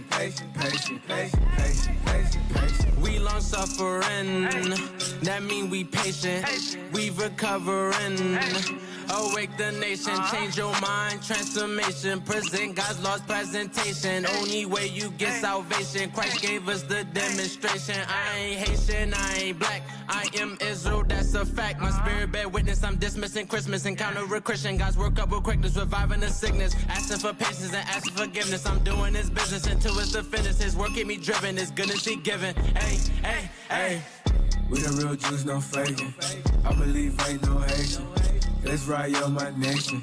patient, patient, patient, patient, patient, patient, patient. We long suffering, that mean we patient. We recovering. Awake the nation, change your mind, transformation. Present God's lost presentation. Only way you get salvation. Christ gave us the demonstration. I ain't Haitian, I ain't black. I am Israel, that's a fact. My spirit bear witness, I'm dismissing Christmas. Encounter a Christian, God's work up with quickness, reviving the sickness. Asking for patience and asking forgiveness. I'm doing His business until it's the finish. His work keep me driven, His goodness He given. Hey, hey, hey. We the real Jews, no faking. I believe ain't no Haitian. Let's ride on my nation.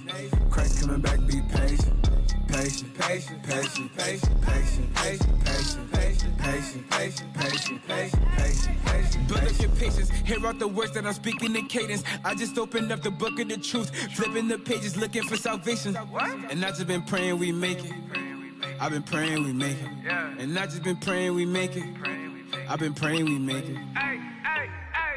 Christ coming back, be patient. Patient, patient, patient, patient, patient, patient, patient, patient, patient, patient, patient, patient, patient, patient. Build up your patience, hear out the words that I'm speaking in cadence. I just opened up the book of the truth, flipping the pages, looking for salvation. And I just been praying we make it. I've been praying we make it. And I just been praying we make it. I've been praying we make it.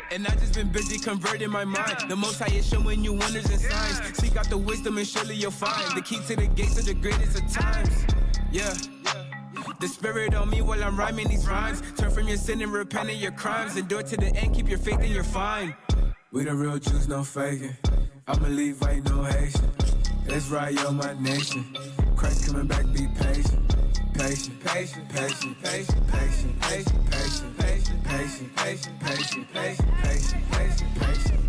And I just been busy converting my mind. The Most High is showing you wonders and signs. Seek out the wisdom and surely you'll find the key to the gates of the greatest of times. Yeah. The Spirit on me while I'm rhyming these rhymes. Turn from your sin and repent of your crimes. Endure to the end, keep your faith and you're fine. We the real Jews, no faking. I believe ain't no Haitian. Let's ride on my nation. Christ coming back, be patient. Patient, patient, patient, patient, patient, patient, patient, patient, patient, patient, patient, patient, patient, patient, patient.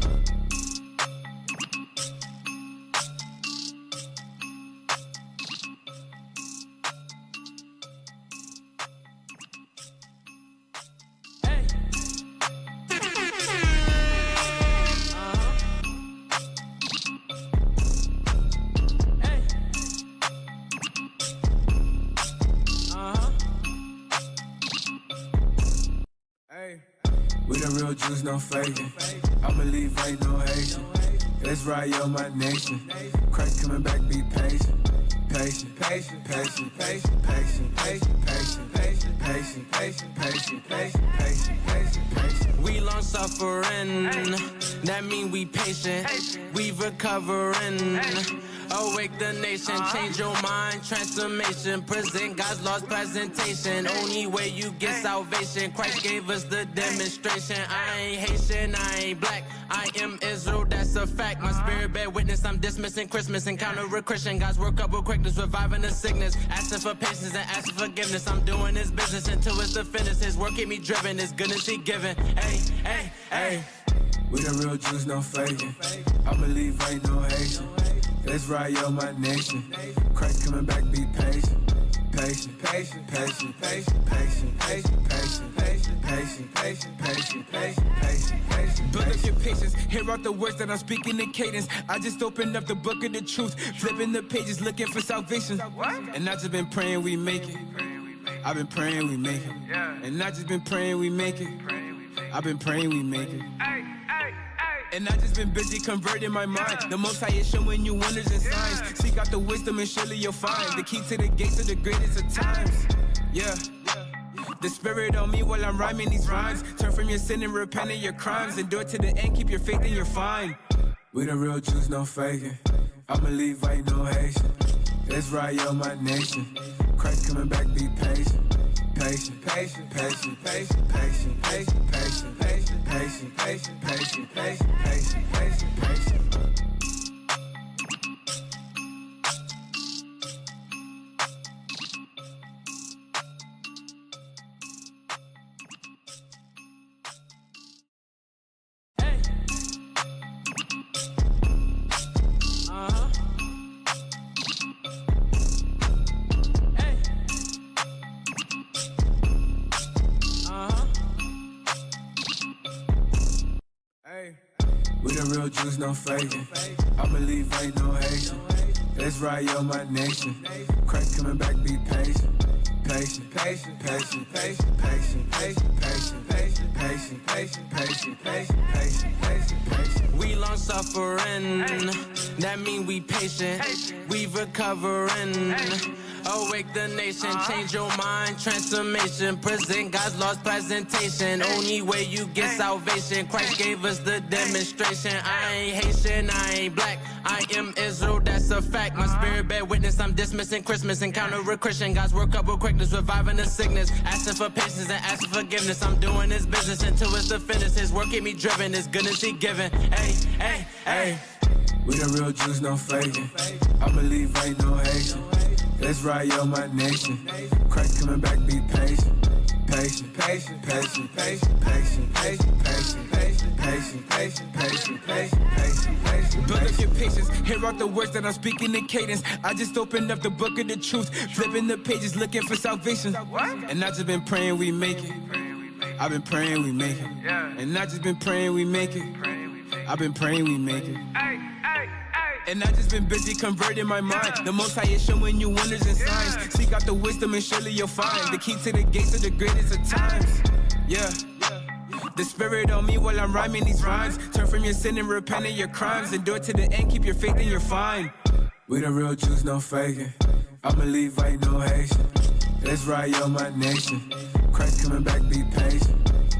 We the real Jews, no faking. I believe ain't no Haitian. Let's ride on my nation. Christ coming back, be patient. Patient, patient, patient, patient, patient, patient, patient, patient, patient, patient, patient, patient, patient, patient, patient. We long suffering, that mean we patient. We recovering. Awake the nation, change your mind, transformation. Present God's lost presentation. Only way you get salvation. Christ gave us the demonstration. I ain't Haitian, I ain't black. I am Israel, that's a fact. My spirit bear witness, I'm dismissing Christmas. Encounter a Christian, God's work up with quickness, reviving the sickness. Asking for patience and asking forgiveness. I'm doing His business until it's the finish. His work keep me driven, His goodness He given. Hey, hey, hey. We the real Jews, no faking. I believe ain't no Haitian. Let's ride on my nation. Christ coming back, be patient. Patient, patient, patient, patient, patient, patient, patient, patient, patient, patient, patient, patient, patient, patient. Build up your patience, hear out the words that I'm speaking in cadence. I just opened up the book of the truth, flipping the pages, looking for salvation. And I just been praying we make it. I've been praying we make it. And I just been praying we make it. I've been praying we make it. And I just been busy converting my mind. The Most High is showing you wonders and signs. Seek out the wisdom and surely you'll find the key to the gates of the greatest of times. Yeah. The Spirit on me while I'm rhyming these rhymes. Turn from your sin and repent of your crimes. Endure to the end, keep your faith and you're fine. We the real Jews, no faking. I believe ain't no Haitian. Let's ride on my nation. Christ coming back, be patient. Patient, patient, patient, patient, patient, patient, patient, patient, patient, patient, patient, patient, patient, patient, patient. We the real Jews, no faking. I believe ain't no Haitian. Let's ride on my nation. Christ coming back, be patient. Patient, patient, patient, patient, patient, patient, patient, patient, patient, patient, patient, patient, patient, patient, patient. We long suffering, that mean we patient. We recovering. Awake the nation, change your mind, transformation. Present God's lost presentation. Only way you get salvation. Christ gave us the demonstration. I ain't Haitian, I ain't black. I am Israel, that's a fact. My spirit bear witness, I'm dismissing Christmas. Encounter a Christian, God's work up with quickness, reviving the sickness. Asking for patience and asking forgiveness. I'm doing this business until it's the finish. His work keep me driven, His goodness He given. Hey, hey, hey. We the real Jews, no faking. I believe ain't no Haitian. Let's ride yo, my nation. Christ coming back, be patient. Patient, patient, patient, patient, patient, patient, patient, patient, patient, patient, patient, patient, patient. Build up your patience, hear out the words that I'm speaking in cadence. I just opened up the book of the truth, flipping the pages, looking for salvation. And I just been praying we make it. I've been praying we make it. And I just been praying we make it. I've been praying we make it. And I just been busy converting my mind. The Most High is showing you wonders and signs. Seek out the wisdom and surely you'll find the key to the gates of the greatest of times. Yeah. The Spirit on me while I'm rhyming these rhymes. Turn from your sin and repent of your crimes. Endure to the end, keep your faith and you're fine. We the real Jews, no faking. I believe ain't no Haitian. Let's ride yo, my nation. Christ coming back, be patient.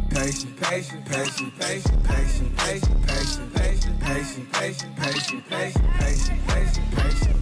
Patient, patient, patient, patient, patient, patient, patient, patient, patient, patient, patient, patient, patient, patient, patient.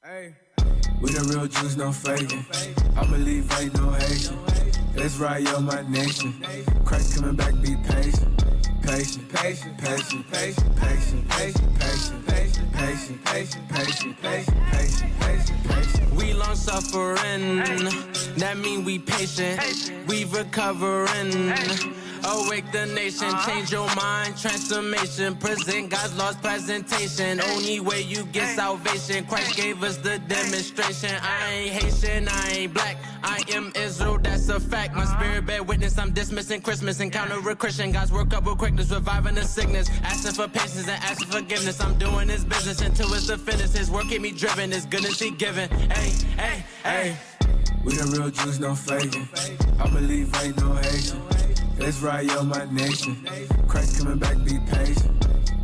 Hey. We the real Jews, no faking. I believe ain't no Haitian. Let's ride yo, my nation. Christ coming back, be patient. Patient, patient, patient, patient, patient, patient, patient, patient, patient, patient, patient, patient, patient, patient, patient. We long suffering, that mean we patient. We recovering. Awake the nation, change your mind, transformation. Present God's lost presentation. Only way you get salvation. Christ gave us the demonstration. I ain't Haitian, I ain't black. I am Israel, that's a fact. My spirit bear witness, I'm dismissing Christmas. Encounter a Christian, God's work up with quickness, reviving the sickness. Asking for patience and asking forgiveness. I'm doing His business until it's the finish. His work keep me driven, His goodness He given. Hey, hey, hey. We the real Jews, no faking. I believe ain't no Haitian. Let's ride yo, my nation. Christ coming back, be patient.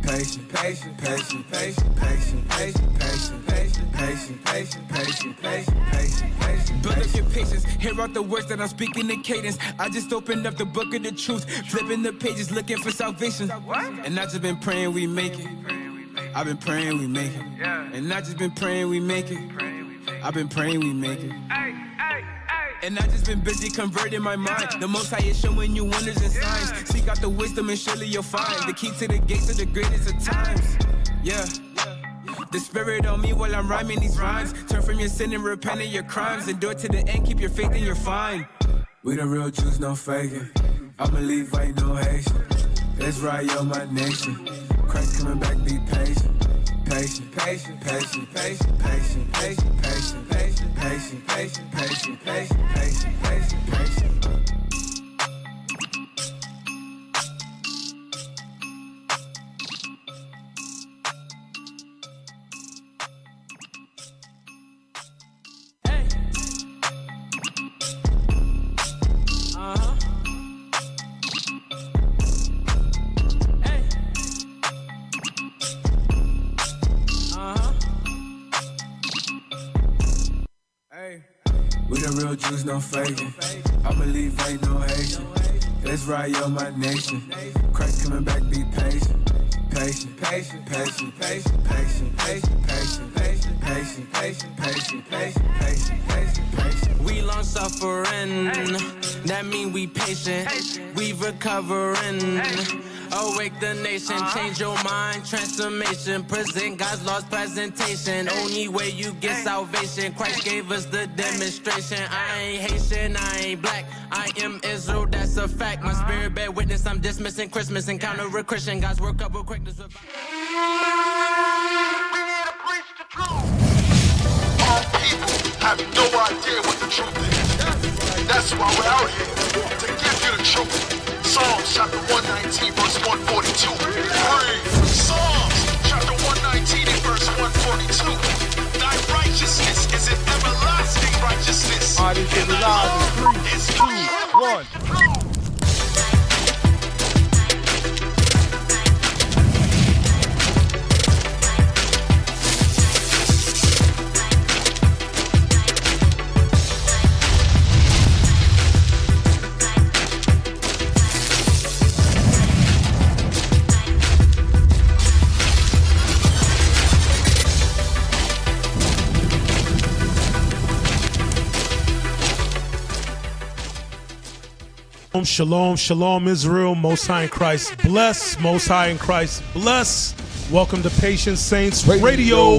Patient, patient, patient, patient, patient, patient, patient, patient, patient, patient, patient, patient, patient, patient. Build up your patience, hear out the words that I'm speaking in cadence. I just opened up the book of the truth, flipping the pages, looking for salvation. And I just been praying we make it. I've been praying we make it. And I just been praying we make it. I've been praying we make it. And I just been busy converting my mind. The Most High is showing you wonders and signs. Seek out the wisdom and surely you'll find the key to the gates of the greatest of times. Yeah. The Spirit on me while I'm rhyming these rhymes. Turn from your sin and repent of your crimes. Endure to the end, keep your faith and you're fine. We the real Jews, no faking. I believe ain't no Haitian. Let's ride yo, my nation. Christ coming back, be patient. Patient, patient, patient, patient, patient, patient, patient, patient, patient, patient, patient, patient, patient, patient, patient. Hey. We the real Jews, no faking. I believe ain't no Haitian. Let's ride yo, my nation. Christ coming back, be patient. Patient, patient, patient, patient, patient, patient, patient, patient, patient, patient, patient, patient, patient, patient, patient. We long suffering, that mean we patient. We recovering. Awake the nation, change your mind, transformation. Present God's lost presentation. Only way you get salvation. Christ gave us the demonstration. I ain't Haitian, I ain't black. I am Israel, that's a fact. My spirit bear witness, I'm dismissing Christmas. Encounter a Christian, God's work up with quickness. We need to preach the truth. Our people have no idea what the truth is. That's That's why we're out here, to give you the truth. Psalms chapter 119, verse 142. Read. Psalms chapter 119 and verse 142. Thy righteousness is an everlasting righteousness. All right, this shit is live in 3, 2, 1. Shalom, shalom, Israel. Most High in Christ bless. Most High in Christ bless. Welcome to Patient Saints Radio.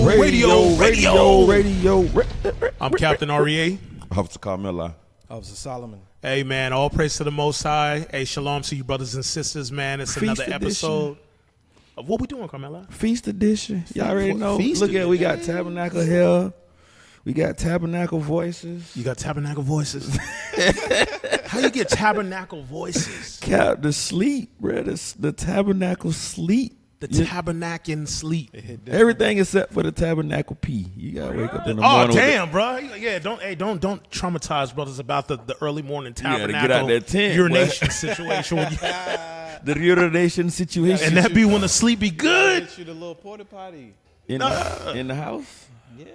I'm Captain REA. Officer Carmella. Officer Solomon. Hey, man, all praise to the Most High. Hey, shalom to you brothers and sisters, man. It's Feast another episode of what we doing, Carmella? Feast edition. Y'all already know. Feast Look at edition. we got tabernacle here. We got tabernacle voices. You got tabernacle voices. How you get tabernacle voices? Cap the sleep, bro. The tabernacle sleep. The tabernacle sleep. Everything except for the tabernacle pee. You gotta wake up in the Oh morning. damn, bro! Yeah, don't traumatize brothers about the early morning tabernacle gotta get out that tent, urination situation. The urination situation. And that be when the sleep be good. Get you the little porta potty. in the house. Yeah.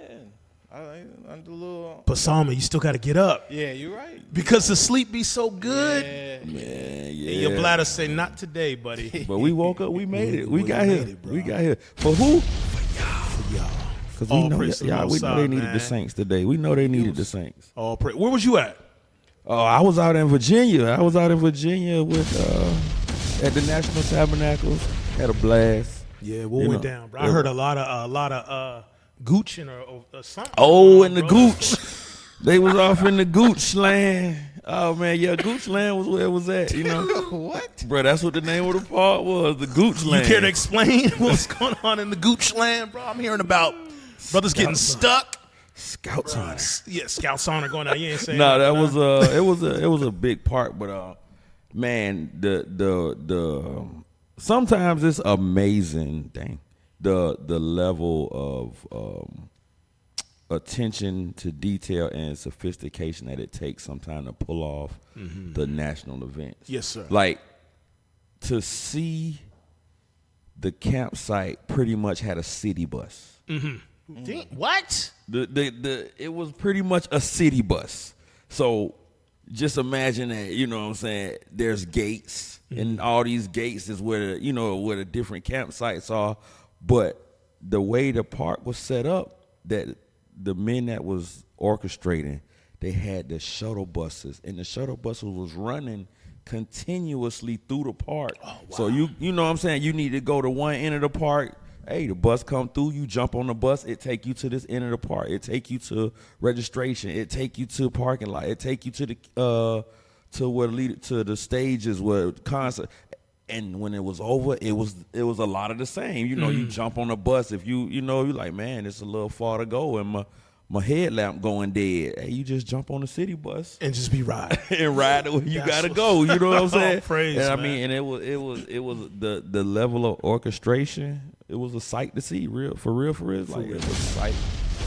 I do a little. But Salma, you still got to get up Yeah, you're right. because the sleep be so good. Yeah. Man, And yeah. your bladder say, "Not today, buddy." But we woke up. We made it. We got made here. it, bro. We got here. For who? For y'all. Because All we know praise to the y'all. We Most know High, they needed man. the saints today. We know they needed the saints. Oh, where was you at? Oh, I was out in Virginia. With at the National Tabernacles. Had a blast. Yeah, what You went know, down, bro? I heard a lot of gooching or something. Oh, and the bro. gooch. They was off in the gooch land. Oh man, yeah, gooch land was where it was at. You know What? bro? That's what the name of the park was. The gooch You land. care to explain what's going on in the gooch land, bro? I'm hearing about brothers getting stuck. Scouts on. Yeah, scouts on are going out. You ain't saying No, that nothing, was it was a big park, but man, the sometimes it's amazing, the level of attention to detail and sophistication that it takes sometimes to pull off the national events. Yes, sir. Like to see the campsite pretty much had a city bus. What? It was pretty much a city bus. So just imagine that, you know what I'm saying, there's gates and all these gates is where the different campsites are, but the way the park was set up, that the men that was orchestrating, they had the shuttle buses, and the shuttle buses was running continuously through the park. Oh, wow. So you know what I'm saying, you need to go to one end of the park. Hey, the bus come through, you jump on the bus, it take you to this end of the park. It take you to registration. It take you to parking lot. It take you to the to the stages where concert. And when it was over, it was a lot of the same. You know, you jump on the bus. If you're like, man, it's a little far to go, and my headlamp going dead. Hey, you just jump on the city bus And just be riding. and ride where you That's gotta what's go. You know what I'm saying? Oh, praise, and I man. mean, and it was the level of orchestration. It was a sight to see, for real. Like it was a sight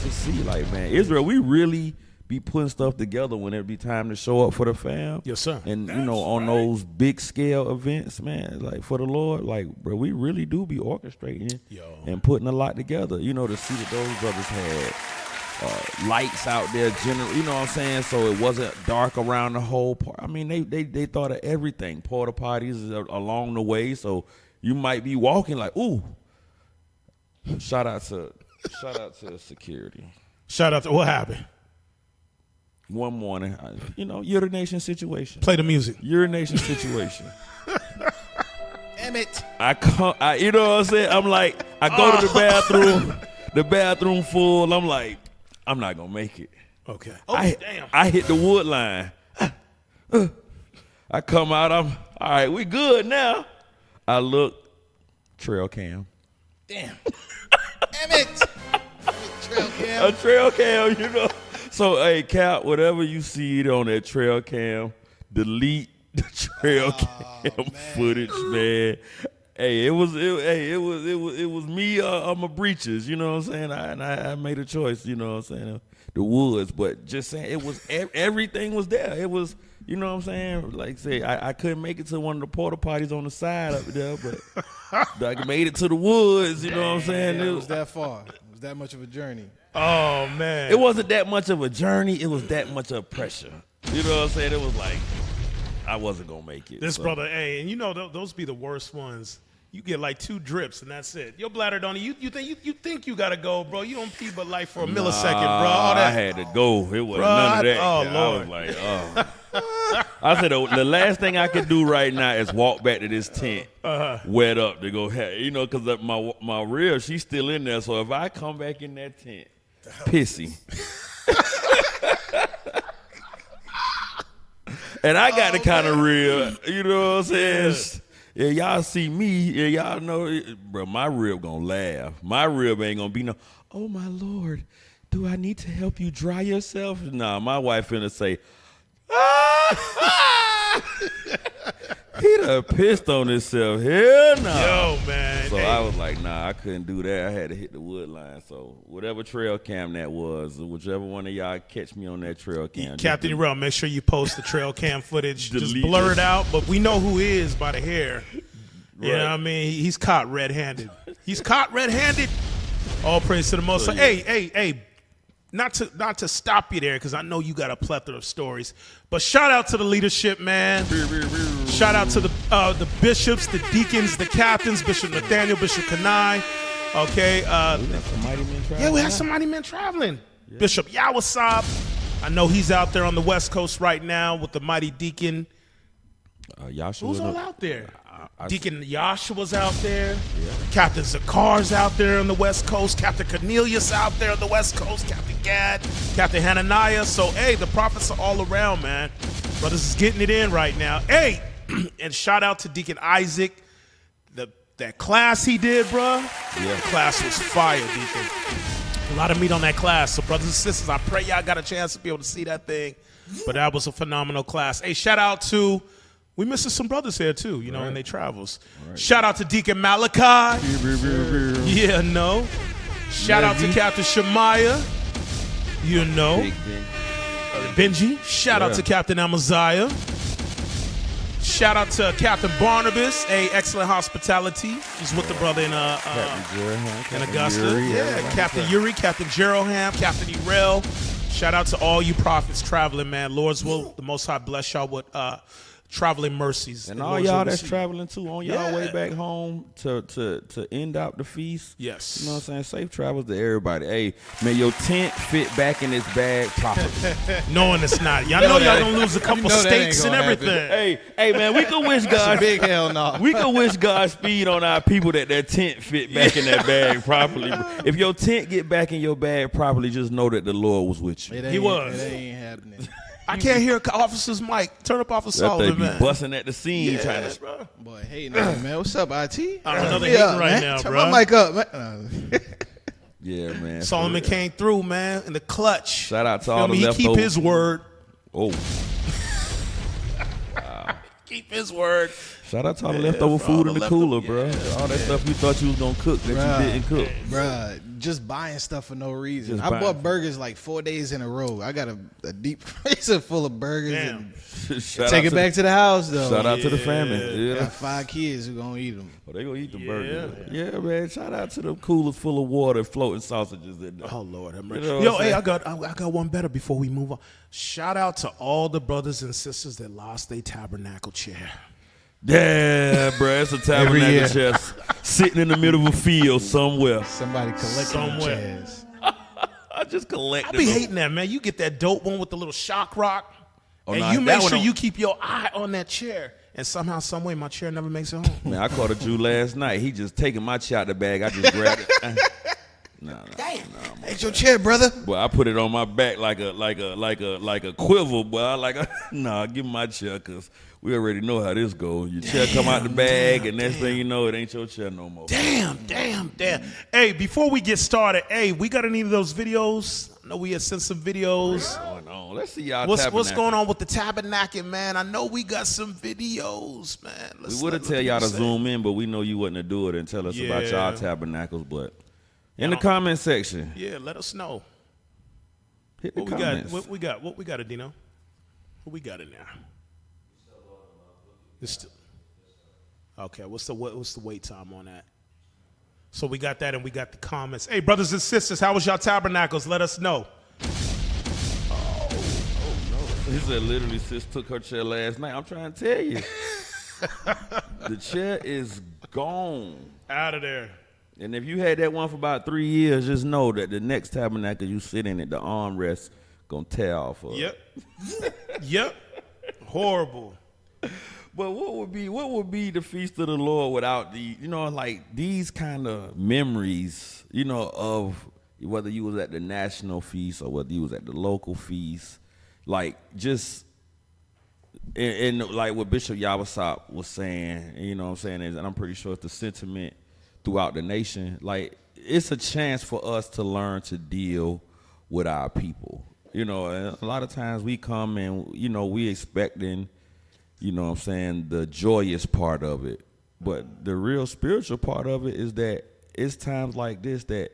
to see. Like, man, Israel, we really be putting stuff together when it be time to show up for the fam. Yes, sir. And on those big scale events, man, like for the Lord, like, bro, we really do be orchestrating and putting a lot together. You know, to see that those brothers had lights out there, generally, you know what I'm saying? So it wasn't dark around the whole park. I mean, they thought of everything. Porta potties along the way, so you might be walking like, ooh. Shout out to security. Shout out to what happened? One morning, urination situation. Play the music. Urination situation. Damn it. You know what I'm saying? I'm like, I go to the bathroom full. I'm like, I'm not gonna make it. Okay. Damn. I hit the wood line. I come out. I'm all right. We good now. I look, trail cam. Damn it. Trail cam. A trail cam, you know. So, hey, Cap, whatever you see on that trail cam, delete the trail cam footage, man. Hey, it was me. I'm a breaches, you know what I'm saying? I made a choice, you know what I'm saying? The woods, but just saying it was everything was there. It was, you know what I'm saying? Like say, I couldn't make it to one of the porta potties on the side up there, but I made it to the woods. You know what I'm saying? It was that far. It was that much of a journey. Oh man, it wasn't that much of a journey. It was that much of pressure. You know what I'm saying? It was like I wasn't gonna make it. This brother, hey, and you know those be the worst ones. You get like 2 drips and that's it. Your bladder don't. You think you gotta go, bro? You don't pee but like for a millisecond, bro. All that. I had to go. It wasn't none of that. Oh Lord. I was like, oh. I said the last thing I could do right now is walk back to this tent, wet up to go. You know, because my rib, she's still in there. So if I come back in that tent, pissy. And I got the kind of rib, you know what I'm saying? Yes. Yeah, y'all see me, yeah, y'all know, bro, my rib gonna laugh. My rib ain't gonna be no, oh my Lord, do I need to help you dry yourself? Nah, my wife finna say, he done pissed on himself. Hell no. Yo, man. So hey. I was like, nah, I couldn't do that. I had to hit the wood line. So whatever trail cam that was, whichever one of y'all catch me on that trail cam. Captain Errell, make sure you post the trail cam footage. Just blur it out, but we know who he is by the hair. You know what I mean? He's caught red-handed. He's caught red-handed. All praise to the Most High. Hey. Not to stop you there, because I know you got a plethora of stories. But shout out to the leadership, man. Shout out to the bishops, the deacons, the captains, Bishop Nathaniel, Bishop Kanai. Okay. We have some mighty men traveling. Yeah. Bishop Yawasab. I know he's out there on the West Coast right now with the mighty deacon. Who's all out there? Deacon Yashua's out there. Yeah. Captain Zakar's out there on the West Coast. Captain Cornelius out there on the West Coast. Captain Gad. Captain Hananiah. So, hey, the prophets are all around, man. Brothers is getting it in right now. Hey, and shout out to Deacon Isaac. That class he did, bro. Yeah. The class was fire, Deacon. A lot of meat on that class. So, brothers and sisters, I pray y'all got a chance to be able to see that thing. But that was a phenomenal class. Hey, shout out to... We missing some brothers here too, you know, in their travels. Right. Shout out to Deacon Malachi. Yeah, no. Shout out to Captain Shemaiah. You know. Benji. Shout out to Captain Amaziah. Shout out to Captain Barnabas. Excellent hospitality. He's with the brother in Augusta. Yuri, Captain Yuri, Captain Jeroham, Captain Errell. Shout out to all you prophets traveling, man. Lord's will, the Most High bless y'all with traveling mercies. And all y'all that's traveling too on y'all way back home to end out the feast. Yes. You know what I'm saying? Safe travels to everybody. Hey, man, your tent fit back in its bag properly. Knowing it's not. Y'all know y'all gonna lose a couple steaks and everything. Hey, man, we can wish God big hell no. We can wish Godspeed on our people that tent fit back in that bag properly. If your tent get back in your bag properly, just know that the Lord was with you. He was. It ain't happening. I can't hear Officer's mic. Turn up Officer Sullivan, man. Busting at the scene trying to. Bro. Boy, hey, man. What's up, IT? I'm another hating right now, Turn bro. my mic up, man. Yeah, man. Solomon came through, man, in the clutch. Shout out to all the leftovers. He keep his word. Oh. Keep his word. Shout out to all the leftover food in the cooler, bro. All that stuff you thought you was going to cook that you didn't cook. Bruh, just buying stuff for no reason. I bought burgers like 4 days in a row. I got a deep freezer full of burgers. And take it back to the house, though. Shout out to the family. Yeah. Got 5 kids who going to eat them. Oh, they going to eat the burgers. Yeah, man. Shout out to the coolers full of water and floating sausages in there. Oh, Lord. You know hey, I got one better before we move on. Shout out to all the brothers and sisters that lost their tabernacle chair. Yeah, bro, it's a tabernacle chair sitting in the middle of a field somewhere. Somebody collecting chairs. I just collected I be hating that, man. You get that dope one with the little shock rock, and you make sure you keep your eye on that chair. And somehow, some way, my chair never makes it home. Man, I caught a Jew last night. He just taking my chair out the bag. I just grabbed it. No, ain't your chair, brother. Well, I put it on my back like a quiver, boy. Give me my chair, cause we already know how this goes. Your chair come out the bag, and next thing you know, it ain't your chair no more. Damn. Hey, before we get started, we got any of those videos? I know we had sent some videos. What's going on? Let's see y'all. What's going on with the tabernacle, man? I know we got some videos, man. We would have tell y'all to zoom in, but we know you wouldn't do it and tell us about y'all tabernacles. But in the comment section, let us know. Hit the comments. What we got, Adino? What we got in there? Okay, what's the wait time on that? So we got that, and we got the comments. Hey, brothers and sisters, how was y'all tabernacles? Let us know. Oh no! He said literally, sis took her chair last night. I'm trying to tell you, the chair is gone, out of there. And if you had that one for about 3 years, just know that the next tabernacle you sit in it, the armrest gonna tear off of. Yep. Yep. Horrible. But what would be the feast of the Lord without these kind of memories, of whether you was at the national feast or whether you was at the local feast, like just and like what Bishop Yabasop was saying, what I'm saying is, and I'm pretty sure it's the sentiment throughout the nation, like it's a chance for us to learn to deal with our people. And a lot of times we come and we expecting the joyous part of it. But the real spiritual part of it is that it's times like this that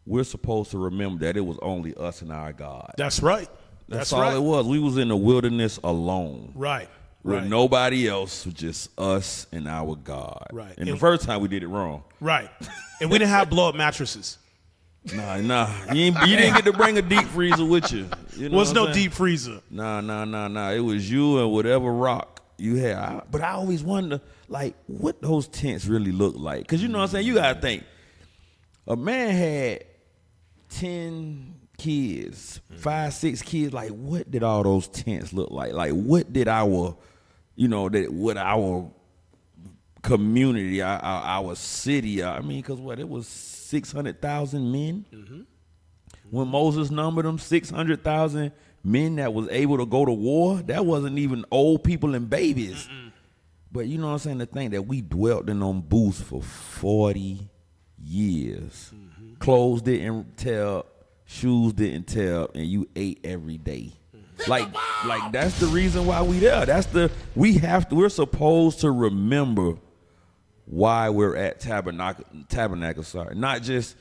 we're supposed to remember that it was only us and our God. That's right. That's all it was. We was in the wilderness alone. Right. With nobody else, just us and our God. Right. And the first time we did it wrong. Right. And we didn't have blow-up mattresses. Nah. You didn't get to bring a deep freezer with you. Was no deep freezer. Nah. It was you and whatever rock you had. But I always wonder, like, what those tents really look like. Because you know what I'm saying? You got to think. A man had 10 kids, 5, 6 kids. Like, what did all those tents look like? Like, what did our, what our community, our city, because it was 600,000 men. Mm-hmm. When Moses numbered them, 600,000 men that was able to go to war, that wasn't even old people and babies. Mm-mm. But you know what I'm saying? The thing that we dwelt in them booths for 40 years. Mm-hmm. Clothes didn't tear up, shoes didn't tear up, and you ate every day. Mm-hmm. Like that's the reason why we there. We're supposed to remember why we're at tabernacle, not just,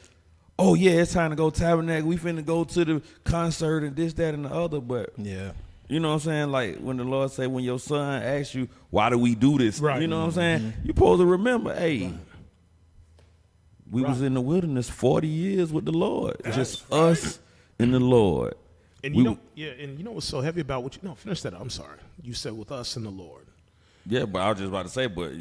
oh yeah, it's time to go tabernacle. We finna go to the concert and this, that, and the other. But yeah, you know what I'm saying? Like when the Lord say, when your son asks you, why do we do this? Right. You know what I'm saying? Mm-hmm. You're supposed to remember, hey, we was in the wilderness 40 years with the Lord. That's just us and the Lord. And you know what's so heavy about what finish that up. I'm sorry. You said with us and the Lord. Yeah, but I was just about to say, but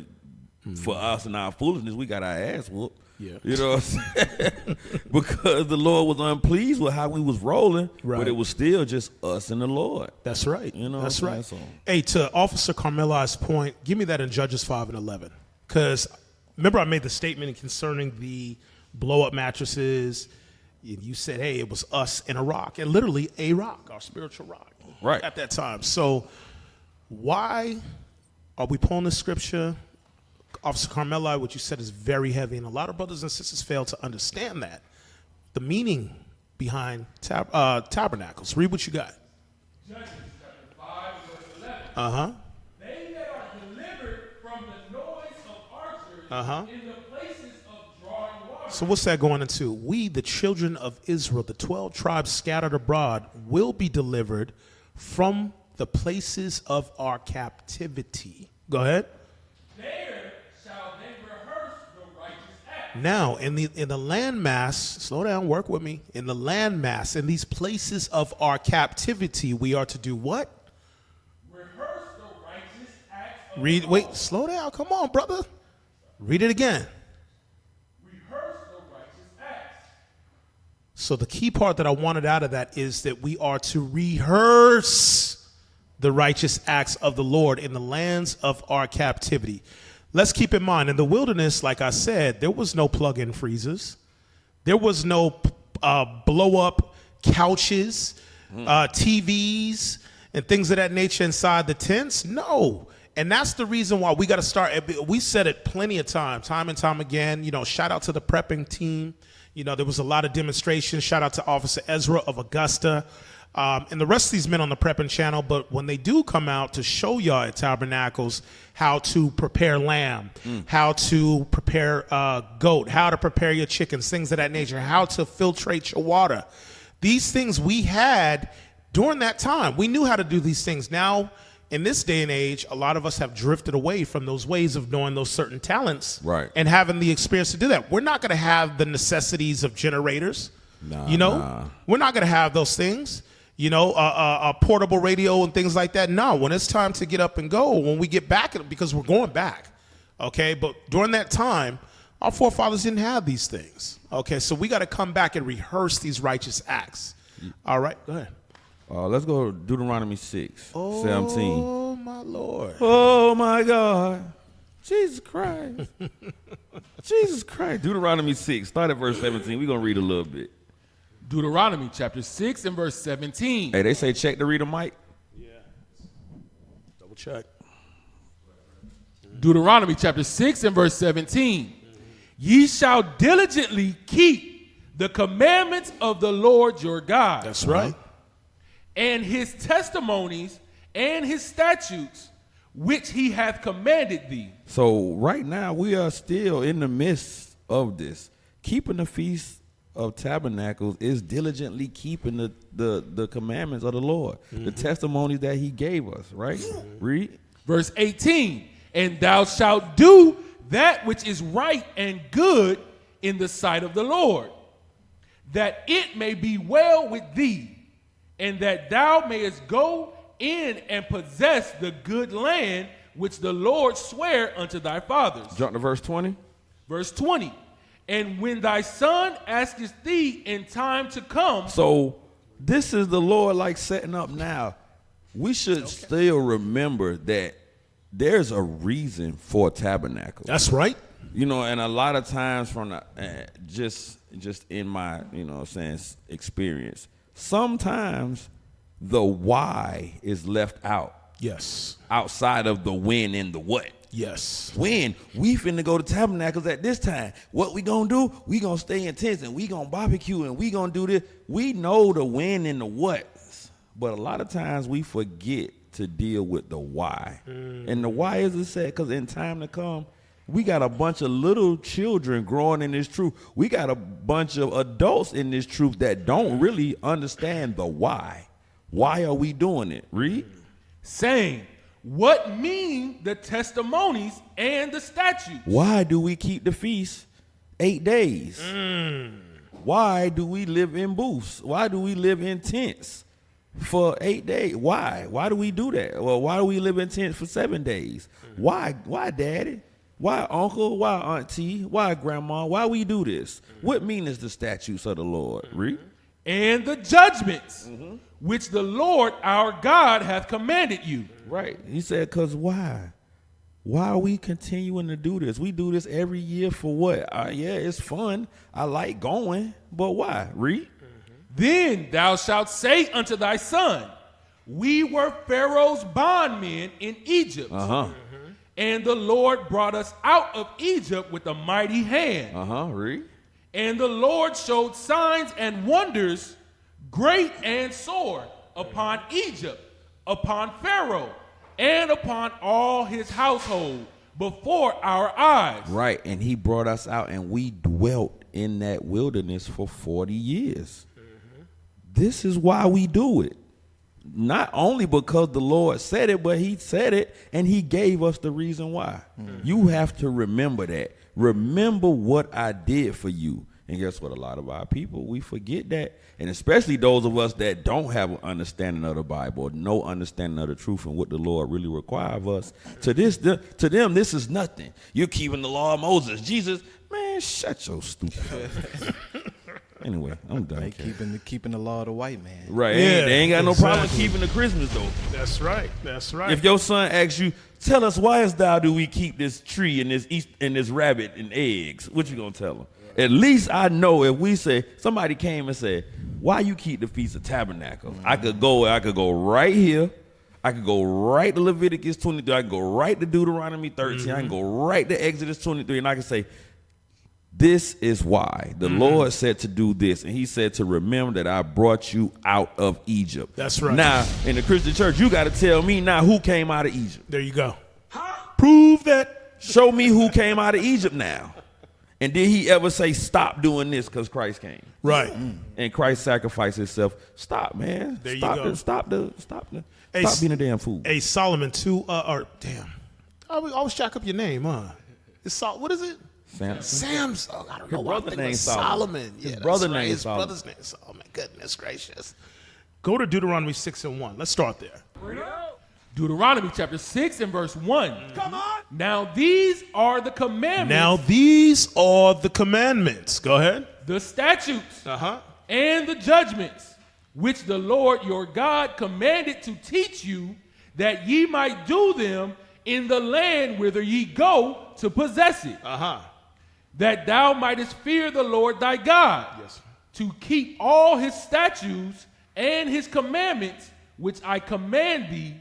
for us and our foolishness, we got our ass whooped. Yeah. You know what I'm saying? Because the Lord was unpleased with how we was rolling, but it was still just us and the Lord. That's right. That's right. So. Hey, to Officer Carmela's point, give me that in Judges 5:11. Because remember I made the statement concerning the blow-up mattresses. You said, hey, it was us and a rock. And literally a rock, our spiritual rock. Right. At that time. So why are we pulling the scripture? Officer Carmela, what you said is very heavy, and a lot of brothers and sisters fail to understand that. The meaning behind tabernacles. Read what you got. Judges chapter 5, verse 11. Uh-huh. They that are delivered from the noise of archers in the places of drawing water. So what's that going into? We, the children of Israel, the 12 tribes scattered abroad, will be delivered from the places of our captivity. Go ahead. There shall they rehearse the righteous act. Now, in the landmass, slow down, work with me. In the landmass, in these places of our captivity, we are to do what? Rehearse the righteous acts of Wait, slow down. Come on, brother. Read it again. Rehearse the righteous acts. So the key part that I wanted out of that is that we are to rehearse the righteous acts of the Lord in the lands of our captivity. Let's keep in mind, in the wilderness, like I said, there was no plug-in freezers. There was no blow-up couches, TVs, and things of that nature inside the tents. No. And that's the reason why we got to start. We said it plenty of times, time and time again. Shout out to the prepping team. You know, there was a lot of demonstrations. Shout out to Officer Ezra of Augusta. And the rest of these men on the Prepping Channel, but when they do come out to show y'all at Tabernacles how to prepare lamb, how to prepare goat, how to prepare your chickens, things of that nature, how to filtrate your water. These things we had during that time. We knew how to do these things. Now, in this day and age, a lot of us have drifted away from those ways of knowing those certain talents and having the experience to do that. We're not going to have the necessities of generators. We're not going to have those things. A portable radio and things like that. No, when it's time to get up and go, when we get back, because we're going back, okay? But during that time, our forefathers didn't have these things, okay? So we got to come back and rehearse these righteous acts. All right, go ahead. Let's go to Deuteronomy 6, 17. Oh, my Lord. Oh, my God. Jesus Christ. Jesus Christ. Deuteronomy 6, start at verse 17. We're going to read a little bit. Deuteronomy chapter 6 and verse 17. Hey, they say check the reader mic. Yeah. Double check. Deuteronomy chapter 6 and verse 17. Ye shall diligently keep the commandments of the Lord your God. That's right. And his testimonies and his statutes, which he hath commanded thee. So right now we are still in the midst of this. Keeping the feast of tabernacles is diligently keeping the commandments of the Lord, the testimonies that he gave us, right? Read. Verse 18, and thou shalt do that which is right and good in the sight of the Lord, that it may be well with thee, and that thou mayest go in and possess the good land which the Lord sware unto thy fathers. Jump to verse 20. Verse 20. And when thy son asketh thee in time to come. So this is the Lord like setting up now. We should still remember that there's a reason for tabernacle. That's right. And a lot of times from the, just in my, experience, sometimes the why is left out. Yes. Outside of the when and the what. Yes. When we finna go to tabernacles at this time, what we gonna do? We gonna stay in tents and we gonna barbecue and we gonna do this. We know the when and the what, but a lot of times we forget to deal with the why. And the why is sad because in time to come, we got a bunch of little children growing in this truth. We got a bunch of adults in this truth that don't really understand the why. Why are we doing it? Read. Saying, what mean the testimonies and the statutes? Why do we keep the feast 8 days? Why do we live in booths? Why do we live in tents for 8 days? Why? Why do we do that? Well, why do we live in tents for 7 days? Why, Daddy? Why, Uncle? Why, Auntie? Why, Grandma? Why we do this? What mean is the statutes of the Lord? Read. And the judgments which the Lord our God hath commanded you. Right. He said, because why? Why are we continuing to do this? We do this every year for what? Yeah, it's fun. I like going. But why? Read. Then thou shalt say unto thy son, we were Pharaoh's bondmen in Egypt. And the Lord brought us out of Egypt with a mighty hand. Read. And the Lord showed signs and wonders, great and sore, upon Egypt, upon Pharaoh, and upon all his household, before our eyes. Right, and he brought us out, and we dwelt in that wilderness for 40 years. This is why we do it. Not only because the Lord said it, but he said it, and he gave us the reason why. You have to remember that. Remember what I did for you. And guess what? A lot of our people, we forget that. And especially those of us that don't have an understanding of the Bible, no understanding of the truth and what the Lord really requires of us. To them, this is nothing. You're keeping the law of Moses. Jesus, man, shut your stupid ass. Anyway, I'm done. They keeping the law of the white man. Right. Yeah, they ain't got no problem keeping the Christmas, though. That's right. That's right. If your son asks you, tell us why is thou do we keep this tree and this rabbit and eggs, what you gonna tell him? At least I know if we say, somebody came and said, why you keep the Feast of Tabernacles? I could go right here. I could go right to Leviticus 23. I can go right to Deuteronomy 13. I can go right to Exodus 23. And I can say, This is why the Lord said to do this. And he said to remember that I brought you out of Egypt. That's right. Now, in the Christian church, you got to tell me now who came out of Egypt. There you go. Prove that. Show me who came out of Egypt now. And did he ever say, stop doing this because Christ came? Right. And Christ sacrificed himself. Stop, man. There stop you go. Stop being a damn fool. Hey, Solomon 2, damn. I always jack up your name, huh? What is it? Sam's. Oh, I don't know. His brother named Solomon. His brother named His Solomon. brother's name Solomon. Goodness gracious. Go to Deuteronomy 6:1. Let's start there. Deuteronomy chapter 6 and verse 1. Come on. Now these are the commandments. Go ahead. The statutes and the judgments which the Lord your God commanded to teach you, that ye might do them in the land whither ye go to possess it. That thou mightest fear the Lord thy God, to keep all his statutes and his commandments, which I command thee,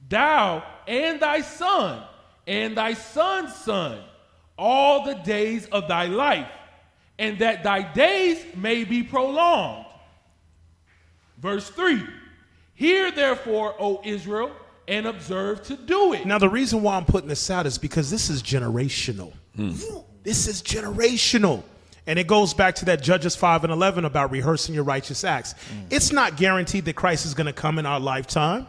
thou and thy son and thy son's son, all the days of thy life, and that thy days may be prolonged. Verse 3, hear therefore, O Israel, and observe to do it. Now, the reason why I'm putting this out is because this is generational. This is generational. And it goes back to that Judges 5:11 about rehearsing your righteous acts. It's not guaranteed that Christ is going to come in our lifetime,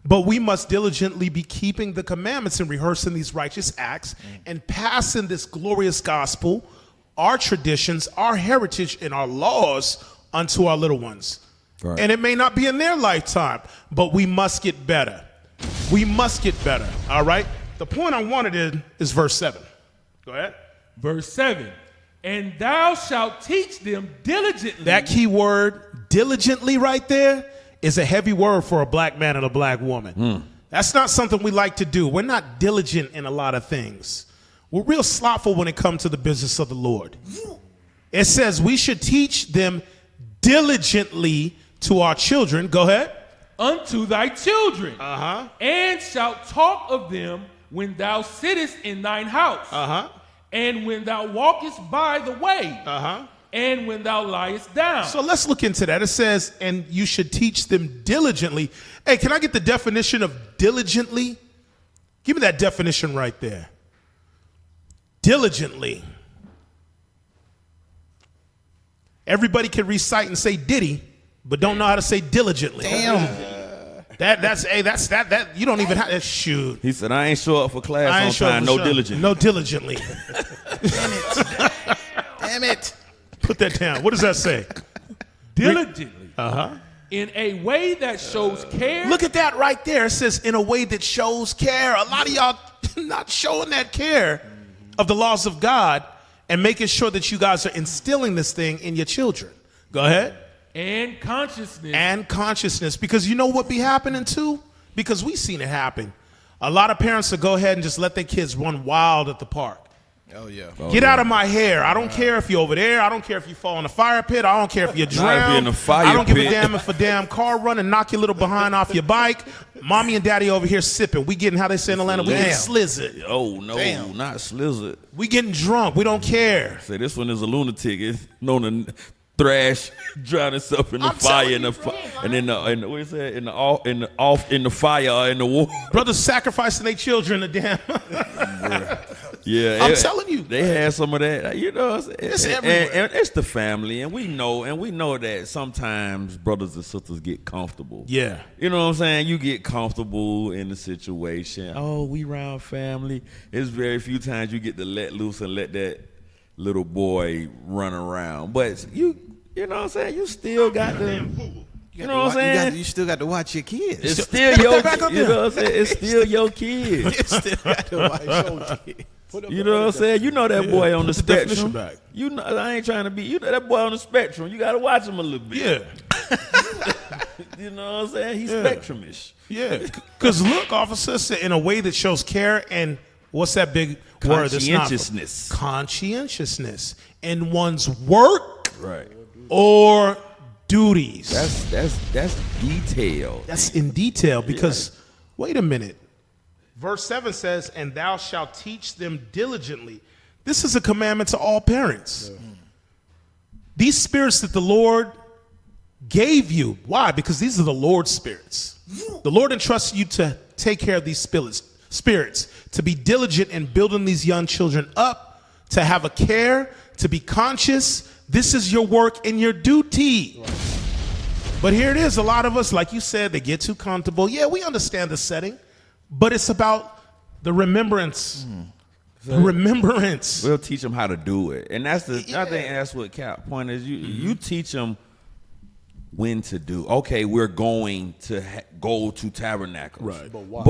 but we must diligently be keeping the commandments and rehearsing these righteous acts and passing this glorious gospel, our traditions, our heritage, and our laws unto our little ones. Right. And it may not be in their lifetime, but we must get better. We must get better, all right? The point I wanted is verse 7. Go ahead. Verse 7, and thou shalt teach them diligently. That key word, diligently, right there, is a heavy word for a black man and a black woman. That's not something we like to do. We're not diligent in a lot of things. We're real slothful when it comes to the business of the Lord. It says we should teach them diligently to our children. Go ahead. Unto thy children. And shalt talk of them when thou sittest in thine house. And when thou walkest by the way. And when thou liest down. So let's look into that. It says, and you should teach them diligently. Hey, can I get the definition of diligently? Give me that definition right there. Diligently. Everybody can recite and say diddy, but don't know how to say diligently. Damn. That's you don't even have to shoot. He said, I ain't show up for class on time, no diligently. No diligently. Damn it. Put that down. What does that say? Diligently. In a way that shows care. Look at that right there. It says in a way that shows care. A lot of y'all not showing that care of the laws of God and making sure that you guys are instilling this thing in your children. Go ahead. And consciousness. And consciousness. Because you know what be happening too? Because we seen it happen. A lot of parents will go ahead and just let their kids run wild at the park. Oh, yeah. Get out of my hair. I don't care if you're over there. I don't care if you fall in the fire pit. I don't care if you drown. In the fire I don't give a pit. damn if a damn car run and knock your little behind off your bike. Mommy and daddy over here sipping. We getting, how they say in Atlanta, we getting slizzard. Oh, no, not slizzard. We getting drunk. We don't care. Say this one is a lunatic. It's known to thrash, drown itself in the fire, in the what is that? In the fire, in the water. Brothers sacrificing their children to damn. Yeah, I'm telling you, they had some of that. You know, it's everywhere. And it's the family, and we know that sometimes brothers and sisters get comfortable. Yeah, you know what I'm saying. You get comfortable in the situation. Oh, we round family. It's very few times you get to let loose and let that little boy run around. But you know what I'm saying. You still got to. You know what I'm saying? You still got to watch your kids. It's still your. You know what I'm saying? It's still your kid. You still got to watch your kids. You know what I'm saying? You know that boy on the spectrum. You know, I ain't trying to be. You know that boy on the spectrum. You got to watch him a little bit. Yeah. You know what I'm saying? He's spectrumish. Yeah. Because look, officer said in a way that shows care and what's that big word? Conscientiousness. Conscientiousness in one's work, right, or duties. That's detail. That's in detail because wait a minute. Verse 7 says, and thou shalt teach them diligently This is a commandment to all parents. Yeah. These spirits that the Lord gave you. Why? Because these are the Lord's spirits. The Lord entrusts you to take care of these spirits, to be diligent in building these young children up, to have a care, to be conscious. This is your work and your duty. Right. But here it is. A lot of us, like you said, they get too comfortable. Yeah, we understand the setting, but it's about the remembrance. So remembrance. We'll teach them how to do it. And that's I think that's what Cap point is. You teach them when to do. Okay, we're going to go to tabernacles. Right. But why?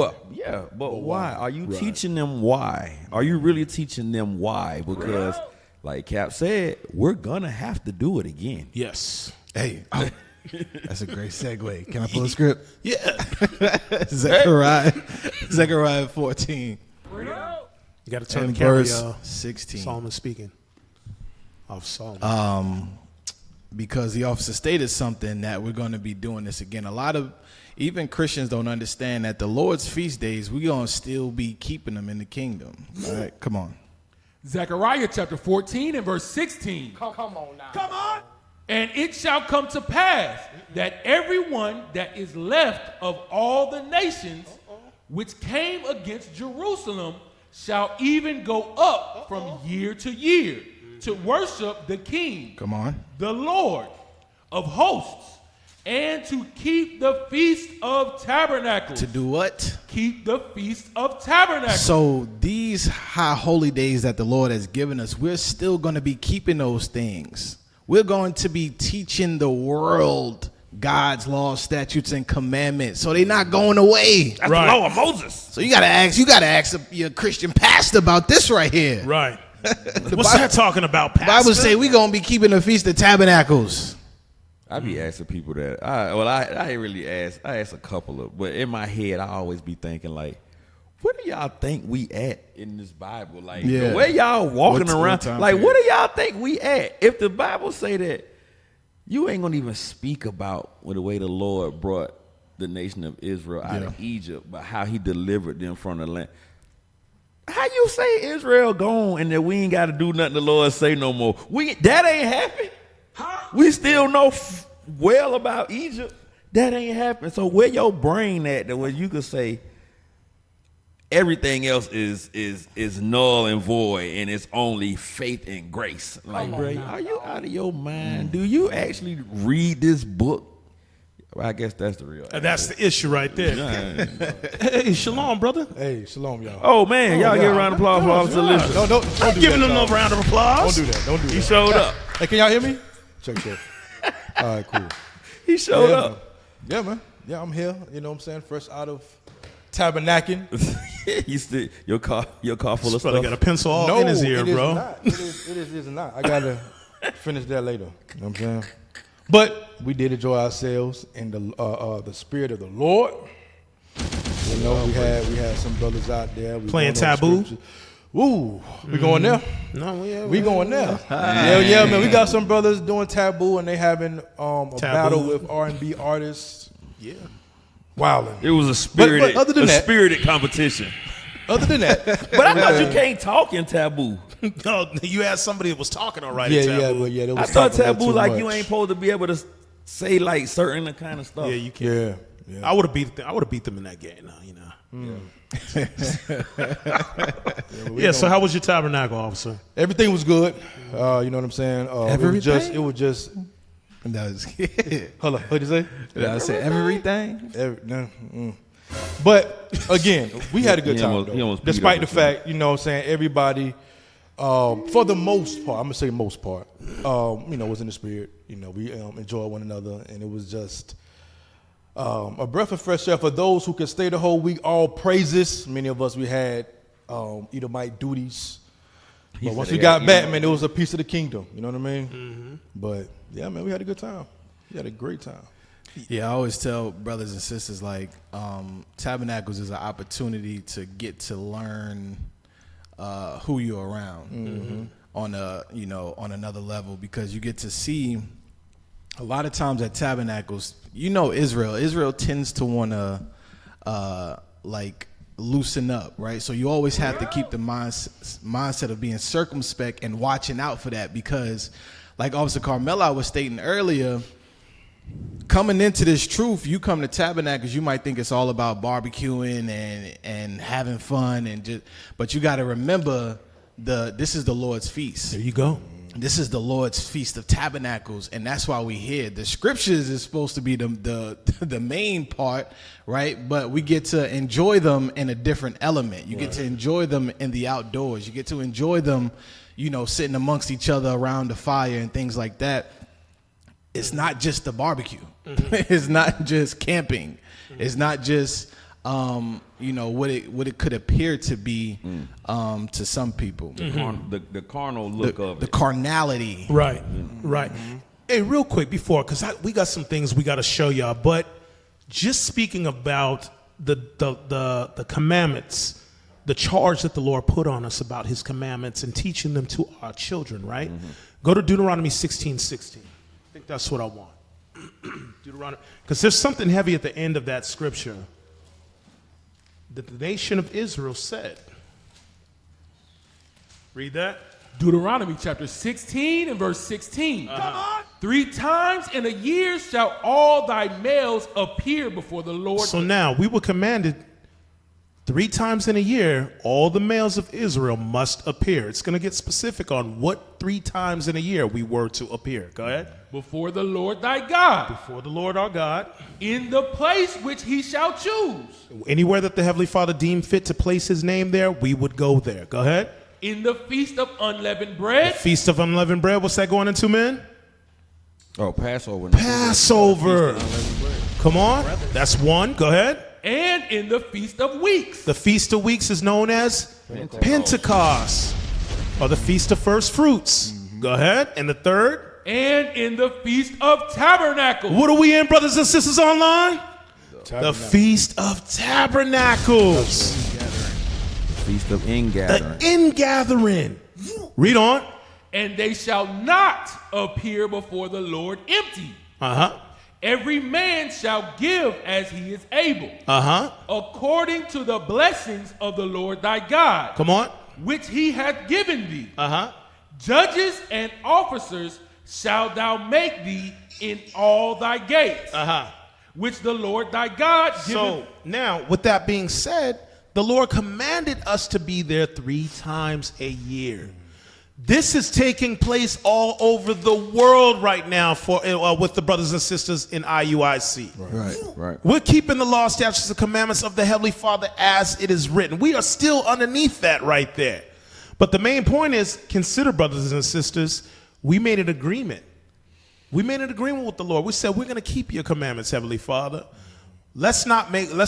But why? Are you teaching them why? Are you really teaching them why? Because like Cap said, we're going to have to do it again. Yes. Hey, that's a great segue. Can I pull a script? Yeah. Zechariah 14. You got to turn the camera, verse 16. Solomon speaking. Of Solomon. Because the officer stated something that we're going to be doing this again. A lot of even Christians don't understand that the Lord's feast days, we're going to still be keeping them in the kingdom. All right, come on. Zechariah chapter 14 and verse 16. Come on now. Come on. And it shall come to pass that everyone that is left of all the nations which came against Jerusalem shall even go up from year to year to worship the King, come on, the Lord of hosts, and to keep the feast of tabernacles. To do what? Keep the feast of tabernacles. So these high holy days that the Lord has given us, we're still going to be keeping those things. We're going to be teaching the world God's laws, statutes, and commandments, so they're not going away. That's the law of Moses. So you gotta ask your Christian pastor about this right here. Right. What's that talking about, pastor? The Bible say we're gonna be keeping the Feast of Tabernacles. I be asking people that. I ain't really ask. I asked a couple of, but in my head I always be thinking like, where do y'all think we at in this Bible? Like, where y'all walking around? Like, where do y'all think we at? If the Bible say that, you ain't gonna even speak about the way the Lord brought the nation of Israel out of Egypt, but how he delivered them from the land. How you say Israel gone and that we ain't got to do nothing the Lord say no more? That ain't happen. We still know well about Egypt. That ain't happen. So where your brain at that where you could say everything else is null and void and it's only faith and grace? Like, bro, are you out of your mind? Do you actually read this book? Well, I guess that's the real answer. That's the issue right there. Hey, shalom, brother. Hey, shalom, y'all. Oh, man, y'all give a round of applause for Officer Listen. Don't do giving them no round of applause. Don't do that. Don't do that. He showed up. Hey, can y'all hear me? Check. All right, cool. He showed up. Man. Yeah, man. Yeah, I'm here. You know what I'm saying? Fresh out of tabernacling. You still your car full of stuff. Got a pencil all in his ear, bro. Not. It is not. I gotta finish that later. You know what I'm saying? But we did enjoy ourselves in the spirit of the Lord. You know, we had some brothers out there playing Taboo. Ooh, we going there? No, we going there. Yeah, man. We got some brothers doing Taboo, and they having a battle with R&B artists. Yeah, wilding. It was a spirited, but other than that, spirited competition. Other than that, but I thought you can't talk in Taboo. No, you had somebody that was talking all right. Yeah. I thought Taboo like you ain't supposed to be able to say like certain kind of stuff. Yeah, you can. Yeah. I would have beat them in that game. Now, you know. So how was your tabernacle, officer? Everything was good. You know what I'm saying? Everything? It was just. Hold on. What'd you say? I said everything. But again, we had a good time though. Despite the fact, you know what I'm saying, everybody, for the most part, I'm gonna say most part, was in the spirit. You know, we enjoyed one another, and it was just a breath of fresh air for those who could stay the whole week. All praises. Many of us, we had Edomite duties. But once we got back, man, it was a piece of the kingdom. You know what I mean? Mm-hmm. But yeah, man, we had a good time. We had a great time. Yeah, I always tell brothers and sisters like tabernacles is an opportunity to get to learn who you're around on on another level, because you get to see a lot of times at tabernacles, Israel tends to want to loosen up, right? So you always have to keep the mindset of being circumspect and watching out for that, because like Officer Carmela was stating earlier, coming into this truth, you come to Tabernacles, you might think it's all about barbecuing and having fun, but you got to remember this is the Lord's feast. There you go. This is the Lord's Feast of Tabernacles, and that's why we here. The scriptures is supposed to be the main part, right? But we get to enjoy them in a different element. You get to enjoy them in the outdoors. You get to enjoy them, sitting amongst each other around the fire and things like that. It's not just the barbecue. It's not just camping. It's not just what it could appear to be to some people. The carnal look of it. The carnality. Right, right. Hey, real quick before, because we got some things we got to show y'all, but just speaking about the commandments, the charge that the Lord put on us about his commandments and teaching them to our children, right? Go to Deuteronomy 16:16. I think that's what I want. Deuteronomy, because there's something heavy at the end of that scripture that the nation of Israel said. Read that. Deuteronomy chapter 16 and verse 16. Come on. 3 times in a year shall all thy males appear before the Lord. So now we were commanded 3 times in a year, all the males of Israel must appear. It's going to get specific on what 3 times in a year we were to appear. Go ahead. Before the Lord thy God. Before the Lord our God. In the place which he shall choose. Anywhere that the Heavenly Father deemed fit to place his name there, we would go there. Go ahead. In the feast of unleavened bread. The feast of unleavened bread. What's that going into, man? Oh, Passover. Passover. Come on. That's one. Go ahead. And in the Feast of Weeks. The Feast of Weeks is known as Pentecost, or the Feast of First Fruits. Go ahead. And the third? And in the Feast of Tabernacles. What are we in, brothers and sisters online? The Feast of Tabernacles. Feast of Ingathering. The Ingathering. Read on. And they shall not appear before the Lord empty. Every man shall give as he is able, according to the blessings of the Lord thy God. Come on. Which he hath given thee. Judges and officers shalt thou make thee in all thy gates, which the Lord thy God giveth. So now, with that being said, the Lord commanded us to be there 3 times a year. This is taking place all over the world right now with the brothers and sisters in IUIC. Right. We're keeping the law, statutes, and commandments of the Heavenly Father as it is written. We are still underneath that right there. But the main point is, consider, brothers and sisters, we made an agreement. We made an agreement with the Lord. We said, we're going to keep your commandments, Heavenly Father. Let's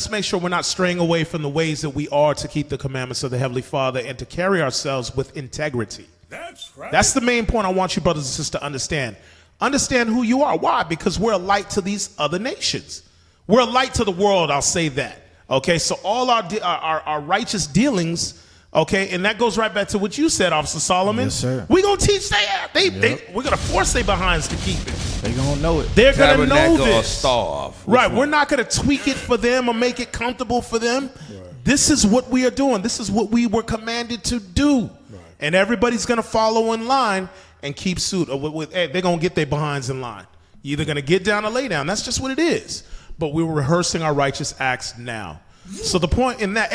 make sure we're not straying away from the ways that we are to keep the commandments of the Heavenly Father and to carry ourselves with integrity. That's right. That's the main point I want you brothers and sisters to understand. Understand who you are. Why? Because we're a light to these other nations. We're a light to the world, I'll say that. Okay, so all our righteous dealings, okay, and that goes right back to what you said, Officer Solomon. Yes, sir. We're going to teach we're going to force their behinds to keep it. They're going to know it. They're going to know Tabernacle or this. starve. Right, we're not going to tweak it for them or make it comfortable for them. Right. This is what we are doing. This is what we were commanded to do. Right. And everybody's going to follow in line and keep suit. They're going to get their behinds in line. You're either going to get down or lay down. That's just what it is. But we're rehearsing our righteous acts now. So the point in that,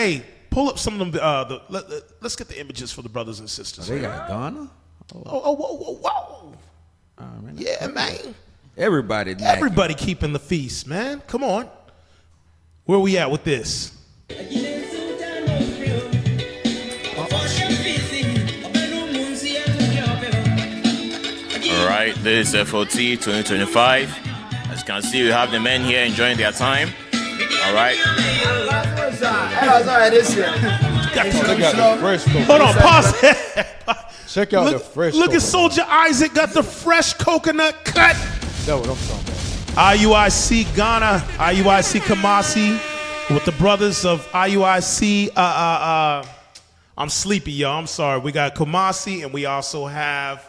pull up some of them. Let's get the images for the brothers and sisters. They got Ghana? Whoa. Man, yeah, man. Everybody keeping the feast, man. Come on. Where we at with this? All right, this is FOT 2025. As you can see, we have the men here enjoying their time. All right. Hold on, pause. Check out the fresh. Look at Soldier Isaac got the fresh coconut cut. That's what I'm talking about. IUIC Ghana, IUIC Kumasi, with the brothers of IUIC. I'm sleepy, y'all. I'm sorry. We got Kumasi and we also have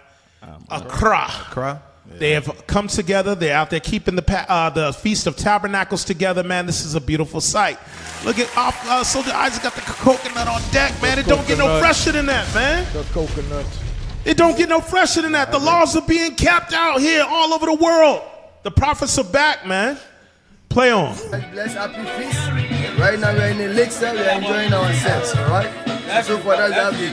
Accra. They have come together. They're out there keeping the Feast of Tabernacles together, man. This is a beautiful sight. Look at Soldier Isaac got the coconut on deck, man. It don't get no fresher than that, man. The coconut. It don't get no fresher than that. The laws are being kept out here all over the world. The prophets are back, man. Play on. Bless happy feast. Right now we're in Elixir. We're enjoying ourselves, all right? So for that, happy.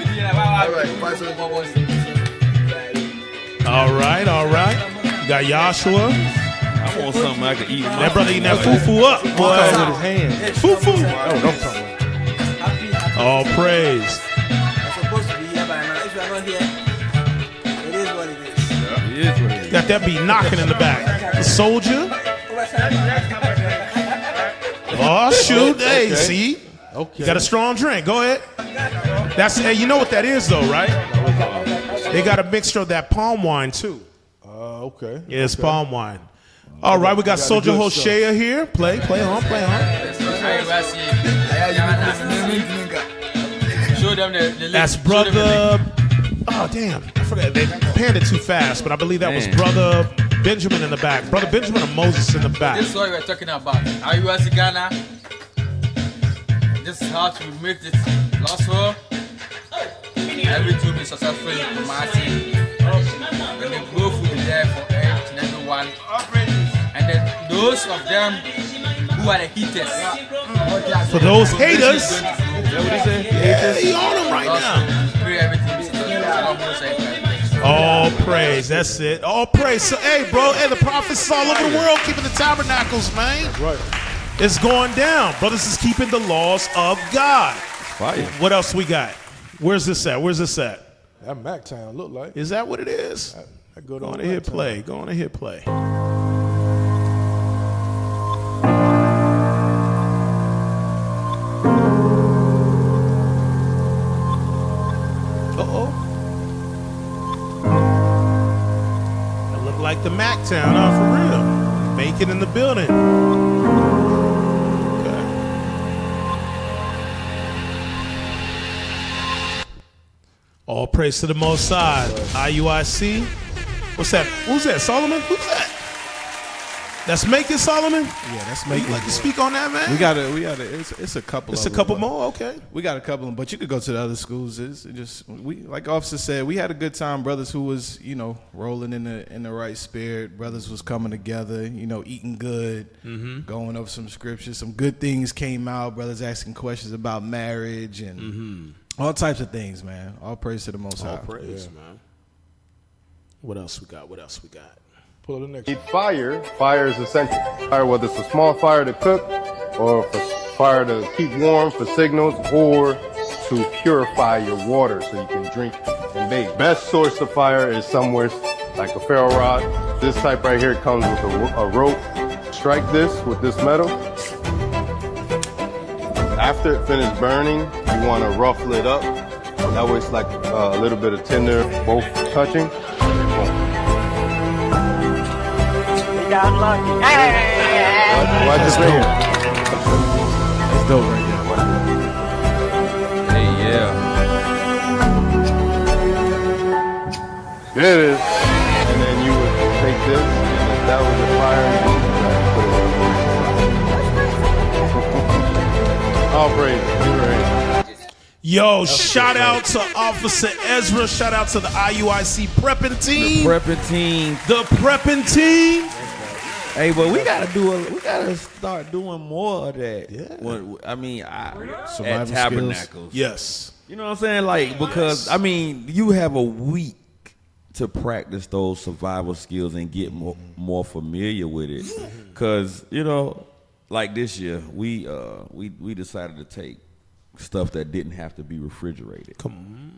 All right. All right. You got Joshua. I want something I can eat. That brother eating that fufu up, boy. With his hand. Fufu. Oh, don't talk about. All praise. I'm supposed to be here by now. If you're not here, it is what it is. It is what it is. Got that beat knocking in the back. The soldier. Oh, shoot. Hey, see? Okay. You got a strong drink. Go ahead. Hey, you know what that is, though, right? They got a mixture of that palm wine, too. Okay. Yeah, it's palm wine. All right, we got Soldier Hoshea here. Play on. Show them the That's brother. Oh, damn. I forgot. They panned it too fast, but I believe that was brother Benjamin in the back. Brother Benjamin and Moses in the back. This is what we're talking about. Are you as Ghana? This is how to make it last for every 2 minutes successful in Kumasi. When the growth will be there for each and everyone. And then those of them who are the haters. For those haters. Is that what he said? Yeah, he on them right now. Pray everything. All praise. That's it. All praise. So, hey, bro. Hey, the prophets all over the world keeping the tabernacles, man. That's right. It's going down. Brothers is keeping the laws of God. Fire. What else we got? Where's this at? That Mac Town look like. Is that what it is? Go on and hit play. Go on and hit play. Uh-oh. That look like the Mac Town, for real. Make it in the building. Okay. All praise to the Most High. IUIC. What's that? Who's that? Solomon? Who's that? That's Making Solomon? Yeah, that's Making. Would you like to speak on that, man? We got it's a couple. It's of a couple them, more? Okay. We got a couple of them, but you could go to the other schools. It's just like Officer said, we had a good time. Brothers who was, rolling in the right spirit. Brothers was coming together, eating good, going over some scriptures. Some good things came out. Brothers asking questions about marriage and all types of things, man. All praise to the Most High. All praise, man. What else we got? Pull up the next Need fire. Fire is essential. Fire, whether it's a small fire to cook or for fire to keep warm for signals or to purify your water so you can drink and bathe. Best source of fire is somewhere like a ferro rod. This type right here comes with a rope. Strike this with this metal. After it finishes burning, you want to ruffle it up. That way it's like a little bit of tinder, both touching. Watch this right here. That's dope right Hey, yeah. There it is. And then you would take this, and if that was the fire, you would put it on. All praise. Yo, shout out to Officer Ezra. Shout out to the IUIC prepping team. The prepping team. Hey, but we gotta start doing more of that. Yeah. At Tabernacles. Skills. Yes. You know what I'm saying? Like, because you have a week to practice those survival skills and get more familiar with it. Cause like this year, we decided to take stuff that didn't have to be refrigerated. Come on.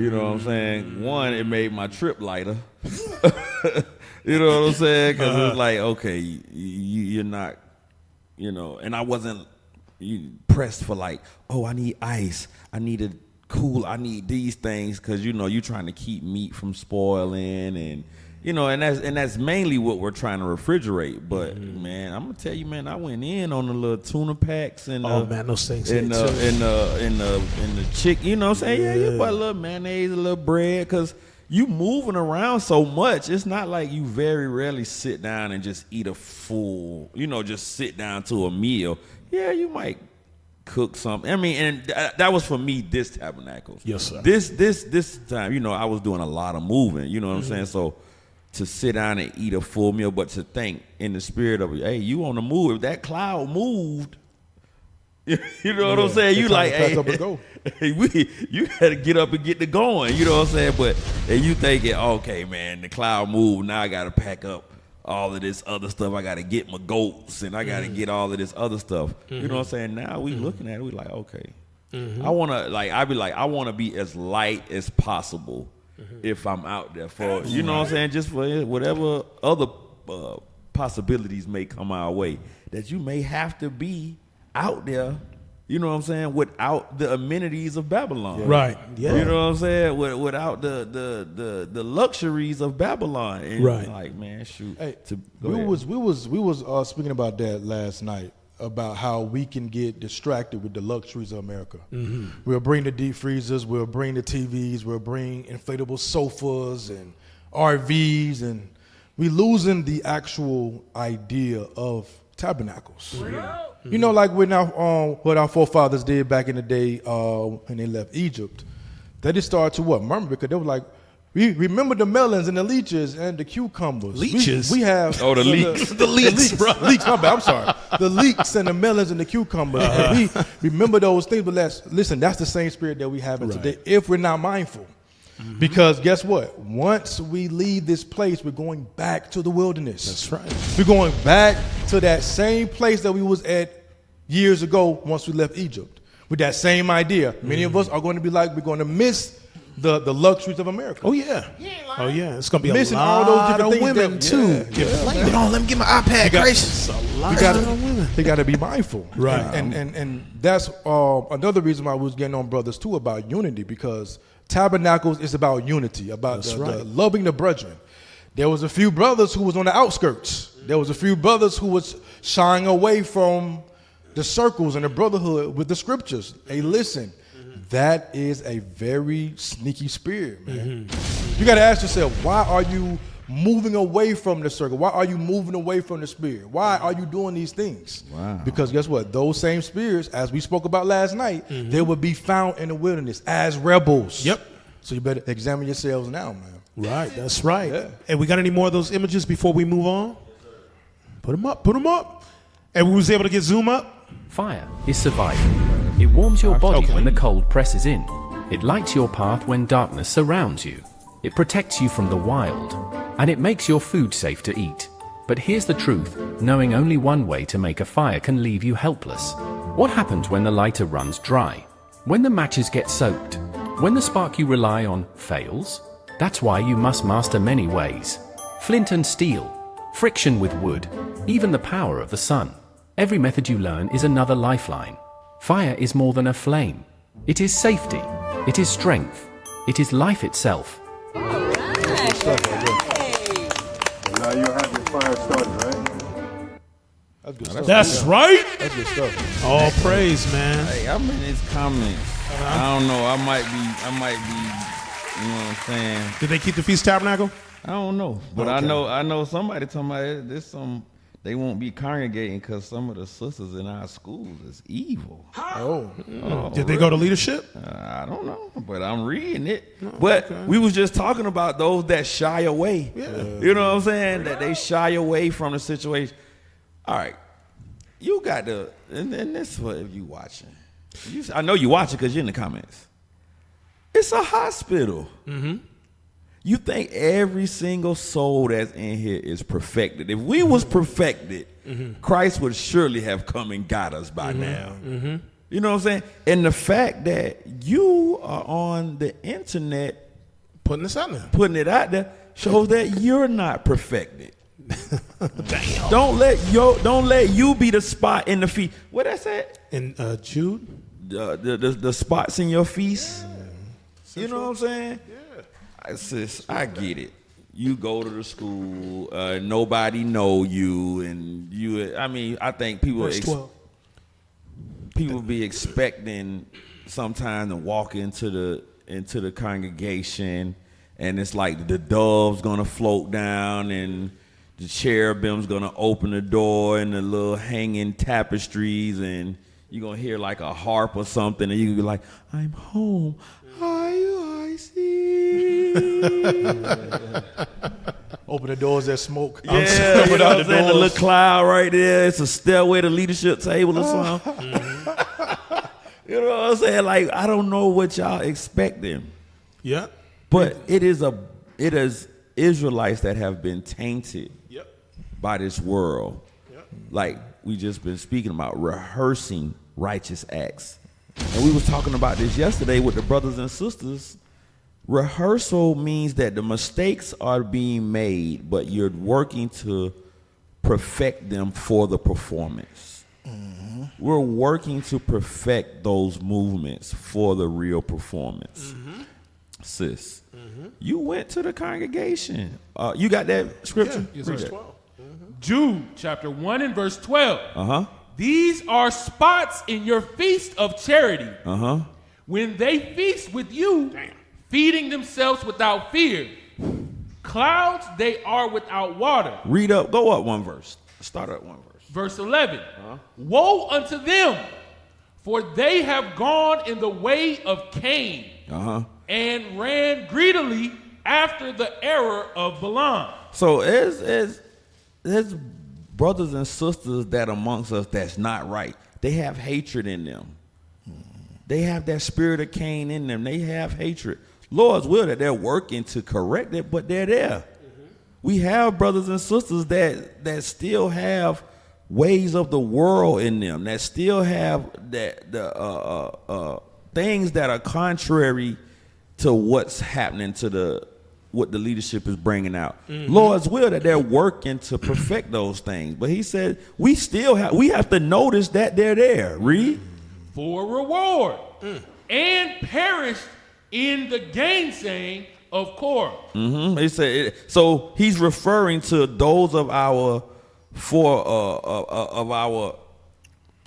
You know what I'm saying? One, it made my trip lighter. You know what I'm saying? Because it's like, okay, you're not, and I wasn't pressed for like, oh, I need ice. I need a cool. I need these things because, you're trying to keep meat from spoiling and, and that's mainly what we're trying to refrigerate. But man, I'm gonna tell you, man, I went in on the little tuna packs and those things in the chick. You know what I'm saying? Yeah, you put a little mayonnaise, a little bread, because you moving around so much. It's not like you very rarely sit down and just eat a full, just sit down to a meal. Yeah, you might cook something. I mean, and that was for me this tabernacles. Yes, sir. This time, I was doing a lot of moving. You know what I'm saying? So to sit down and eat a full meal, but to think in the spirit of, hey, you on the move. If that cloud moved, you know what I'm saying? You like, hey, you got to get up and get to going. You know what I'm saying? But and you thinking, okay, man, the cloud moved. Now I got to pack up all of this other stuff. I got to get my goats and I got to get all of this other stuff. You know what I'm saying? Now we looking at it, we like, okay. I want to I want to be as light as possible if I'm out there for, you know what I'm saying? Just for whatever other possibilities may come our way that you may have to be out there. You know what I'm saying? Without the amenities of Babylon, right? Yeah. You know what I'm saying? Without the luxuries of Babylon, and right? Like, man, shoot. Hey, we was speaking about that last night about how we can get distracted with the luxuries of America. We'll bring the deep freezers, we'll bring the TVs, we'll bring inflatable sofas and RVs, and we losing the actual idea of tabernacles. You know, like what our forefathers did back in the day when they left Egypt. They just started to murmur because they were like, we remember the melons and the leeches and the cucumbers. Leeches? We have the leeks. The leeks, bro. Leeks, my bad, I'm sorry. The leeks and the melons and the cucumbers. And we remember those things, but listen, that's the same spirit that we have today if we're not mindful. Because guess what? Once we leave this place, we're going back to the wilderness. That's right. We're going back to that same place that we was at years ago once we left Egypt. With that same idea. Many of us are going to be like, we're going to miss the luxuries of America. Oh, yeah. Oh, yeah. It's going to be missing a lot all those different of things women, too. Hold on, let me get my iPad, gracious. They got to be mindful. Right. And that's another reason why we was getting on brothers, too, about unity, because Tabernacles is about unity, about the loving the brethren. There was a few brothers who was on the outskirts. There was a few brothers who was shying away from the circles and the brotherhood with the scriptures. Hey, listen, that is a very sneaky spirit, man. You got to ask yourself, why are you moving away from the circle? Why are you moving away from the spirit? Why are you doing these things? Wow. Because guess what? Those same spirits, as we spoke about last night, they will be found in the wilderness as rebels. Yep. So you better examine yourselves now, man. Right, that's right. Yeah. Hey, we got any more of those images before we move on? Put them up. And we was able to get zoom up? Fire is survival. It warms your body when the cold presses in. It lights your path when darkness surrounds you. It protects you from the wild. And it makes your food safe to eat. But here's the truth. Knowing only one way to make a fire can leave you helpless. What happens when the lighter runs dry? When the matches get soaked? When the spark you rely on fails? That's why you must master many ways. Flint and steel, friction with wood, even the power of the sun. Every method you learn is another lifeline. Fire is more than a flame. It is safety. It is strength. It is life itself. And now you have your fire started, right? That's good stuff. That's right. That's good stuff. All praise, man. Hey, I'm in his comments. I don't know. I might be. You know what I'm saying? Did they keep the Feast Tabernacle? I don't know, but I know somebody talking about this. They won't be congregating because some of the sisters in our schools is evil. Oh. Did they go to leadership? I don't know, but I'm reading it. But we was just talking about those that shy away. Yeah. You know what I'm saying? That they shy away from the situation. All right, you got to, and this is what if you watching. I know you watching because you're in the comments. It's a hospital. You think every single soul that's in here is perfected. If we was perfected, Christ would surely have come and got us by now. You know what I'm saying? And the fact that you are on the internet putting it out there shows that you're not perfected. Damn. Don't let you be the spot in the feast. What that said? In Jude? The spots in your feast. You know what I'm saying? Yeah. I get it. You go to the school, nobody know you, and you. I mean, I think people be expecting sometimes to walk into the congregation and it's like the dove's gonna float down, and the cherubim's gonna open the door, and the little hanging tapestries, and you're gonna hear like a harp or something, and you can be like, I'm home. I see. Open the doors that smoke. Yeah, you know what I'm saying? The little cloud right there. It's a stairway to leadership table or something. You know what I'm saying? Like, I don't know what y'all expecting. Yeah. But it is Israelites that have been tainted by this world. Like we just been speaking about, rehearsing righteous acts. And we was talking about this yesterday with the brothers and sisters. Rehearsal means that the mistakes are being made, but you're working to perfect them for the performance. Mm-hmm. We're working to perfect those movements for the real performance. Mm-hmm. Sis, you went to the congregation. You got that scripture? Yeah, verse 12. Jude chapter 1 and verse 12. Uh-huh. These are spots in your feast of charity. Uh-huh. When they feast with you, feeding themselves without fear. Clouds they are without water. Read up, go up one verse. Start at one verse. Verse 11. Woe unto them, for they have gone in the way of Cain, and ran greedily after the error of Balaam. So there's brothers and sisters that amongst us that's not right. They have hatred in them. They have that spirit of Cain in them. They have hatred. Lord's will that they're working to correct it, but they're there. We have brothers and sisters that still have ways of the world in them, that still have the things that are contrary to what's happening to what the leadership is bringing out. Lord's will that they're working to perfect those things. But he said we have to notice that they're there. Read. For reward. And perished in the gainsaying of Korah. He said so he's referring to those of our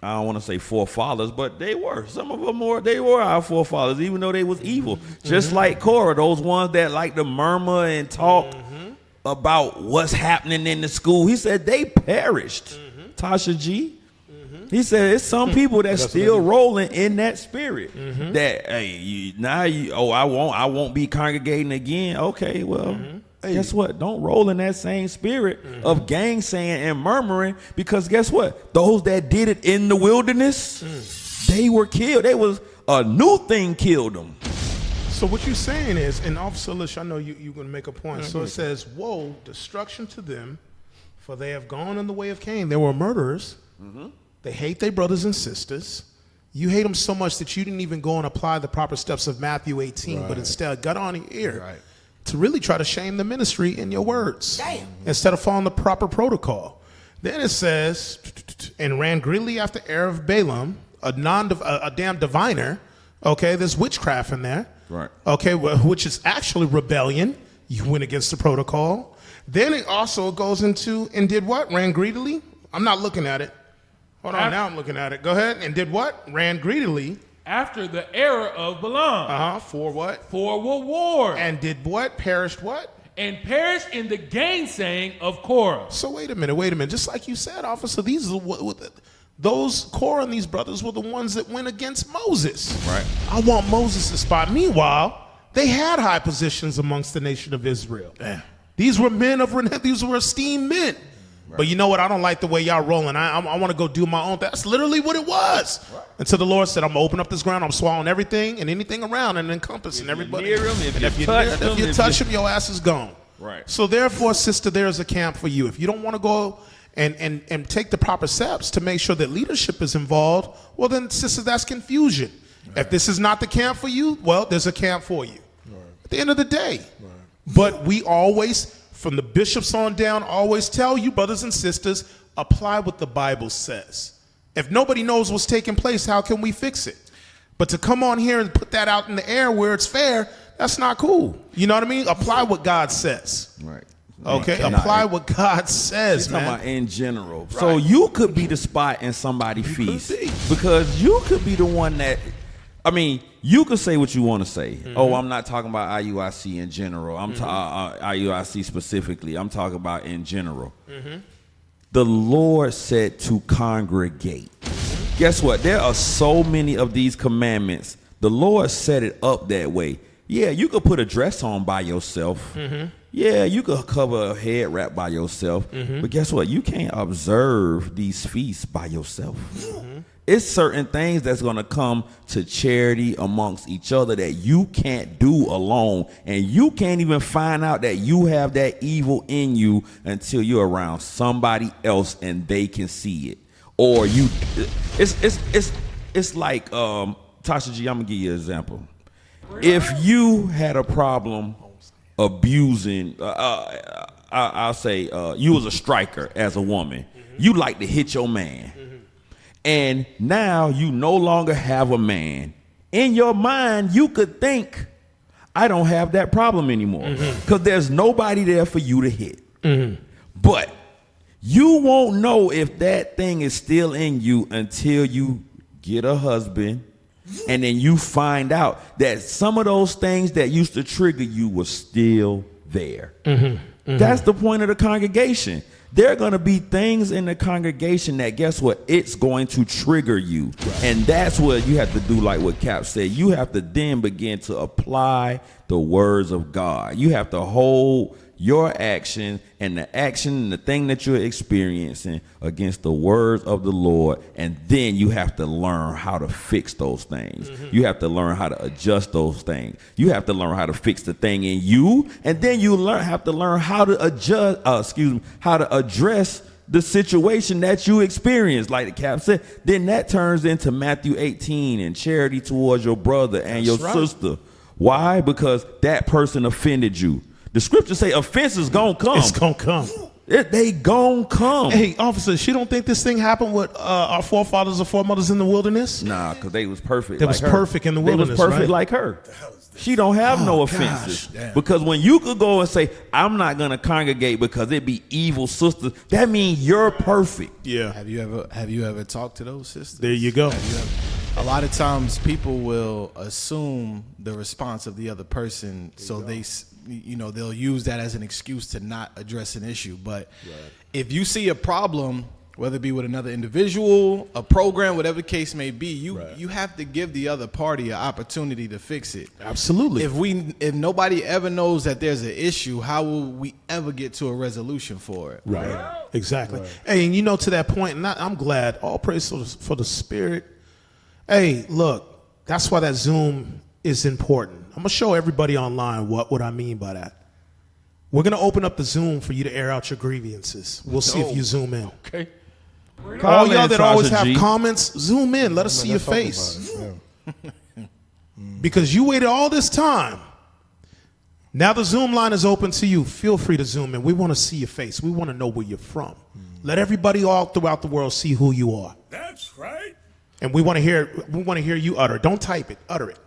I don't want to say forefathers, but they were. Some of them they were our forefathers, even though they was evil. Just like Korah, those ones that like to murmur and talk about what's happening in the school. He said they perished. Tasha G. He said it's some people that's still rolling in that spirit. That I won't be congregating again. Okay, well. Guess what? Don't roll in that same spirit of gainsaying and murmuring, because guess what? Those that did it in the wilderness, they were killed. They was a new thing killed them. So what you're saying is, and Officer Lish, I know you're going to make a point. So it says, woe, destruction to them, for they have gone in the way of Cain. They were murderers. They hate their brothers and sisters. You hate them so much that you didn't even go and apply the proper steps of Matthew 18, but instead got on your ear to really try to shame the ministry in your words. Instead of following the proper protocol. Then it says, and ran greedily after heir of Balaam, a damn diviner. Okay, there's witchcraft in there. Right. Okay, which is actually rebellion. You went against the protocol. Then it also goes into, and did what? Ran greedily? I'm not looking at it. Hold on, now I'm looking at it. Go ahead. And did what? Ran greedily. After the error of Balaam. For what? For reward. And did what? Perished what? And perished in the gainsaying of Korah. So wait a minute. Just like you said, officer, those Korah and these brothers were the ones that went against Moses. Right. I want Moses' spot. Meanwhile, they had high positions amongst the nation of Israel. Damn. These were these were esteemed men. Right. But you know what? I don't like the way y'all rolling. I want to go do my own thing. That's literally what it was. Right. Until the Lord said, I'm going to open up this ground. I'm swallowing everything and anything around and encompassing everybody. If you touch him, your ass is gone. Right. So therefore, sister, there is a camp for you. If you don't want to go and take the proper steps to make sure that leadership is involved, well then, sister, that's confusion. Right. If this is not the camp for you, well, there's a camp for you. Right. At the end of the day. Right. But we always, from the bishops on down, always tell you, brothers and sisters, apply what the Bible says. If nobody knows what's taking place, how can we fix it? But to come on here and put that out in the air where it's fair, that's not cool. You know what I mean? Apply what God says. Right. Okay, apply what God says, man. Talking about in general. Right. So you could be the spot in somebody's feast. Because you could be the one that, you can say what you want to say. Oh, I'm not talking about IUIC in general. I'm IUIC specifically. I'm talking about in general. The Lord said to congregate. Guess what? There are so many of these commandments. The Lord set it up that way. Yeah, you could put a dress on by yourself. Yeah, you could cover a head wrap by yourself. But guess what? You can't observe these feasts by yourself. It's certain things that's going to come to charity amongst each other that you can't do alone. And you can't even find out that you have that evil in you until you're around somebody else and they can see it. Or you, it's like, Tasha G, I'm going to give you an example. If you had a problem abusing, I'll say you was a striker as a woman. You like to hit your man. And now you no longer have a man. In your mind, you could think, I don't have that problem anymore. Because there's nobody there for you to hit. But you won't know if that thing is still in you until you get a husband. And then you find out that some of those things that used to trigger you were still there. That's the point of the congregation. There are going to be things in the congregation that, guess what, it's going to trigger you. And that's what you have to do, like what Cap said. You have to then begin to apply the words of God. You have to hold your action and the thing that you're experiencing against the words of the Lord, and then you have to learn how to fix those things. You have to learn how to adjust those things. You have to learn how to fix the thing in you, and then you have to learn how to how to address the situation that you experience. Like the Cap said, then that turns into Matthew 18 and charity towards your brother and your sister. Why? Because that person offended you. The scriptures say offenses gonna come. It's gonna come. They gonna come. Hey, officer, she don't think this thing happened with our forefathers or foremothers in the wilderness? Nah, because they was perfect. They was perfect in the wilderness. They was perfect right? like her. She don't have no offenses. Because when you could go and say, I'm not gonna congregate because it be evil sisters, that means you're perfect. Yeah. Have you ever talked to those sisters? There you go. A lot of times people will assume the response of the other person, so they'll use that as an excuse to not address an issue. But if you see a problem, whether it be with another individual, a program, whatever the case may be, you have to give the other party an opportunity to fix it. Absolutely. If nobody ever knows that there's an issue, how will we ever get to a resolution for it? Right. Exactly. Hey, and to that point, and I'm glad, all praise for the Spirit. Hey, look, that's why that Zoom is important. I'm going to show everybody online what I mean by that. We're going to open up the Zoom for you to air out your grievances. We'll see if you zoom in. Okay. All y'all that always have comments, zoom in. Let us see your face. Because you waited all this time. Now the Zoom line is open to you. Feel free to zoom in. We want to see your face. We want to know where you're from. Let everybody all throughout the world see who you are. That's right. And we want to hear you utter. Don't type it. Utter it.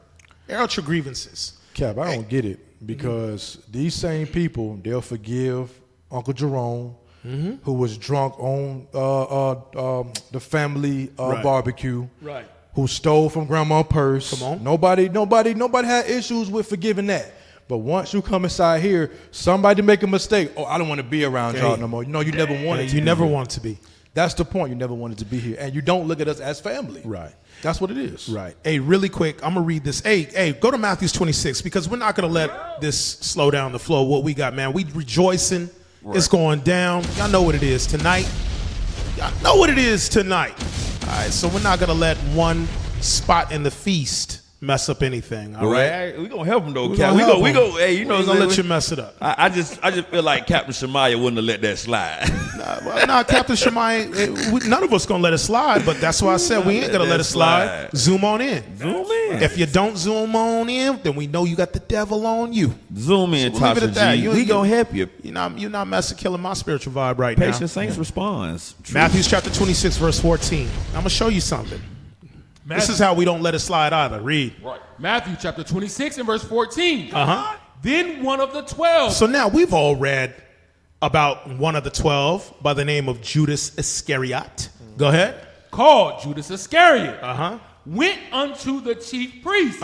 Air out your grievances. Cap, I don't get it because these same people, they'll forgive Uncle Jerome, who was drunk on the family barbecue, who stole from grandma's purse. Come on. Nobody had issues with forgiving that. But once you come inside here, somebody make a mistake. Oh, I don't want to be around y'all no more. You never wanted to. You never want to be. That's the point. You never wanted to be here. And you don't look at us as family. Right. That's what it is. Right. Hey, really quick, I'm going to read this. Hey, go to Matthew 26 because we're not going to let this slow down the flow of what we got, man. We rejoicing. Right. It's going down. Y'all know what it is tonight. All right, so we're not going to let one spot in the feast mess up anything. All right, we gonna help him though, Cap. We go. Hey, we're gonna let you mess it up. I just feel like Captain Shemaiah wouldn't have let that slide. Nah, Captain Shemaiah, none of us gonna let it slide. But that's why I said we ain't gonna let it slide. Zoom on in. Zoom in. If you don't zoom on in, then we know you got the devil on you. Zoom in, Tasha G. We gonna help you. You're not messing, killing my spiritual vibe right now. Patient Saints responds. Matthew chapter 26, verse 14. I'm gonna show you something. This is how we don't let it slide either. Read. Right. Matthew chapter 26 and verse 14. Then one of the 12. So now we've all read about one of the 12 by the name of Judas Iscariot. Go ahead. Called Judas Iscariot. went unto the chief priests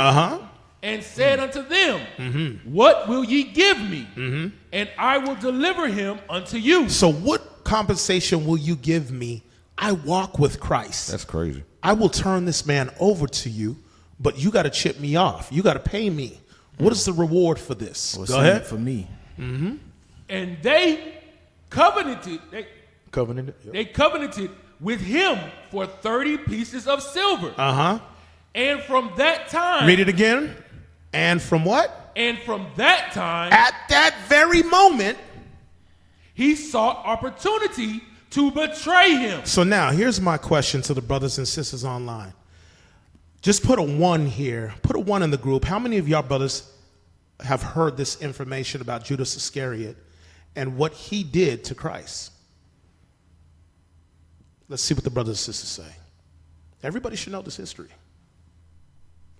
and said unto them, what will ye give me? And I will deliver him unto you. So what compensation will you give me? I walk with Christ. That's crazy. I will turn this man over to you, but you got to chip me off. You got to pay me. What is the reward for this? What's Go in ahead. it for me? And they covenanted. Covenanted. Yep. They covenanted with him for 30 pieces of silver. And from that time. Read it again. And from what? And from that time. At that very moment. He sought opportunity to betray him. So now, here's my question to the brothers and sisters online. Just put a 1 here. Put a 1 in the group. How many of y'all brothers have heard this information about Judas Iscariot and what he did to Christ? Let's see what the brothers and sisters say. Everybody should know this history.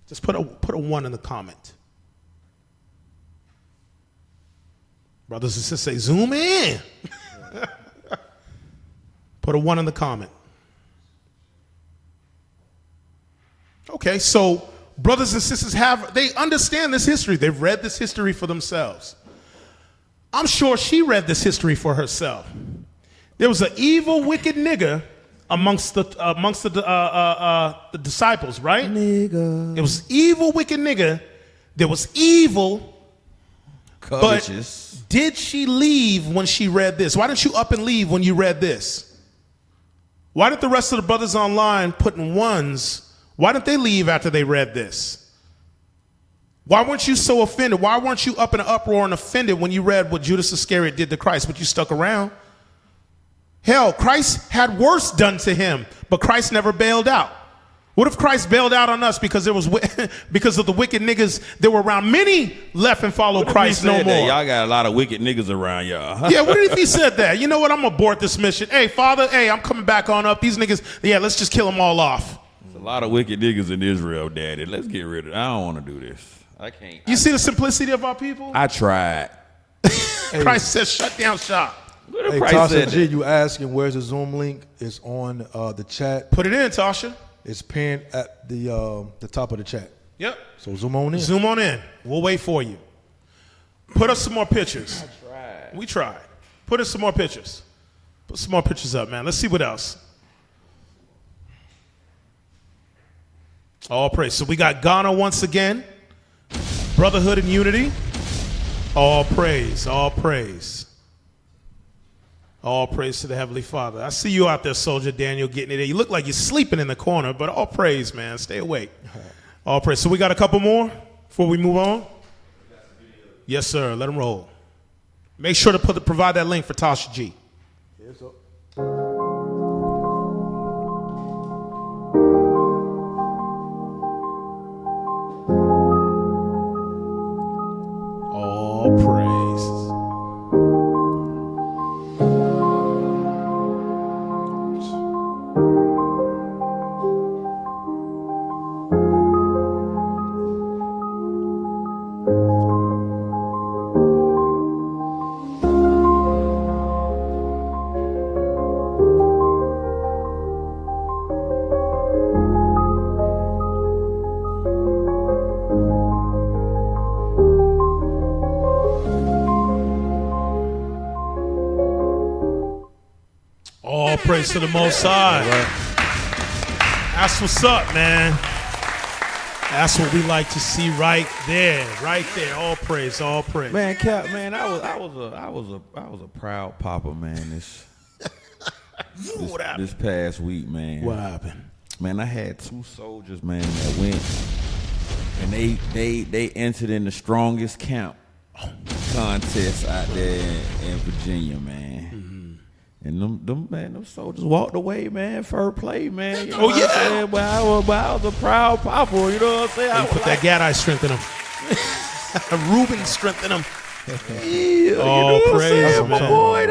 Just put a 1 in the comment. Brothers and sisters say, zoom in. Put a 1 in the comment. Okay, so brothers and sisters they understand this history. They've read this history for themselves. I'm sure she read this history for herself. There was an evil, wicked nigga amongst the disciples, right? Nigga. It was evil, wicked nigga. There was evil, covetous. But did she leave when she read this? Why didn't you up and leave when you read this? Why did the rest of the brothers online put in 1s? Why didn't they leave after they read this? Why weren't you so offended? Why weren't you up in an uproar and offended when you read what Judas Iscariot did to Christ, but you stuck around? Hell, Christ had worse done to him, but Christ never bailed out. What if Christ bailed out on us because there was because of the wicked niggas that were around? Many left and followed Christ no more. Y'all got a lot of wicked niggas around y'all. Yeah, what if he said that? You know what? I'm gonna abort this mission. Hey, Father, I'm coming back on up. These niggas, let's just kill them all off. There's a lot of wicked niggas in Israel, Daddy. Let's get rid of it. I don't want to do this. I can't. You see the simplicity of our people? I tried. Christ says, shut down shop. Hey, Tasha G, you asking where's the Zoom link? It's on the chat. Put it in, Tasha. It's pinned at the top of the chat. Yep. So zoom on in. Zoom on in. We'll wait for you. Put us some more pictures. I tried. We tried. Put us some more pictures. Put some more pictures up, man. Let's see what else. All praise. So we got Ghana once again. Brotherhood and unity. All praise. All praise. All praise to the Heavenly Father. I see you out there, Soldier Daniel, getting it in. You look like you're sleeping in the corner, but all praise, man. Stay awake. All praise. So we got a couple more before we move on? Yes, sir. Let them roll. Make sure to provide that link for Tasha G. Yes, all praise. All praise to the Most High. That's what's up, man. That's what we like to see right there. All praise, all praise. Man, Cap, man, I was a proud papa, man. This past week, man. What happened? Man, I had 2 soldiers, man, that went and they entered in the strongest camp contest out there in Virginia, man. And them soldiers walked away, man. Fair play, man. You know what I'm saying? But I was a proud papa. You know what I'm saying? You put that Gadai strength in him. Reuben strength in him. Praise. That's my boy.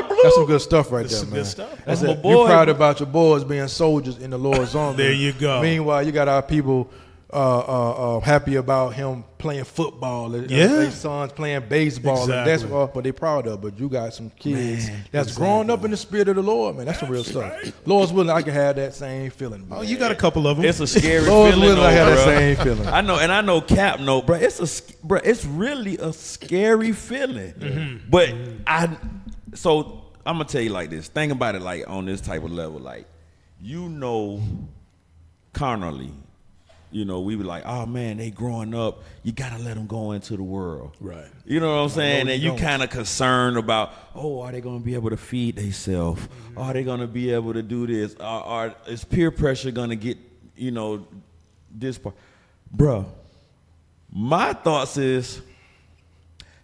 Blue. That's some good stuff right there, man. Good stuff. That's my boy. You're proud about your boys being soldiers in the Lord's army. There you go. Meanwhile, you got our people happy about him playing football. Their sons playing baseball. Exactly. And that's what they proud of. But you got some kids that's growing up in the spirit of the Lord, man. That's some real stuff. Lord's willing, I can have that same feeling. Man. Oh, you got a couple of them. It's a scary Lord's feeling. willing, I have that bro. same feeling. I know, and I know Cap know, bro. It's really a scary feeling. Mm-hmm. But so I'm gonna tell you like this. Think about it like on this type of level, like carnally. We were like, oh man, they growing up. You gotta let them go into the world, right? You know what I'm saying? And you don't. kind of concerned about, are they gonna be able to feed themselves? Mm-hmm. Are they gonna be able to do this? Is peer pressure gonna get, this part, bruh? My thoughts is,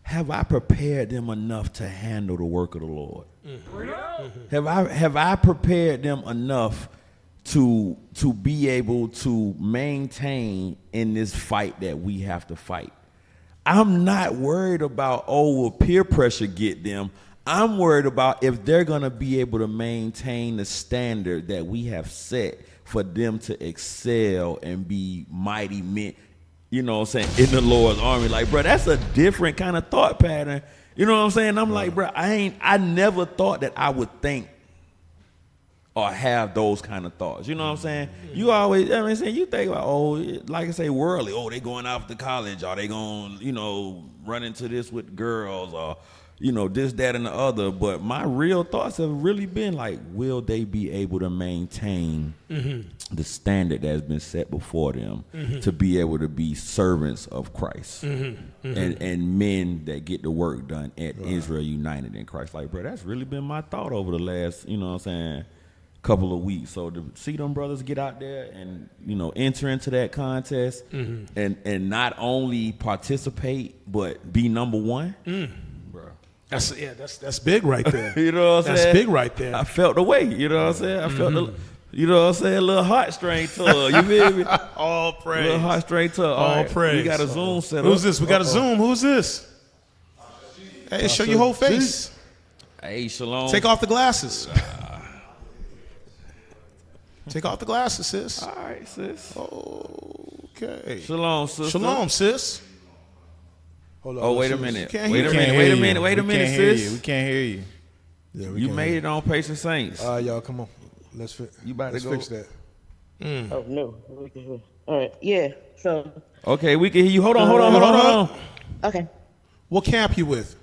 have I prepared them enough to handle the work of the Lord? Mm-hmm. Have I prepared them enough to be able to maintain in this fight that we have to fight? I'm not worried about, will peer pressure get them? I'm worried about if they're going to be able to maintain the standard that we have set for them to excel and be mighty men, in the Lord's army. Like, bro, that's a different kind of thought pattern. You know what I'm saying? I'm like, bro, I never thought that I would think or have those kind of thoughts. You know what I'm saying? You always, you think about, like I say, worldly. They going off to college. Are they going, run into this with girls or, this, that, and the other. But my real thoughts have really been like, will they be able to maintain the standard that has been set before them to be able to be servants of Christ and men that get the work done at Israel united in Christ? Like, bro, that's really been my thought over the last, couple of weeks. So to see them brothers get out there and enter into that contest and not only participate but be number one, bro. That's big right there. You know what I'm saying? That's big right there. I felt the way. You know what I'm saying? I felt the. You know what I'm saying? A little heartstring tug. You feel me? All praise. A little heartstring tug. All praise. We got a Zoom set up. Who's this? We got a Zoom. Who's this? Hey, show your whole face. Hey, shalom. Take off the glasses. Take off the glasses, sis. All right, sis. Okay. Shalom, sister. Shalom, sis. Hold on. Wait a minute. We Wait a minute, sis. We can't hear you. Yeah, you made it on Patient Saints. Y'all, come on. Let's fix that. Oh, no. All right. Yeah. So. Okay, we can hear you. Hold on. Okay. What camp you with?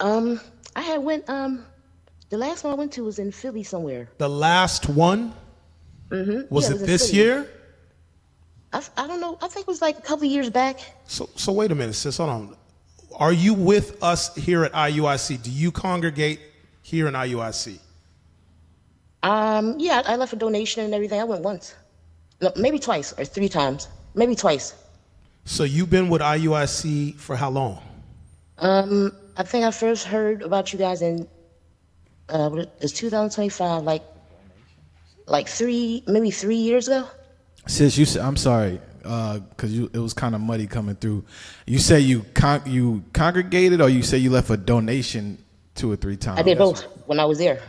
I had went, the last one I went to was in Philly somewhere. The last one? Mm-hmm. Was it this year? I don't know. I think it was like a couple years back. So wait a minute, sis. Hold on. Are you with us here at IUIC? Do you congregate here in IUIC? Yeah, I left a donation and everything. I went once. No, maybe twice or 3 times. Maybe twice. So you've been with IUIC for how long? I think I first heard about you guys in it's 2025, like 3 years ago. Sis, you said, I'm sorry, because it was kind of muddy coming through. You say you congregated, or you say you left a donation 2 or 3 times? I did both when I was there.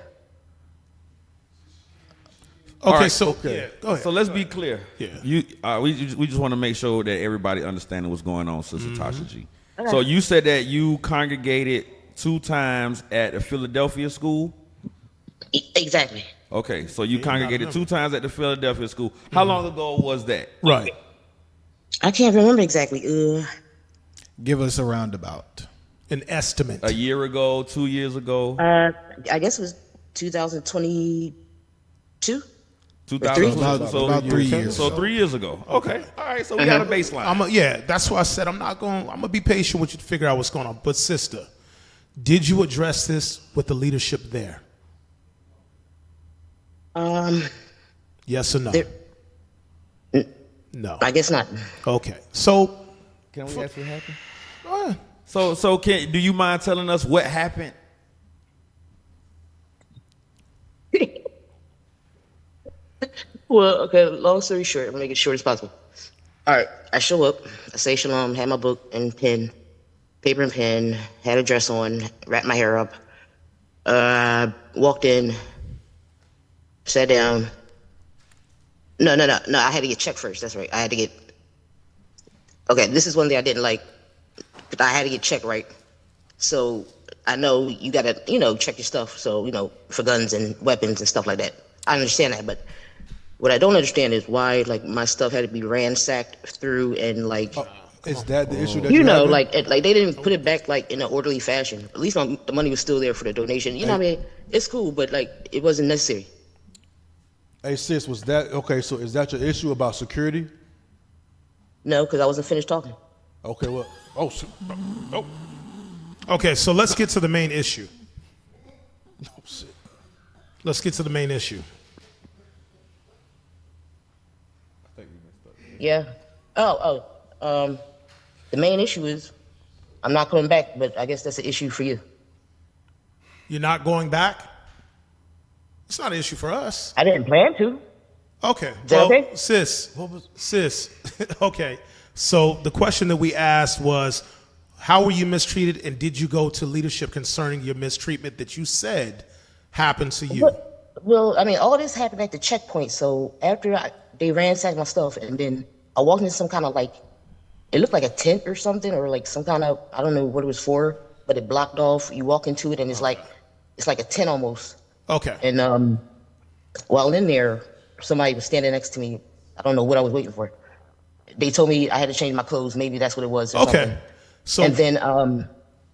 Okay, right, so go ahead. So let's be clear. Yeah. We just want to make sure that everybody understands what's going on, Sister Tasha G. Okay. So you said that you congregated 2 times at a Philadelphia school? Exactly. Okay, so you congregated 2 times at the Philadelphia school. How long ago was that? Right. I can't remember exactly. Give us a roundabout. An estimate. A year ago, 2 years ago? I guess it was 2022. 2000, about 3 years. So 3 years ago. Okay. All right. So we got a baseline. That's why I said I'm gonna be patient with you to figure out what's going on. But sister, did you address this with the leadership there? Yes or no? No. I guess not. Okay. So can we ask what happened? Go ahead. So do you mind telling us what happened? Well, okay, long story short, I'm gonna make it short as possible. All right, I show up, I say shalom, had my book and pen, paper and pen, had a dress on, wrapped my hair up, walked in, sat down, No. I had to get checked first. That's right. I had to get. Okay, this is one thing I didn't like. But I had to get checked, right? So I know you gotta, check your stuff. So, for guns and weapons and stuff like that. I understand that, but what I don't understand is why, like, my stuff had to be ransacked through and like. Is that the issue that you know, having? like they didn't put it back like in an orderly fashion. At least the money was still there for the donation. You know what I mean? It's cool, but like it wasn't necessary. Hey sis, was that okay? So is that your issue about security? No, because I wasn't finished talking. Okay, well, Okay, so let's get to the main issue. Let's get to the main issue. Yeah. The main issue is I'm not coming back, but I guess that's an issue for you. You're not going back? It's not an issue for us. I didn't plan to. Okay. Is that okay? Sis. Okay. So the question that we asked was, how were you mistreated, and did you go to leadership concerning your mistreatment that you said happened to you? Well, I mean, all this happened at the checkpoint. So after they ransacked my stuff, and then I walked into some kind of like, it looked like a tent or something, or like some kind of, I don't know what it was for, but it blocked off. You walk into it and it's like a tent almost. Okay. And while in there, somebody was standing next to me. I don't know what I was waiting for. They told me I had to change my clothes. Maybe that's what it was. Or something. So and then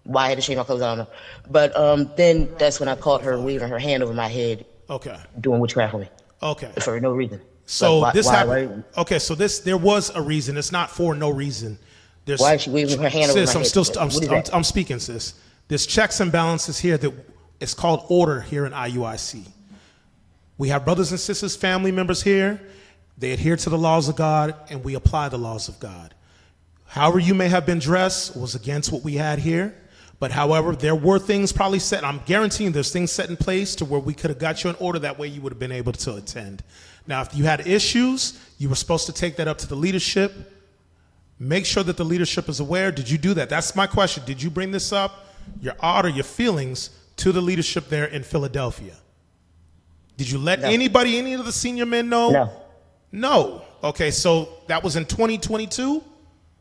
why I had to change my clothes, I don't know. But then that's when I caught her waving her hand over my head. Okay. Doing witchcraft on me. Okay. For no reason. So like, this why, happened. Okay, so there was a reason. It's not for no reason. Why is she waving her hand over my head? I'm speaking, sis. There's checks and balances here that it's called order here in IUIC. We have brothers and sisters, family members here. They adhere to the laws of God, and we apply the laws of God. However you may have been dressed was against what we had here. But however, there were things probably set. I'm guaranteeing there's things set in place to where we could have got you in order. That way you would have been able to attend. Now, if you had issues, you were supposed to take that up to the leadership. Make sure that the leadership is aware. Did you do that? That's my question. Did you bring this up, your odd or your feelings, to the leadership there in Philadelphia? Did you let any of the senior men know? No. Okay, so that was in 2022.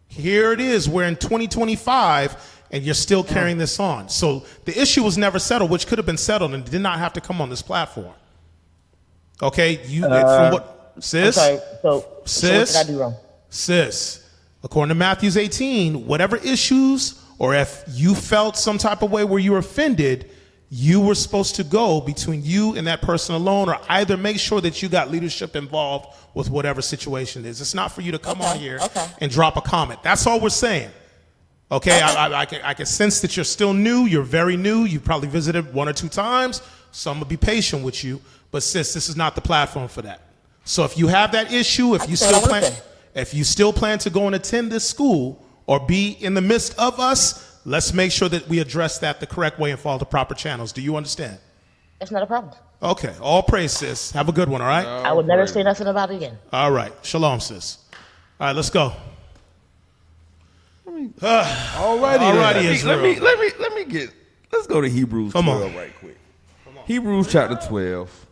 Here it is. We're in 2025. And you're still carrying this on. So the issue was never settled, which could have been settled and did not have to come on this platform. Okay, from what, sis? I'm sorry. So what did I do wrong? Sis, according to Matthew 18, whatever issues or if you felt some type of way where you were offended, you were supposed to go between you and that person alone, or either make sure that you got leadership involved with whatever situation it is. It's not for you to come on here and drop a comment. That's all we're saying. Okay, I can sense that you're still new. You're very new. You probably visited 1 or 2 times. So I'm going to be patient with you. But sis, this is not the platform for that. So if you have that issue, if you still plan to go and attend this school or be in the midst of us, let's make sure that we address that the correct way and follow the proper channels. Do you understand? That's not a problem. Okay, all praise, sis. Have a good one, all right? I would never say nothing about it again. All right, shalom, sis. All right, let's go. Alrighty, Israel. Let me get. Let's go to Hebrews 12 right quick. Hebrews chapter 12.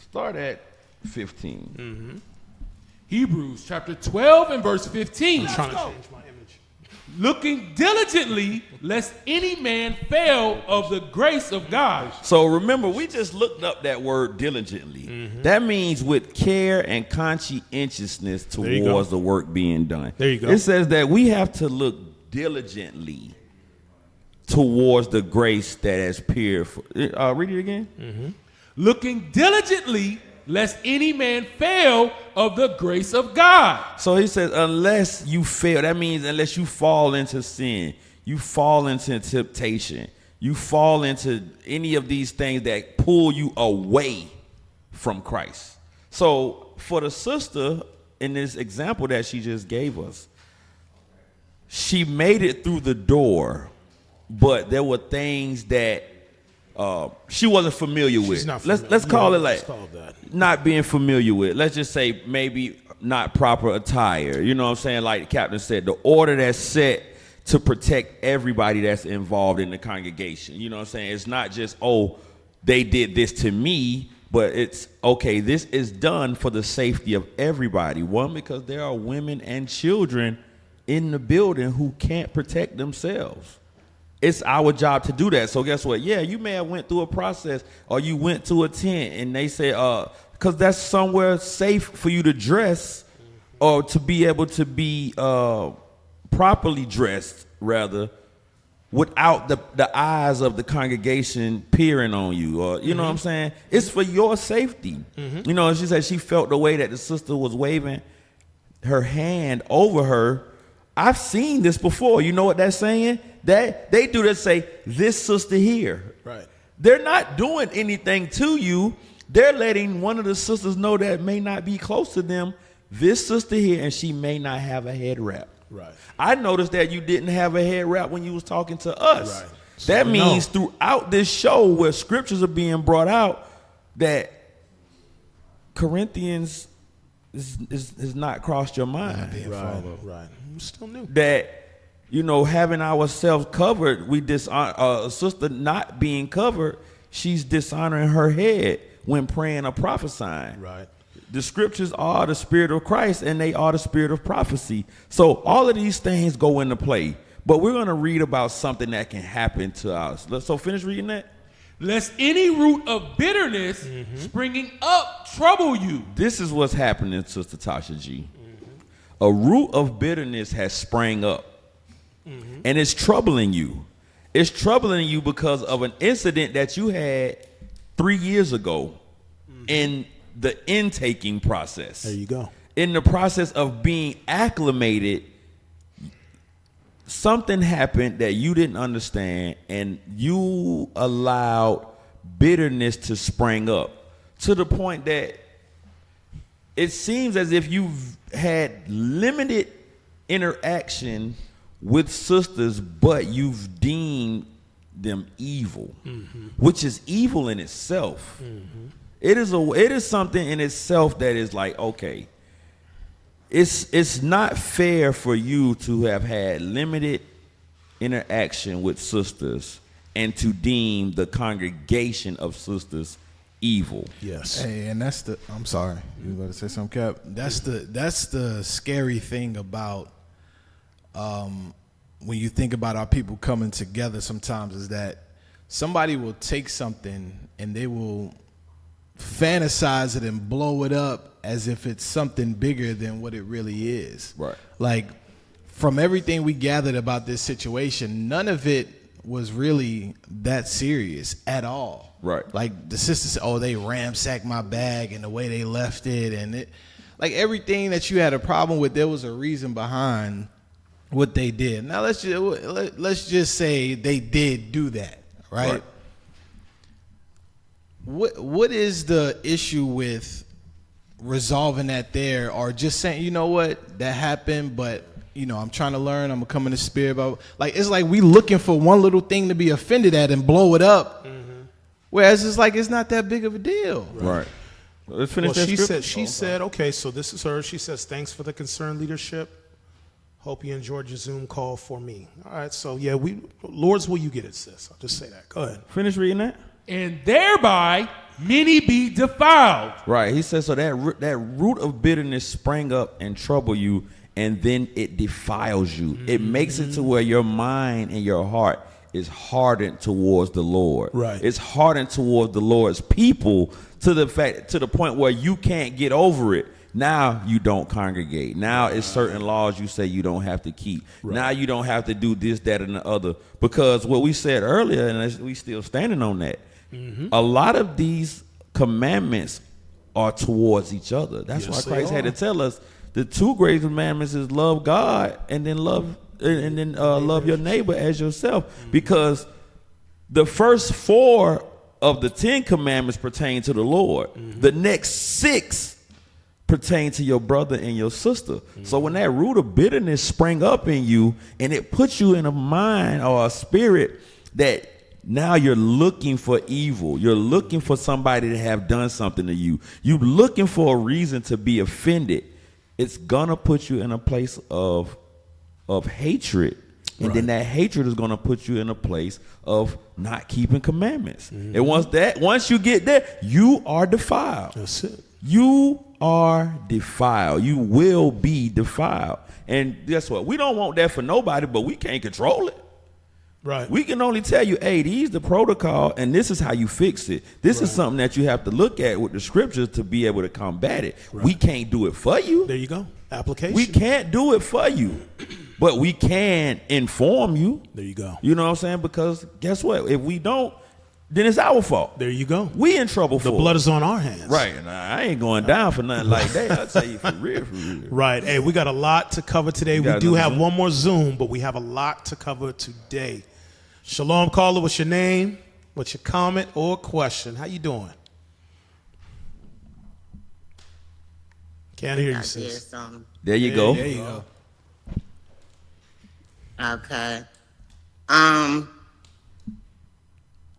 Start at 15. Mm-hmm. Hebrews chapter 12 and verse 15. I'm trying to change my image. Looking diligently, lest any man fail of the grace of God. So remember, we just looked up that word diligently. Mm-hmm. That means with care and conscientiousness towards the work being done. There you go. It says that we have to look diligently towards the grace that has appeared. Read it again. Mm-hmm. Looking diligently, lest any man fail of the grace of God. So he says, unless you fail, that means unless you fall into sin, you fall into temptation, you fall into any of these things that pull you away from Christ. So for the sister in this example that she just gave us, she made it through the door, but there were things that she wasn't familiar with. Let's call it like not being familiar with. Let's just say maybe not proper attire. You know what I'm saying? Like the captain said, the order that's set to protect everybody that's involved in the congregation. You know what I'm saying? It's not just, they did this to me, but it's okay. This is done for the safety of everybody. One, because there are women and children in the building who can't protect themselves. It's our job to do that. So guess what? Yeah, you may have went through a process, or you went to a tent and they say, because that's somewhere safe for you to dress, or to be able to be properly dressed, rather, without the eyes of the congregation peering on you, or you know what I'm saying? It's for your safety. You know, she said she felt the way that the sister was waving her hand over her. I've seen this before. You know what that's saying? That they do that, say, this sister here. Right. They're not doing anything to you. They're letting one of the sisters know that may not be close to them, this sister here, and she may not have a head wrap. Right. I noticed that you didn't have a head wrap when you was talking to us. Right. That means throughout this show where scriptures are being brought out, that Corinthians is not crossed your mind. Right. Still new. That, you know, having ourselves covered, we dishonor a sister not being covered. She's dishonoring her head when praying or prophesying. Right. The scriptures are the spirit of Christ, and they are the spirit of prophecy. So all of these things go into play. But we're going to read about something that can happen to us. So finish reading that. Lest any root of bitterness springing up trouble you. This is what's happening, Sister Tasha G. A root of bitterness has sprang up, and it's troubling you. It's troubling you because of an incident that you had 3 years ago in the intaking process. There you go. In the process of being acclimated, something happened that you didn't understand, and you allowed bitterness to spring up to the point that it seems as if you've had limited interaction with sisters, but you've deemed them evil, which is evil in itself. It is something in itself that is like, okay, it's not fair for you to have had limited interaction with sisters and to deem the congregation of sisters evil. Yes. Hey, and that's the. I'm sorry, you about to say something, Cap? That's the scary thing about when you think about our people coming together. Sometimes is that somebody will take something and they will fantasize it and blow it up as if it's something bigger than what it really is. Right. Like, from everything we gathered about this situation, none of it was really that serious at all. Right. Like the sisters said, oh, they ransacked my bag and the way they left it, and it, like everything that you had a problem with, there was a reason behind what they did. Now let's just say they did do that, right? What is the issue with resolving that there, or just saying, you know what, that happened, but you know, I'm trying to learn, I'm gonna come in the spirit about, like, it's like we looking for one little thing to be offended at and blow it up, whereas it's like it's not that big of a deal. Right. Let's finish that script. She said, okay, so this is her. She says, thanks for the concerned leadership. Hope you enjoyed your Zoom call for me. All right, so yeah, Lord's will you get it, sis. I'll just say that. Go ahead. Finish reading that. And thereby many be defiled. Right. He says, so that root of bitterness sprang up and trouble you, and then it defiles you. It makes it to where your mind and your heart is hardened towards the Lord. Right. It's hardened towards the Lord's people to the point where you can't get over it. Now you don't congregate. Now it's certain laws you say you don't have to keep. Right. Now you don't have to do this, that, and the other. Because what we said earlier, and we still standing on that, a lot of these commandments are towards each other. That's why Christ had to tell us the two great commandments is love God and then love your neighbor as yourself. Because the first 4 of the 10 commandments pertain to the Lord. The next 6 pertain to your brother and your sister. So when that root of bitterness sprang up in you, and it puts you in a mind or a spirit that now you're looking for evil, you're looking for somebody to have done something to you, you're looking for a reason to be offended, it's gonna put you in a place of hatred And then that hatred is going to put you in a place of not keeping commandments. And once you get there, you are defiled. That's it. You are defiled. You will be defiled. And guess what? We don't want that for nobody, but we can't control it. Right. We can only tell you, hey, these the protocol, and this is how you fix it. This is something that you have to look at with the scriptures to be able to combat it. Right. We can't do it for you. There you go. Application. We can't do it for you, but we can inform you. There you go. You know what I'm saying? Because guess what? If we don't, then it's our fault. There you go. We in trouble for the blood is on our hands. Right. Nah, I ain't going down for nothing like that. I'll tell you for real. Right. Hey, we got a lot to cover today. We do have one more Zoom, but we have a lot to cover today. Shalom, caller. What's your name? What's your comment or question? How you doing? Can't hear you, sis. There you go. There you go. Okay.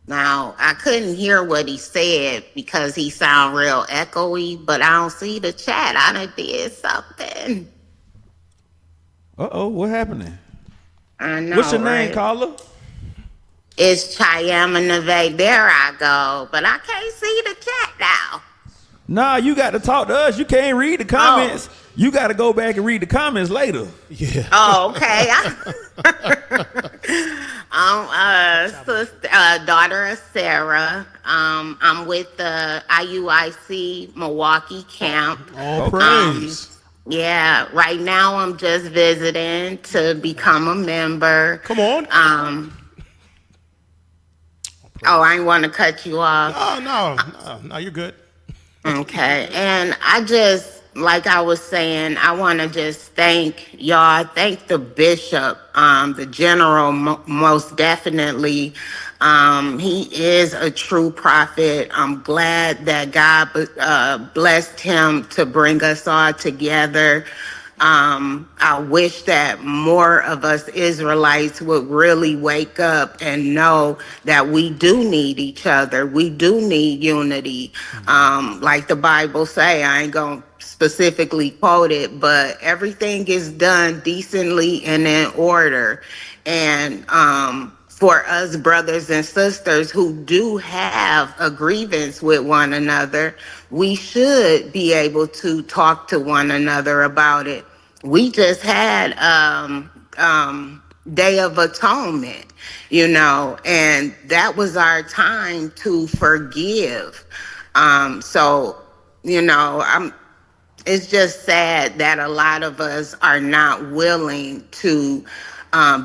Now, I couldn't hear what he said because he sound real echoey, but I don't see the chat. I done did something. Uh-oh, what happening? I know, What's your name, right? caller? It's Chiamanave. There I go. But I can't see the chat now. Nah, you got to talk to us. You can't read the comments. Oh. You got to go back and read the comments later. Yeah. Oh, okay. I'm sister, daughter of Sarah. I'm with the IUIC Milwaukee camp. All praise. Yeah, right now I'm just visiting to become a member. Come on. I ain't want to cut you off. No, you're good. Okay, and I just, like I was saying, I want to just thank y'all. Thank the bishop, the general, most definitely. He is a true prophet. I'm glad that God blessed him to bring us all together. I wish that more of us Israelites would really wake up and know that we do need each other. We do need unity. Like the Bible say, I ain't gonna specifically quote it, but everything is done decently and in order. And for us brothers and sisters who do have a grievance with one another, we should be able to talk to one another about it. We just had Day of Atonement, and that was our time to forgive. It's just sad that a lot of us are not willing to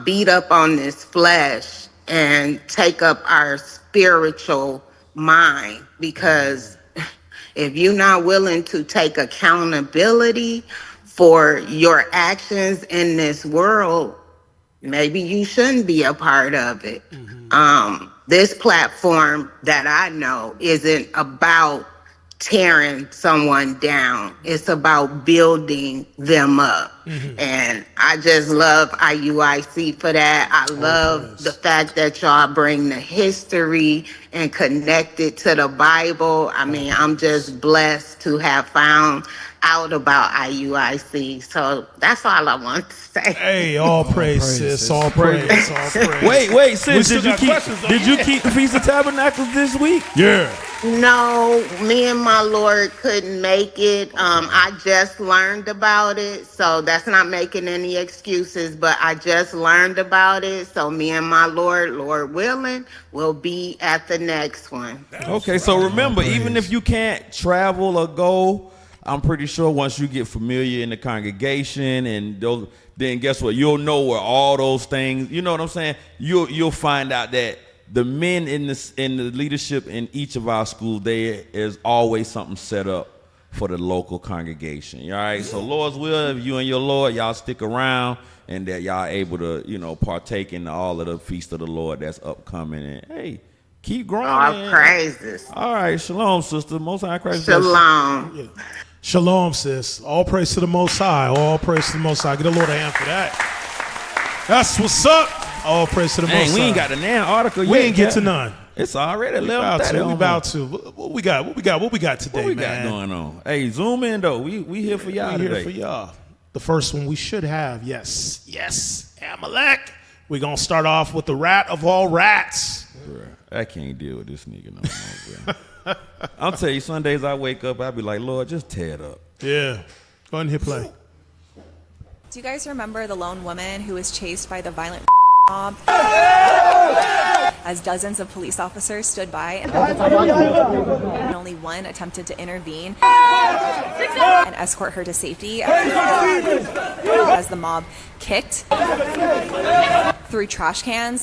beat up on this flesh and take up our spiritual mind, because if you're not willing to take accountability for your actions in this world, maybe you shouldn't be a part of it. This platform that I know isn't about tearing someone down. It's about building them up. And I just love IUIC for that. I love the fact that y'all bring the history and connect it to the Bible. I mean, I'm just blessed to have found out about IUIC. So that's all I want to say. Hey, all praise, sis. All praise. All praise. Wait, sis, did you keep the Feast of Tabernacles this week? Yeah. No, me and my Lord couldn't make it. I just learned about it, so that's not making any excuses, but I just learned about it. So me and my Lord willing, will be at the next one. Okay, so remember, even if you can't travel or go, I'm pretty sure once you get familiar in the congregation and those, then guess what? You'll know where all those things, you know what I'm saying? You'll find out that the men in the leadership in each of our schools, there is always something set up for the local congregation. All right. So Lord's will, if you and your Lord, y'all stick around and that y'all able to, partake in all of the feast of the Lord that's upcoming. And hey, keep growing. All praises. All right. Shalom, sister. Most High Christ. Shalom. Yeah. Shalom, sis. All praise to the Most High. All praise to the Most High. Get the Lord a hand for that. That's what's up. All praise to the Most High. We ain't got the NAM article yet. We ain't get to none. It's already 11:30. We about to. What we got? What we got today, man? What we got going on? Hey, zoom in though. We here for y'all today. We here for y'all. The first one we should have. Yes. Amalek. We're going to start off with the rat of all rats. Bruh, I can't deal with this nigga no more, bro. I'll tell you, some days I wake up, I'll be like, Lord, just tear it up. Yeah. Go ahead and hit play. Do you guys remember the lone woman who was chased by the violent mob? As dozens of police officers stood by and only one attempted to intervene and escort her to safety as the mob kicked, threw trash cans,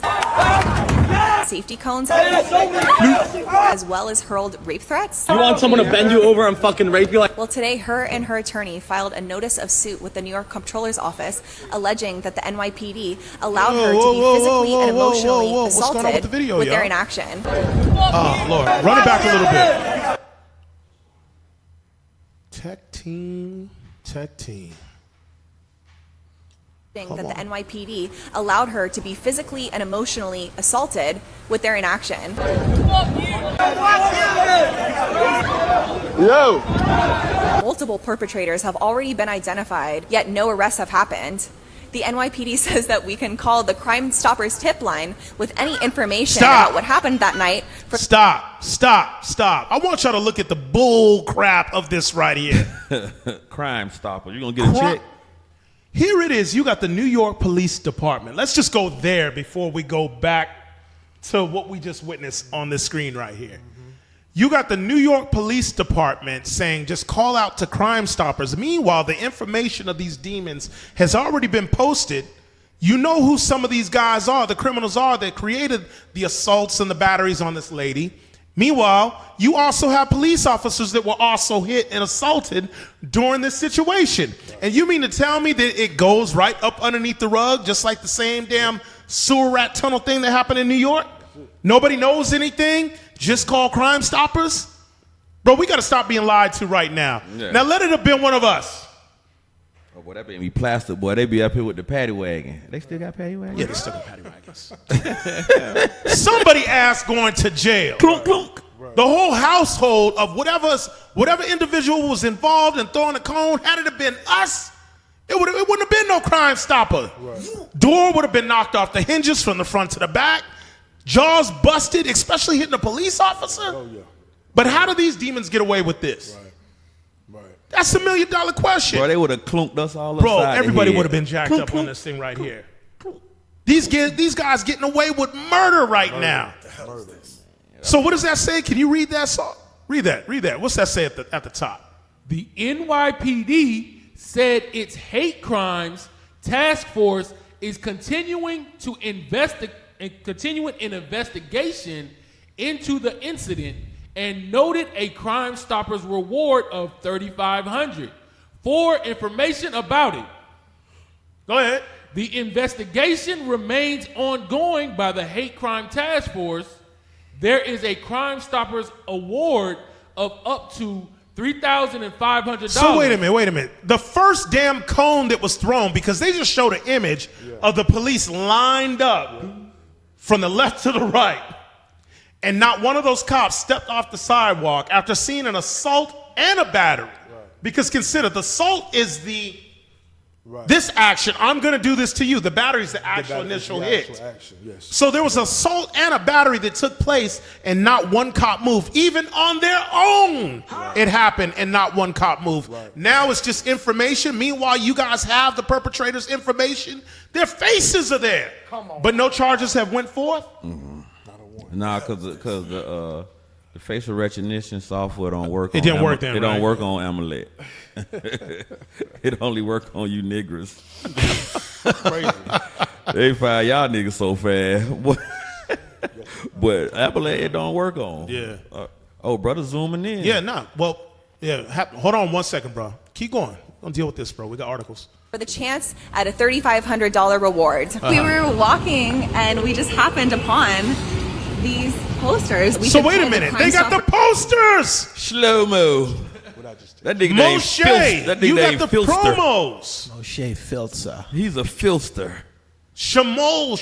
safety cones, as well as hurled rape threats. You want someone to bend you over and fucking rape you? Well, today, her and her attorney filed a notice of suit with the New York Comptroller's Office, alleging that the NYPD allowed her to be physically and emotionally assaulted with their inaction. Oh, Lord. Run it back a little bit. Tech team. That the NYPD allowed her to be physically and emotionally assaulted with their inaction. Yo! Multiple perpetrators have already been identified, yet no arrests have happened. The NYPD says that we can call the Crime Stoppers tip line with any information about what happened that night. Stop. I want y'all to look at the bull crap of this right here. Crime Stopper. You gonna get a check? Here it is. You got the New York Police Department. Let's just go there before we go back to what we just witnessed on this screen right here. You got the New York Police Department saying just call out to Crime Stoppers. Meanwhile, the information of these demons has already been posted. You know who some of these guys are, the criminals are that created the assaults and the batteries on this lady. Meanwhile, you also have police officers that were also hit and assaulted during this situation. And you mean to tell me that it goes right up underneath the rug, just like the same damn sewer rat tunnel thing that happened in New York? Nobody knows anything? Just call Crime Stoppers? Bro, we got to stop being lied to right now. Yeah. Now, let it have been one of us. Oh, boy, that be plastic, boy. They be up here with the paddy wagon. They still got paddy wagons? Yeah, they still got paddy wagons. Somebody asked going to jail. Clunk, clunk. Right. The whole household of whatever individual was involved in throwing a cone, had it have been us, it wouldn't have been no Crime Stopper. Right. Door would have been knocked off the hinges from the front to the back. Jaws busted, especially hitting a police officer. Oh, yeah. But how do these demons get away with this? Right. That's $1 million question. Bro, they would have clunked us all Bro, upside everybody the head. would have been jacked up on this thing right here. These guys getting away with murder right now. So what does that say? Can you read that song? Read that. What's that say at the top? The NYPD said its hate crimes task force is continuing an investigation into the incident and noted a Crime Stoppers reward of $3,500 for information about it. Go ahead. The investigation remains ongoing by the Hate Crime Task Force. There is a Crime Stoppers award of up to $3,500. So wait a minute. The first damn cone that was thrown, because they just showed an image of the police lined up from the left to the right, and not one of those cops stepped off the sidewalk after seeing an assault and a battery. Because consider, the assault is this action, I'm going to do this to you. The battery is the actual initial hit. Yes. So there was assault and a battery that took place, and not one cop moved. Even on their own, it happened, and not one cop moved. Now it's just information. Meanwhile, you guys have the perpetrators' information. Their faces are there. But no charges have went forth? Nah, because the facial recognition software don't work. It didn't work then, It don't work on AMOLED. It only work on you niggers. Crazy. They find y'all niggas so fast. But AMOLED it don't work on. Yeah. Brother zooming in. Yeah, nah. Well, yeah. Hold on 1 second, bro. Keep going. Don't deal with this, bro. We got articles. For the chance at a $3,500 reward. We were walking and we just happened upon these posters. So wait a minute. They got the posters. Slow-mo. That nigga Moshe, you got the Filster. promos. Moshe Filter. He's a filster. Shmuel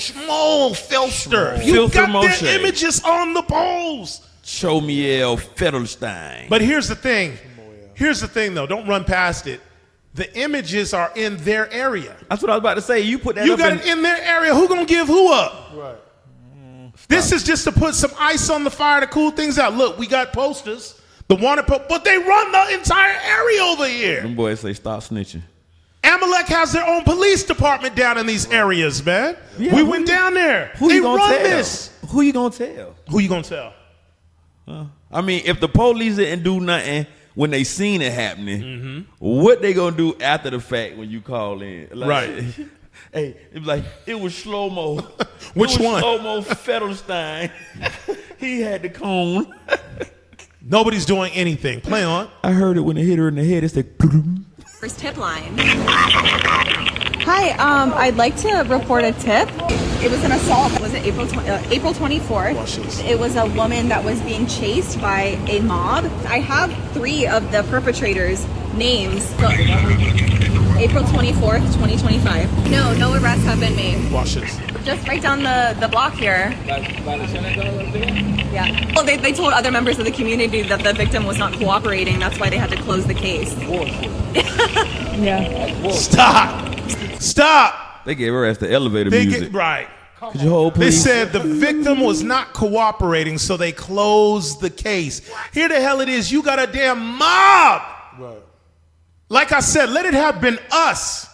Filster. You Filter got Moshe. their images on the poles. Shomiel Fettelstein. But here's the thing. Here's the thing, though. Don't run past it. The images are in their area. That's what I was about to say. You put that You up got it in their area. Who gonna give who up? Right. This is just to put some ice on the fire to cool things out. Look, we got posters. The wanted but they run the entire area over here. Them boys say stop snitching. Amalek has their own police department down in these areas, man. Yeah, we went down there. Who they you gonna run tell? this. Who you gonna tell? Who you gonna tell? I mean, if the police didn't do nothing when they seen it happening, what they gonna do after the fact when you call in? Like, Right. Hey, it was like, it was slow-mo. Which one? Slow-mo Fettelstein. He had the cone. Nobody's doing anything. Play on. I heard it when it hit her in the head. It said, First tip line. Hi, I'd like to report a tip. It was an assault. Was it April 24th? It was a woman that was being chased by a mob. I have 3 of the perpetrators' names. So, April 24th, 2025. No arrests have been made. Watch this. Just right down the block here. Yeah. Well, they told other members of the community that the victim was not cooperating. That's why they had to close the case. Yeah. Stop. They gave her ass the elevator music. Right. Could you hold, They please? said the victim was not cooperating, so they closed the case. Here the hell it is. You got a damn mob. Right. Like I said, let it have been us.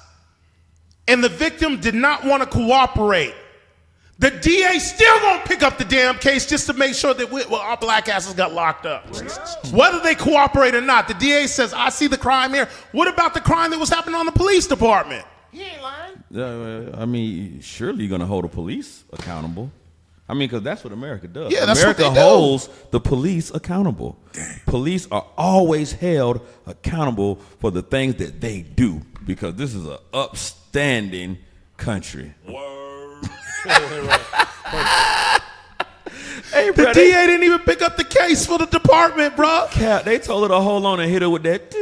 And the victim did not want to cooperate. The DA still gonna pick up the damn case just to make sure that our black asses got locked up. Whether they cooperate or not, the DA says, I see the crime here. What about the crime that was happening on the police department? He ain't lying. I mean, surely you're gonna hold the police accountable. I mean, because that's what America does. Yeah, that's America what they do. holds the police accountable. Police are always held accountable for the things that they do because this is an upstanding country. Hey, bro, The DA didn't even pick up the case for the department, bro. Cap, they told her to hold on and hit her with that.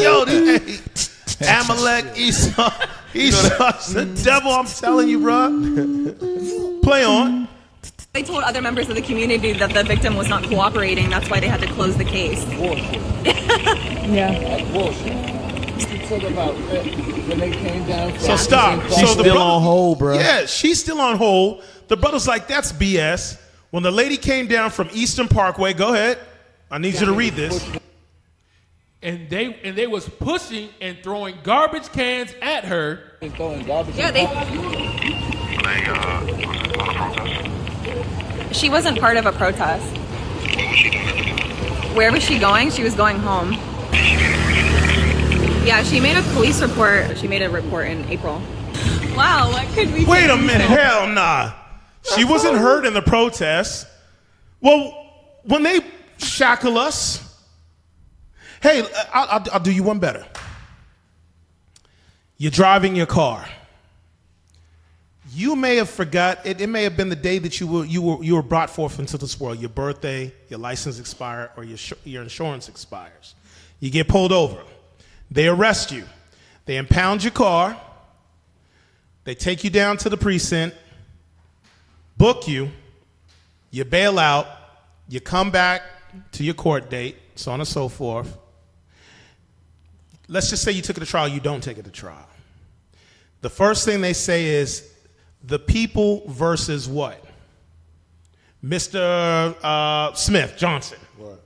Yo, Amalek, Esau, Esau's the devil, I'm telling you, bro. Play on. They told other members of the community that the victim was not cooperating. That's why they had to close the case. Yeah. About when they came down. So stop. She's still on hold, bro. Yeah, she's still on hold. The brother's like, that's BS. When the lady came down from Eastern Parkway, go ahead. I need you to read this. And they was pushing and throwing garbage cans at her. She wasn't part of a protest. Where was she going? She was going home. Yeah, she made a police report. She made a report in April. Wow, what could we Wait do? a minute. Hell nah. She wasn't hurt in the protests. Well, when they shackle us, hey, I'll do you one better. You're driving your car. You may have forgot, it may have been the day that you were brought forth into this world. Your birthday, your license expired, or your insurance expires. You get pulled over. They arrest you. They impound your car. They take you down to the precinct, book you, you bail out, you come back to your court date, so on and so forth. Let's just say you took it to trial, you don't take it to trial. The first thing they say is the people versus what? Mr. Smith, Johnson. Right.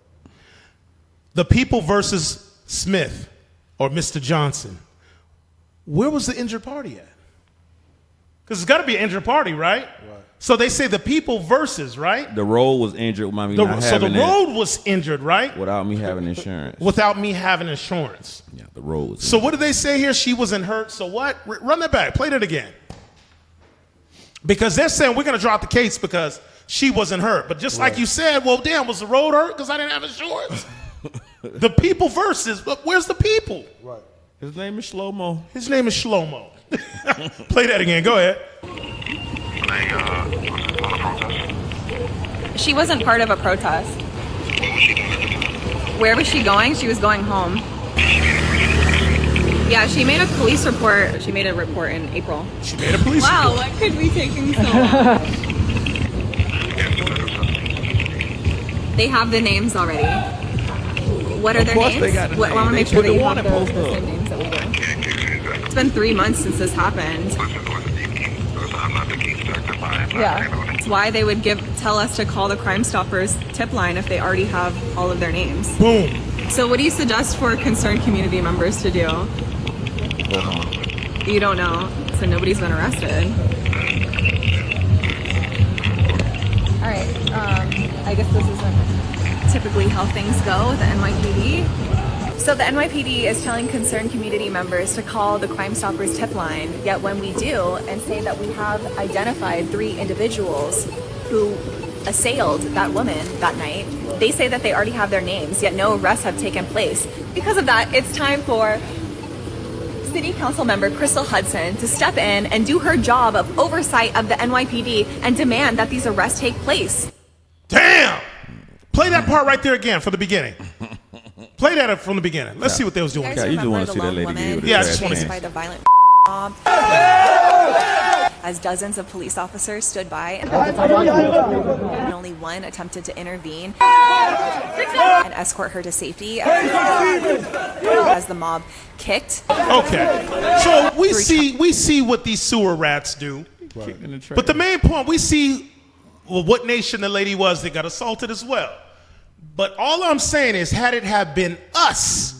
The people versus Smith or Mr. Johnson. Where was the injured party at? Because it's got to be an injured party, right? Right. So they say the people versus, right? The road was injured by me not So having the road was injured, right? without me having insurance. Without me having insurance. Yeah, the road was So what did they say here? She wasn't hurt. So what? Run that back. Play that again. Because they're saying we're going to drop the case because she wasn't hurt. But just like you said, well, damn, was the road hurt because I didn't have insurance? The people versus, but where's the people? Right. His name is Shlomo. His name is Shlomo. Play that again. Go ahead. She wasn't part of a protest. Where was she going? She was going home. Yeah, she made a police report. She made a report in April. She made a police Wow, report. what could be taking so long? They have the names already. what are their names? They got the I want to names. make sure They that you put have the the wanted poster same names that we do. It's been 3 months since this happened. Yeah. That's why they would tell us to call the Crime Stoppers tip line if they already have all of their names. Boom. So what do you suggest for concerned community members to do? Go home. You don't know, so nobody's been arrested. All right, I guess this isn't typically how things go with the NYPD. So the NYPD is telling concerned community members to call the Crime Stoppers tip line, yet when we do and say that we have identified 3 individuals who assailed that woman that night, they say that they already have their names, yet no arrests have taken place. Because of that, it's time for City Council member Crystal Hudson to step in and do her job of oversight of the NYPD and demand that these arrests take place. Damn! Play that part right there again from the beginning. Play that from the beginning. Let's see what they was doing. You guys remember the lone woman Yeah, I just want to chased by the violent mob? As dozens of police officers stood by and only one attempted to intervene and escort her to safety as the mob kicked. Okay, so we see what these sewer rats do. Right. But the main point, we see what nation the lady was that got assaulted as well. But all I'm saying is, had it have been us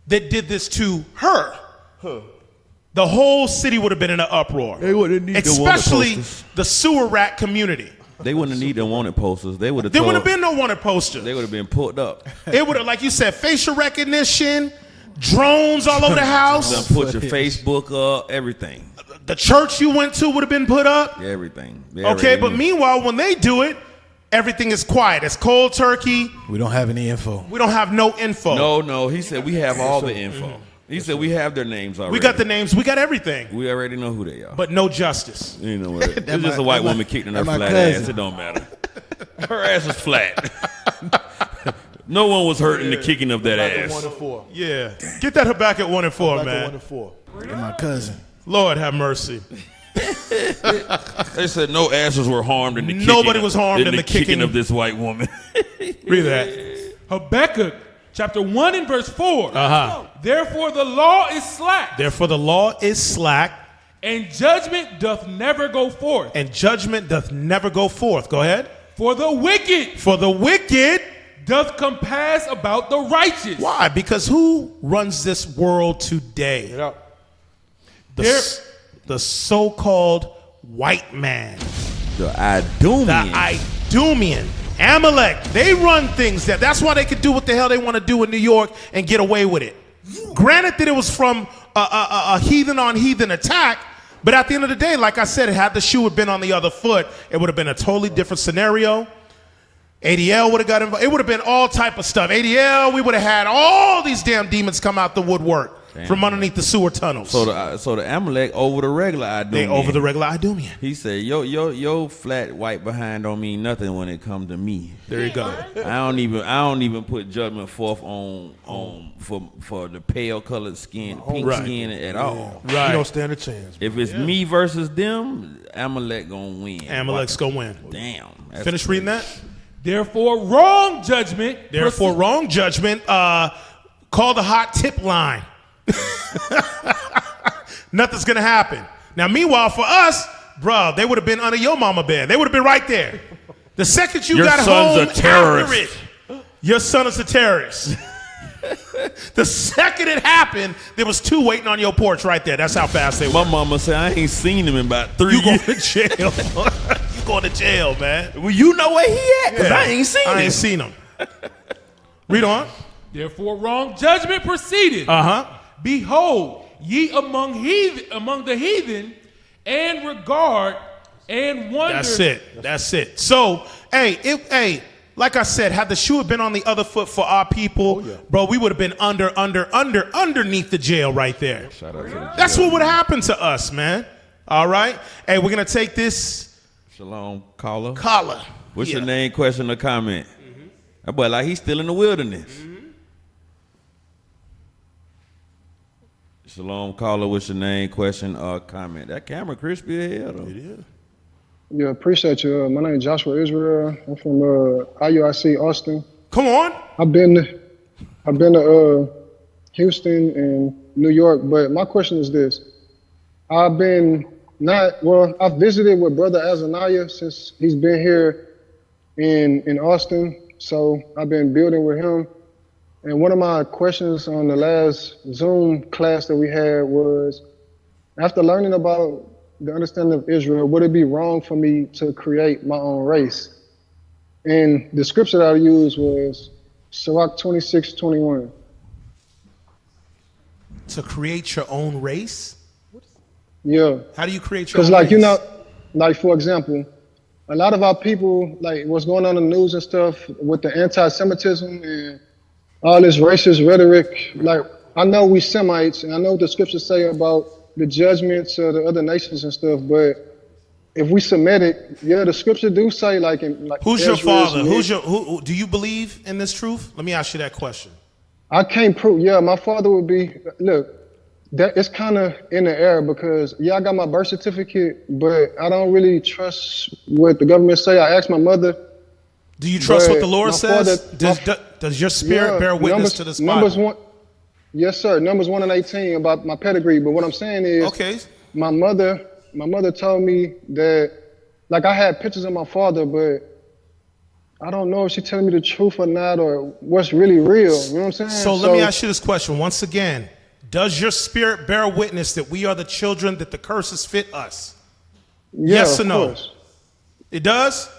that did this to her, the whole city would have been in an uproar. They wouldn't need especially the sewer rat community. They wouldn't need the wanted posters. They would have. There would have been no wanted posters. They would have been pulled up. It would have, like you said, facial recognition, drones all over the house. Put your Facebook up, everything. The church you went to would have been put up. Everything. Okay, but meanwhile, when they do it, everything is quiet. It's cold turkey. We don't have any info. We don't have no info. No. He said we have all the info. He said we have their names already. We got the names. We got everything. We already know who they are. But no justice. You know what? It's just a white woman kicking her flat ass. It don't matter. Her ass is flat. No one was hurt in the kicking of that ass. 1 and 4. Yeah. Get that back at 1 and 4, man. 1 and 4. And my cousin. Lord have mercy. They said no asses were harmed in the kicking. Nobody was harmed in the kicking of this white woman. Read that. Habakkuk chapter 1 and verse 4. Uh-huh. Therefore the law is slack. Therefore the law is slack. And judgment doth never go forth. And judgment doth never go forth. Go ahead. For the wicked doth compass about the righteous. Why? Because who runs this world today? The so-called white man. The Idumean. Amalek. They run things. That's why they could do what the hell they want to do in New York and get away with it. Granted that it was from a heathen on heathen attack, but at the end of the day, like I said, had the shoe had been on the other foot, it would have been a totally different scenario. ADL would have got involved. It would have been all type of stuff. ADL, we would have had all these damn demons come out the woodwork from underneath the sewer tunnels. So the Amalek over the regular Idumean. They over the regular Idumean. He said, yo flat white behind don't mean nothing when it comes to me. There you go. I don't even put judgment forth on for the pale colored skin, pink skin at all. Right. You don't stand a chance. If it's me versus them, Amalek gonna win. Amalek's gonna win. Damn. Finish reading that. Therefore wrong judgment. Call the hot tip line. Nothing's gonna happen. Now, meanwhile, for us, bro, they would have been under your mama bed. They would have been right there. The second you got home after it, your son is a terrorist. The second it happened, there was 2 waiting on your porch right there. That's how fast they were. My mama said I ain't seen him in about 3 years. You going to jail. You going to jail, man. Well, you know where he at? Because I ain't seen him. I ain't seen him. Read on. Therefore wrong judgment proceeded. Behold, ye among the heathen, and regard and wonder. That's it. So, hey, like I said, had the shoe have been on the other foot for our people, bro, we would have been underneath the jail right there. Shout out to the jail. That's what would happen to us, man. All right? Hey, we're going to take this. Shalom, caller. What's your name, question, or comment? That boy like he's still in the wilderness. Shalom, caller. What's your name, question, or comment? That camera crispy as hell, though. It is. Yeah, appreciate you. My name is Joshua Israel. I'm from IUIC Austin. Come on. I've been I've been to Houston and New York, but my question is this. I've visited with Brother Azaniah since he's been here in Austin. So I've been building with him. And one of my questions on the last Zoom class that we had was, after learning about the understanding of Israel, would it be wrong for me to create my own race? And the scripture that I used was Sirach 26:21. To create your own race? Yeah. How do you create your own Because, like, race? you know, like, for example, a lot of our people, like what's going on in the news and stuff with the anti-Semitism and all this racist rhetoric, like, I know we Semites, and I know what the scriptures say about the judgments of the other nations and stuff, but if we Semitic, yeah, the scripture do say, like, Who's your father? Who do you believe in this truth? Let me ask you that question. I can't prove. Yeah, my father would be. Look, that it's kind of in the air because I got my birth certificate, but I don't really trust what the government say. I asked my mother. Do you trust what the Lord says? Does your spirit bear witness to this Bible? Yes, sir. Numbers 1 and 18 about my pedigree. But what I'm saying is, okay, my mother told me that, like, I had pictures of my father, but I don't know if she's telling me the truth or not, or what's really real. You know what I'm saying? So let me ask you this question once again. Does your spirit bear witness that we are the children that the curses fit us? Yeah, yes or no? Course. It does?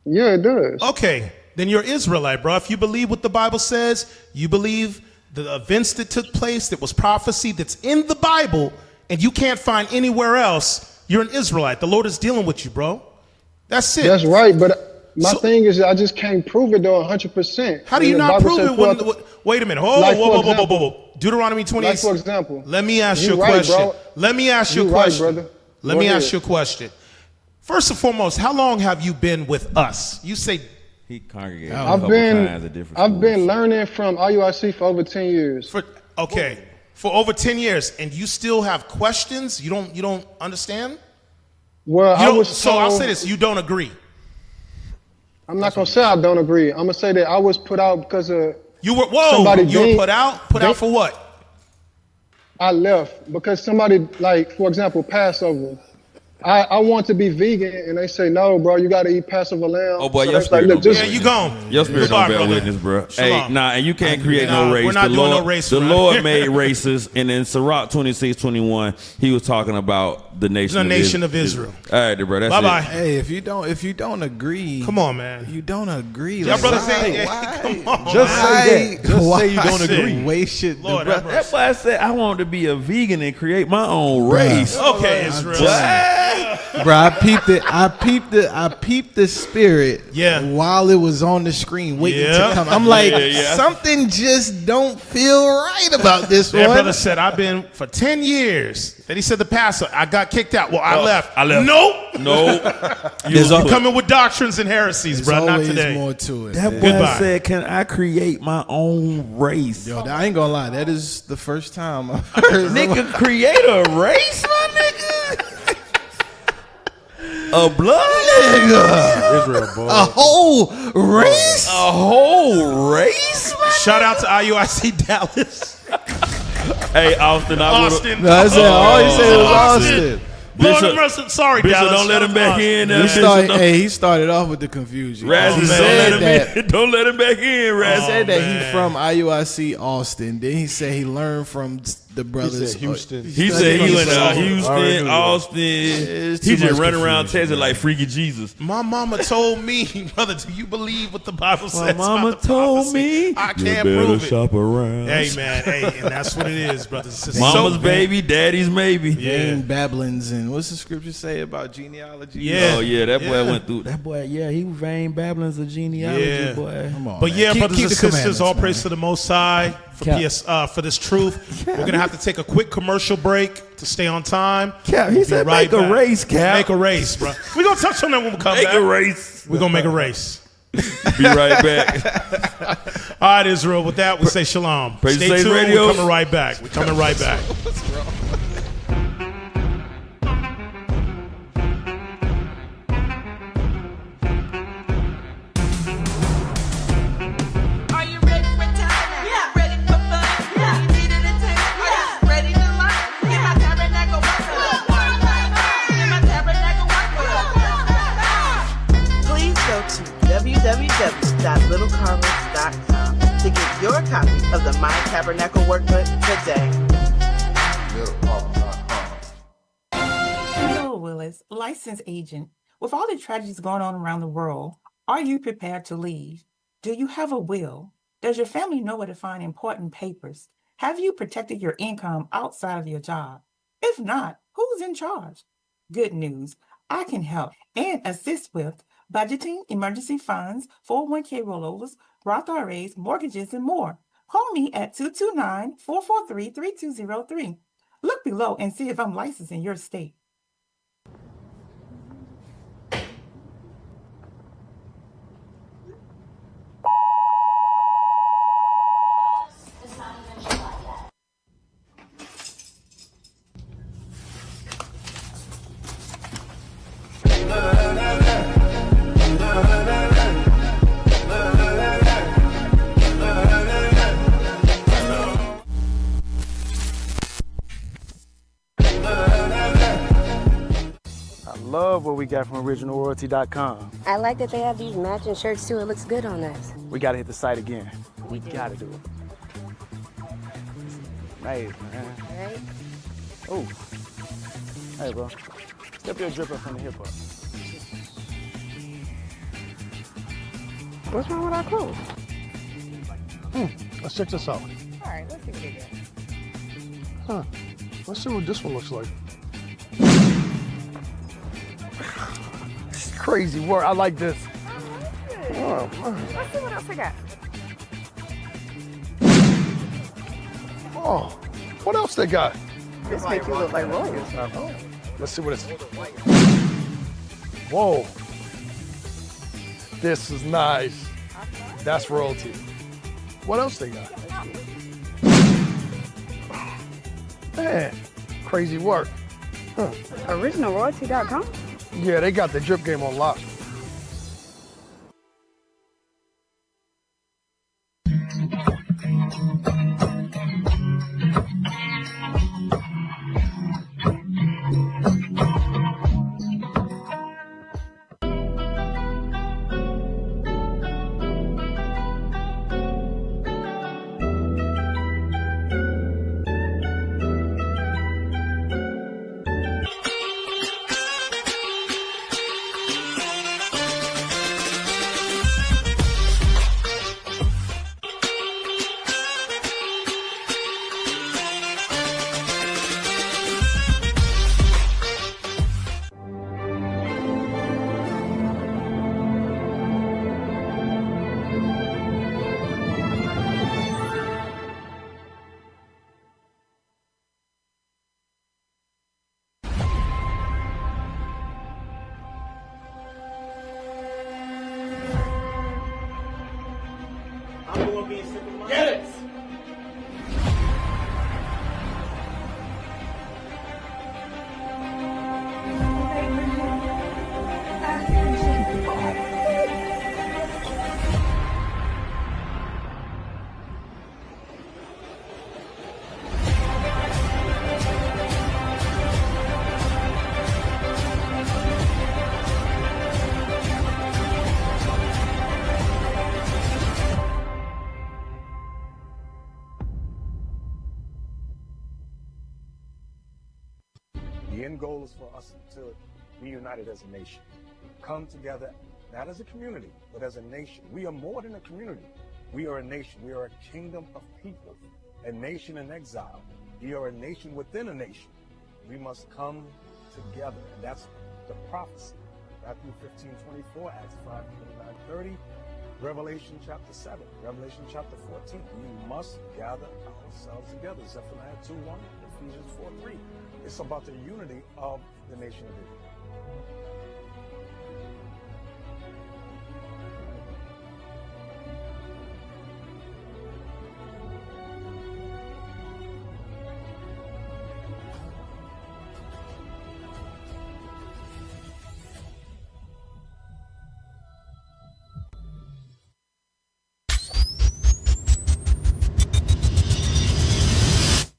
Yeah, it does. Okay, then you're Israelite, bro. If you believe what the Bible says, you believe the events that took place, that was prophecy, that's in the Bible, and you can't find anywhere else, you're an Israelite. The Lord is dealing with you, bro. That's it. That's right, but my thing is I just can't prove it though 100%. How do you not prove it? Wait a minute. Whoa. Deuteronomy 28. Like, for example. Let me ask you a question. Bro. Let me ask you a question. Brother. Let me ask you a question. First and foremost, how long have you been with us? You say he congregated. I've been learning from IUIC for over 10 years. For over 10 years, and you still have questions? You don't understand? Well, I'll say this: you don't agree. I'm not gonna say I don't agree. I'm gonna say that I was put out because of you were put out. Put out for what? I left because somebody, like, for example, Passover. I want to be vegan, and they say, no, bro, you got to eat Passover lamb. Oh, boy, so your spirit don't bear you gone. Your spirit don't bear witness, bro. Hey, and you can't create no race. We're not doing no race. The Lord made races, and in Sirach 26:21, he was talking about the nation of Israel. All right, bro, that's bye-bye. it. Hey, if you don't agree, come on, man. You don't agree. Y'all brothers say, come on, just say that. Just say you don't agree. Waste shit. Lord, that's why I said I wanted to be a vegan and create my own race. Okay, Israel. Bro, I peeped the spirit while it was on the screen waiting to come. I'm like, something just don't feel right about this one. That brother said, I've been for 10 years. Then he said the pastor, I got kicked out. Well, I left. Nope. You're coming with doctrines and heresies, bro. Not today. More to it. That boy said, can I create my own race? Yo, I ain't gonna lie. That is the first time I've heard nigga create a race, my nigga? A blood nigga. Israel, boy. A whole race? A whole race? Shout out to IUIC Dallas. Hey, Austin. Austin. No, I said, all he said was Austin. Bishop, sorry, Bishop, Dallas. don't let him back in. He started off with the confusion. Razzie said don't let him back in. Razzie said that he from IUIC Austin. Then he said he learned from the brothers. Houston. He said he went to Houston, Austin. He just running around Texas like freaky Jesus. My mama told me, brother, do you believe what the Bible says? My mama told me I can't prove it. Shop around. Hey, man. And that's what it is, brothers. Mama's baby, daddy's maybe. Vain babblings and what's the scripture say about genealogy? Yeah. Oh yeah, that boy went through. That boy, he was vain babblings of genealogy, boy. Come on, but man. brothers and sisters, all man. praise to the Most High for this truth. We're gonna have to take a quick commercial break to stay on time. Cap, he said right make a back. race, Cap. Make a race, bro. We're gonna touch on that when we come back. Make a race. We're gonna make a race. Be right back. All right, Israel. With that, we say shalom. Praise Stay Saints tuned. Radio. We're coming right back. We're coming right back. Are you ready for tabernacles? of the My Tabernacle Workbook today. Hello, Willis, licensed agent. With all the tragedies going on around the world, are you prepared to leave? Do you have a will? Does your family know where to find important papers? Have you protected your income outside of your job? If not, who's in charge? Good news, I can help and assist with budgeting, emergency funds, 401k rollovers, Roth IRAs, mortgages, and more. Call me at 229-443-3203. Look below and see if I'm licensed in your state. Love what we got from originalroyalty.com. I like that they have these matching shirts too. It looks good on us. We gotta hit the site again. We gotta do it. Nice, man. All right. Oh. Hey, bro. Step your drip up from the hip up. What's wrong with our clothes? Let's check this out. All right, let's see what they got. Huh. Let's see what this one looks like. Crazy work. I like this. Oh, man. Let's see what else they got. Oh, what else they got? This makes you look like royals. Let's see what it's. Whoa. This is nice. That's royalty. What else they got? Man, crazy work. Huh. Originalroyalty.com? Yeah, they got the drip game on lock. Get it! The end goal is for us to be united as a nation. Come together, not as a community, but as a nation. We are more than a community. We are a nation. We are a kingdom of people, a nation in exile. We are a nation within a nation. We must come together, and that's the prophecy. Matthew 15:24, Acts 5:29-30, Revelation chapter 7, Revelation chapter 14. We must gather ourselves together. Zephaniah 2:1, Ephesians 4:3. It's about the unity of the nation of Israel.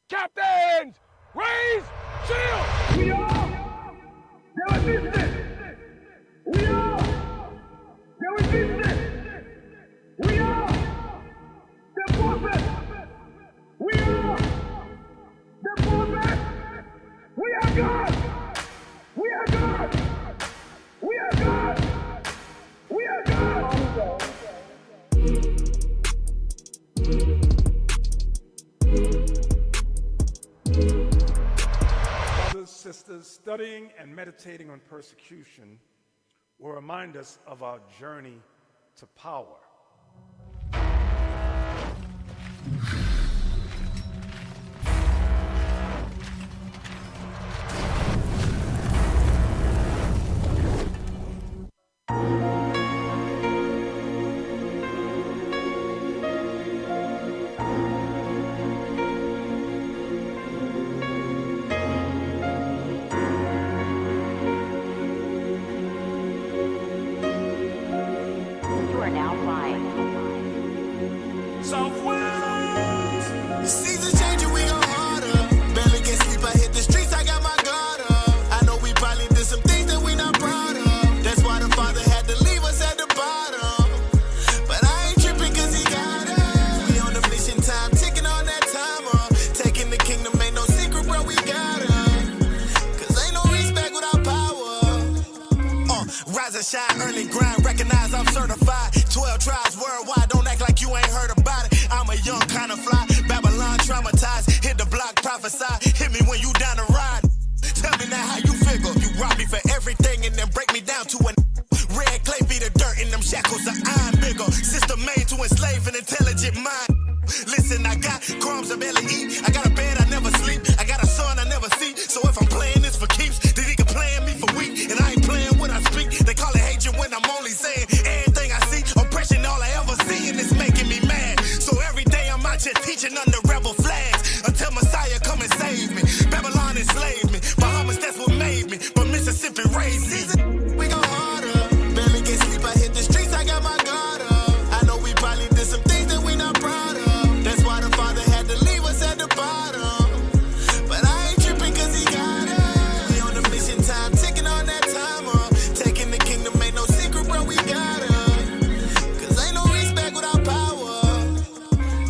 Captains, raise shield! We are the resistance! We are the resistance! We are the forces are God. We are God. We are God. We are God. Brothers, sisters, studying and meditating on persecution will remind us of our journey to power. Seasons changing, we go harder. Barely get sleep, I hit the streets, I got my guard up. I know we probably did some things that we not proud of. That's why the Father had to leave us at the bottom. But I ain't tripping cause he got us. We on the mission, time ticking on that timer. Taking the kingdom ain't no secret, bro, we got us. Cause ain't no respect without power. Rise and shine, early grind, recognize I'm certified. 12 tribes worldwide, don't act like you ain't heard about it. I'm a young kind of fly, Babylon traumatized. Hit the block, prophesy, hit me when you down the ride. Tell me now how you figure. You rob me for everything and then break me down to a red clay be the dirt and them shackles are iron bigger. System made to enslave an intelligent mind. Listen, I got crumbs I barely eat. I got a bed I never sleep. I got a son I never see. So if I'm playing this for keeps, then he can play me for weak. And I ain't playing when I speak. They call it hatred when I'm only saying everything I see. Oppression, all I ever see, and it's making me mad. So every day I'm out here teaching under rebel flags until Messiah come and save me. Babylon enslaved me. Bahamas, that's what made me. But Mississippi raised me. We go harder. Barely get sleep. I hit the streets. I got my guard up. I know we probably did some things that we not proud of. That's why the Father had to leave us at the bottom. But I ain't tripping cause he got us. We on the mission, time ticking on that timer. Taking the kingdom ain't no secret, bro, we got us. Cause ain't no respect without power.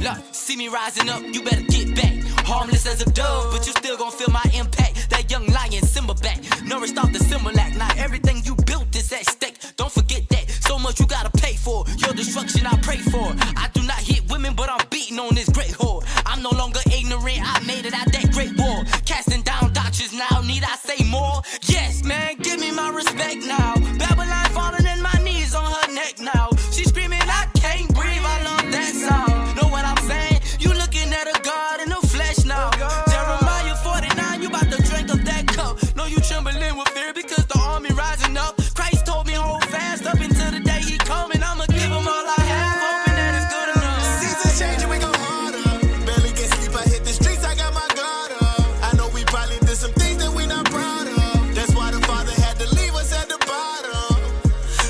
Look, see me rising up, you better get back. Harmless as a dove, but you still gon' feel my impact. That young lion, Simba back, nourished off the Similac. Now everything you built is at stake. Don't forget that, so much you gotta pay for. Your destruction I pray for. I do not hit women, but I'm beating on this great whore. I'm no longer ignorant, I made it out that great war. Casting down doctrines now, need I say more? Yes, man, give me my respect now. Babylon falling in my knees on her neck now. She screaming, I can't breathe, I love that sound. Know what I'm saying? You looking at a God in the flesh now. Jeremiah 49, you about to drink of that cup. No, you trembling with fear because the army rising up. Christ told me hold fast up until the day he coming. I'ma give him all I have, hoping that it's good enough. Seasons changing, we go harder. Barely get sleep, I hit the streets, I got my guard up. I know we probably did some things that we not proud of. That's why the Father had to leave us at the bottom.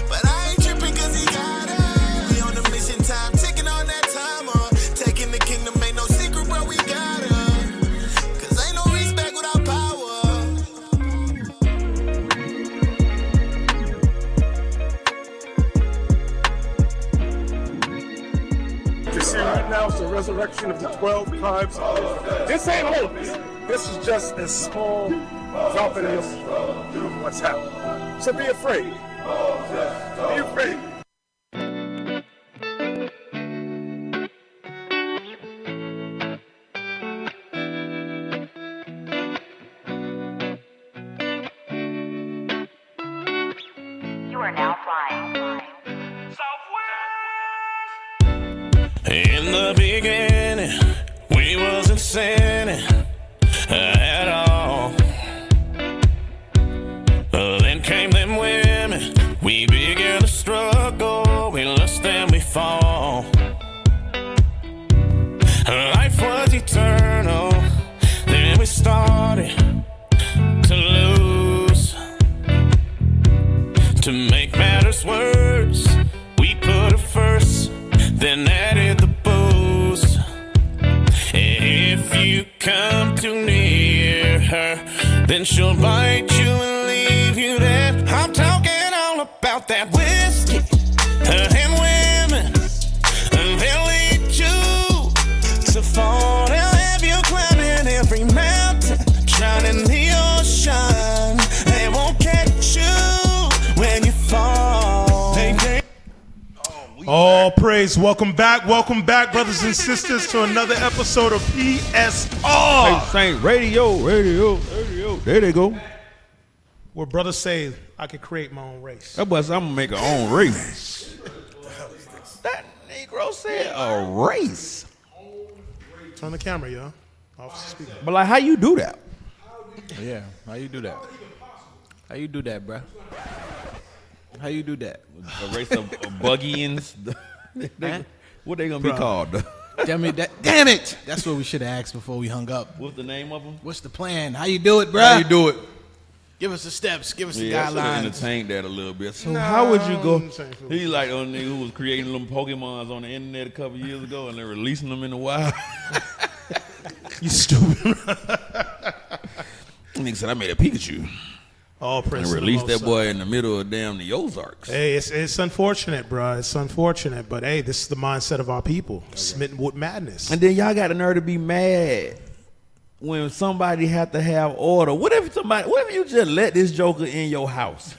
But I ain't tripping cause he got us. We on the mission, time ticking on that timer. Taking the kingdom ain't no secret, bro, we got us. Cause ain't no respect without power. You're seeing right now is the resurrection of the 12 tribes. This ain't holiness. This is just a small drop in the ocean of what's happening. So be afraid. Be afraid. You are now flying. In the beginning, we wasn't sinning at all. Then came them women, we began to struggle, we lust and we fall. Life was eternal, then we started to lose. To make matters worse, we put her first, then added the booze. If you come too near her, then she'll bite you and leave you there. I'm talking all about that whiskey and women, and they'll lead you to fall. They'll have you climbing every mountain, drowning the ocean. All praise. Welcome back, brothers and sisters, to another episode of PSR. Saint Radio. There they go. Where brothers say, I can create my own race. That boy said, I'm going to make an own race. That Negro said a race. Turn the camera, y'all. Off the speaker. But like, how you do that? Yeah, how you do that? How you do that, bruh? How you do that? A race of buggians. What they gonna be called? Damn it! That's what we should have asked before we hung up. What's the name of them? What's the plan? How you do it, bruh? How you do it? Give us the steps. Give us the I should've guidelines. entertained that a little bit. So how would you go? He's like a nigga who was creating them Pokemons on the internet a couple years ago, and they're releasing them in the wild. You stupid. Nigga said, I made a Pikachu. All praise and released that boy in the middle of damn the Ozarks. Hey, it's unfortunate, bro. It's unfortunate, but hey, this is the mindset of our people, smitten with madness. And then y'all got the nerve to be mad when somebody have to have order. What if you just let this joker in your house?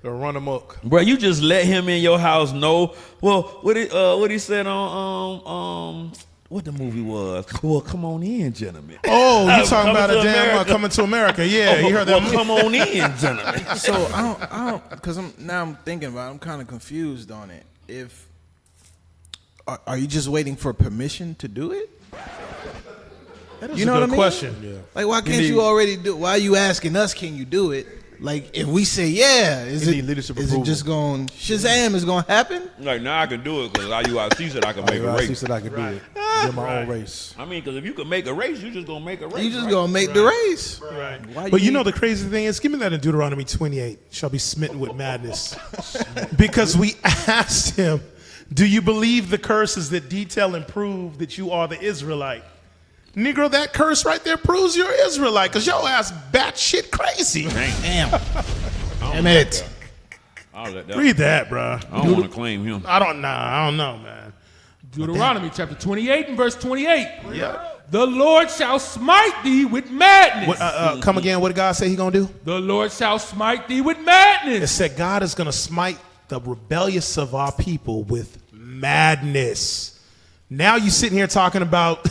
They'll run amok. Bro, you just let him in your house? No. Well, what he said on what the movie was? Well, come on in, gentlemen. Oh, you talking about a damn Coming to America? Yeah, you heard that? Well, come on in, gentlemen. So I don't, because I'm thinking about it, I'm kind of confused on it. If are you just waiting for permission to do it? That is you know a good what I mean? question. Yeah. Like, why can't you already do it? Why are you asking us, can you do it? Like, if we say yeah, is it just going, Shazam is going to happen? Like, now I can do it because IUIC said I can make a race. IUIC said I could do it. Get my own race. I mean, because if you can make a race, you just going to make a race. You just going to make the race. Right. But you know the crazy thing is, give me that in Deuteronomy 28, shall be smitten with madness. Because we asked him, do you believe the curses that detail and prove that you are the Israelite? Negro, that curse right there proves you're Israelite, because your ass batshit crazy. Damn. Damn it. I'll let that Read that, bro. I don't want to claim him. I don't know, man. Deuteronomy chapter 28 and verse 28. Yeah. The Lord shall smite thee with madness. Come again, what did God say he going to do? The Lord shall smite thee with madness. It said God is going to smite the rebellious of our people with madness. Now you sitting here talking about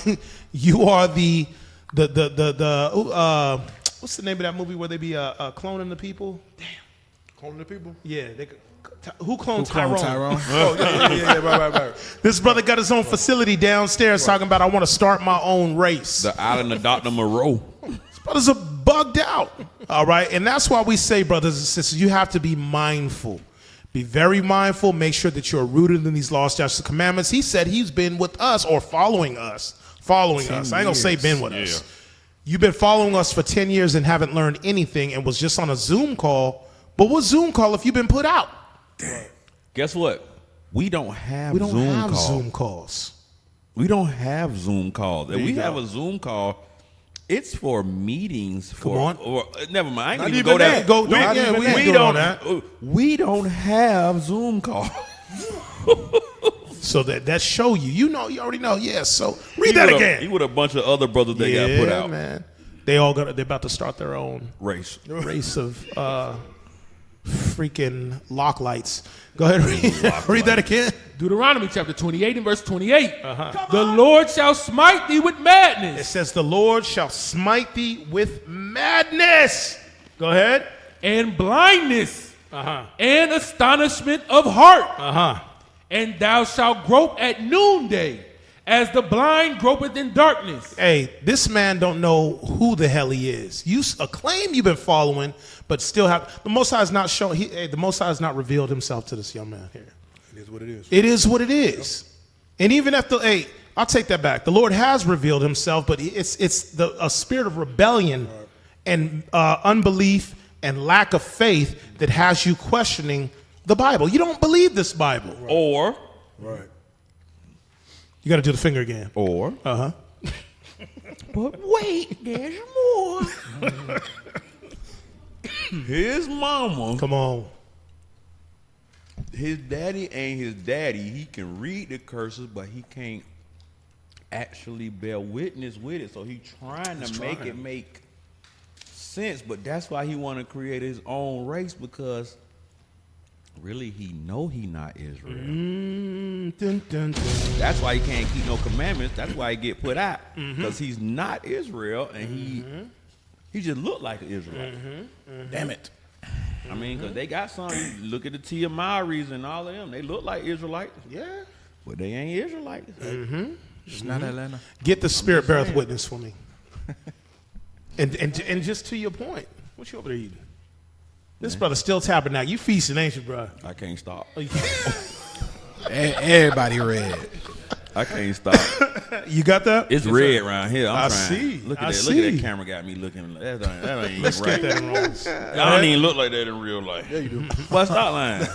you are the what's the name of that movie where they be cloning the people? Damn, Cloning the people? Yeah, who cloned Tyrone? Oh yeah, right. This brother got his own facility downstairs talking about I want to start my own race. The island of Dr. Moreau. These brothers are bugged out. All right, and that's why we say, brothers and sisters, you have to be mindful. Be very mindful. Make sure that you're rooted in these laws, statutes, and commandments. He said he's been with us or following us. I ain't gonna say been with us. You've been following us for 10 years and haven't learned anything and was just on a Zoom call. But what Zoom call if you've been put out? Guess what? We don't have Zoom calls. We don't have Zoom calls. If we have a Zoom call, it's for meetings. Never mind. I ain't even go there. We don't have Zoom calls. So that show you already know. Yes. So read that again. He with a bunch of other brothers that got put out. Man. They're about to start their own race of freaking lock lights. Go ahead, read that again. Deuteronomy chapter 28 and verse 28. The Lord shall smite thee with madness. It says the Lord shall smite thee with madness. Go ahead. And blindness. And astonishment of heart. And thou shalt grope at noonday, as the blind gropeth in darkness. Hey, this man don't know who the hell he is. You claim you've been following, but still have the Most High has not shown. The Most High has not revealed himself to this young man here. It is what it is. It is what it is. And even if I'll take that back. The Lord has revealed himself, but it's a spirit of rebellion and unbelief and lack of faith that has you questioning the Bible. You don't believe this Bible. Right. Or. Right. You got to do the finger again. Or. But wait, there's more. His mama. Come on. His daddy ain't his daddy. He can read the curses, but he can't actually bear witness with it. So he's trying to make it make sense. But that's why he want to create his own race, because Really, he know he not Israel. Dun, dun, dun. That's why he can't keep no commandments. That's why he get put out, because he's not Israel, and he just look like an Israelite. Damn it. I mean, because they got some. Look at the Tiamaris and all of them. They look like Israelites. Yeah. But they ain't Israelites. It's not Atlanta. Get the Spirit beareth witness for me. and just to your point, what you over there eating? This brother still tabernacle. You feasting, ain't you, bro? I can't stop. Everybody red. I can't stop. You got that? It's red around here. I I'm trying. see. Look at I that. see. Look at that camera. Got me looking. That ain't even Let's right. get that in Romans. I don't even look like that in real life. Yeah, you do. But stop lying.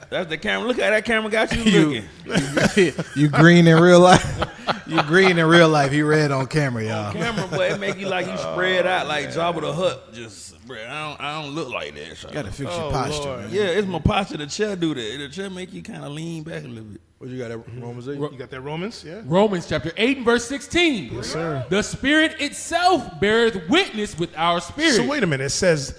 That's the camera. Look at that camera. Got you looking. You green in real life. You green in real life. He red on camera, y'all. Camera, boy, it make you like you spread out like Jabba the Hutt. Just, bro, I don't look like that. So. Gotta fix your posture, Lord. man. Yeah, it's my posture. The chair do that. The chair make you kind of lean back a little bit. What you got that Romans 8? You got that Romans? Yeah. Romans chapter 8 and verse 16. Yes, sir. The Spirit itself beareth witness with our spirit. So wait a minute. It says,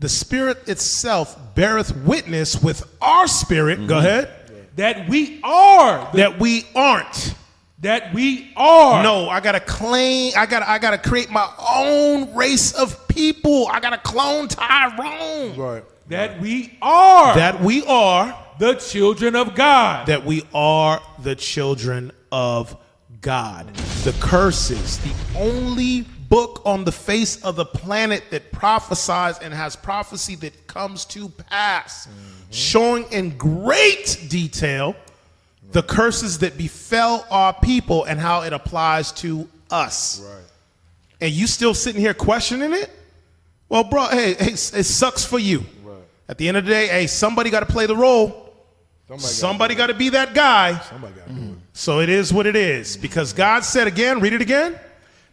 the Spirit itself beareth witness with our spirit. Go ahead. That we are. That we aren't. That we are. No, I gotta claim. I gotta create my own race of people. I gotta clone Tyrone. Right. That we are. That we are. The children of God. That we are the children of God. The curses, the only book on the face of the planet that prophesies and has prophecy that comes to pass, showing in great detail the curses that befell our people and how it applies to us. Right. And you still sitting here questioning it? Well, bro, hey, it sucks for you. Right. At the end of the day, hey, somebody got to play the role. Somebody got to be that guy. Somebody got to do it. So it is what it is. Because God said again, read it again.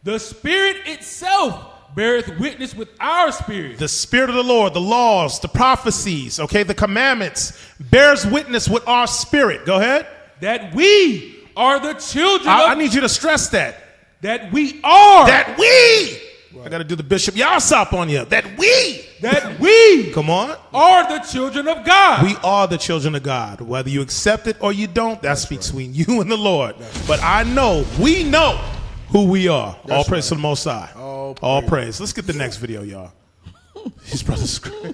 The Spirit itself beareth witness with our spirit. The Spirit of the Lord, the laws, the prophecies, okay, the commandments, bears witness with our spirit. Go ahead. That we are the children I need you to stress that. That we are. That we. Right. I got to do the Bishop Yassop on you. That we. That we. Come on. Are the children of God. We are the children of God. Whether you accept it or you don't, that's between you and the Lord. But I know, we know who we are. All praise to the Most High. All praise. Let's get the next video, y'all. His brother's screaming.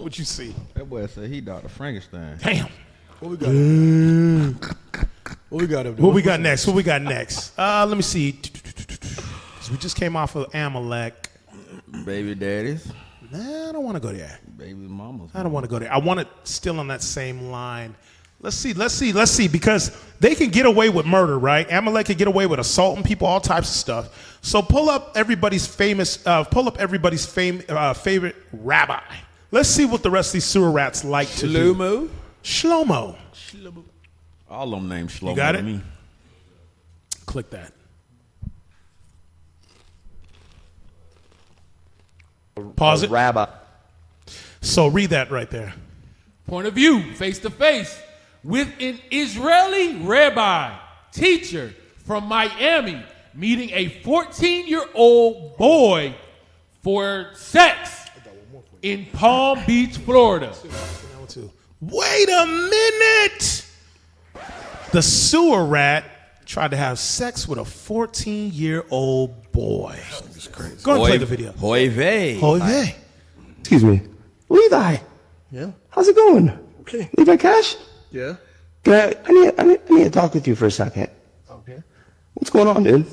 What you see? That boy said he Dr. Frankenstein. Damn. What we got? What we got up there? What we got next? What we got next? Let me see. We just came off of Amalek. Baby daddies. Nah, I don't want to go there. Baby mamas. I don't want to go there. I want it still on that same line. Let's see, because they can get away with murder, right? Amalek can get away with assaulting people, all types of stuff. So pull up everybody's favorite rabbi. Let's see what the rest of these sewer rats like to do. Shlomo. All them names Shlomo. You got to it? me. Click that. Pause it. Rabbi. So read that right there. Point of view, face to face, with an Israeli rabbi, teacher from Miami, meeting a 14-year-old boy for sex in Palm Beach, Florida. Wait a minute. The sewer rat tried to have sex with a 14-year-old boy. That's crazy. Go ahead and play the video. Hoy vey. Hoy vey. Excuse me. Levi. Yeah. How's it going? Okay. Levi Cash? Yeah. I need to talk with you for a second. Okay. What's going on, dude?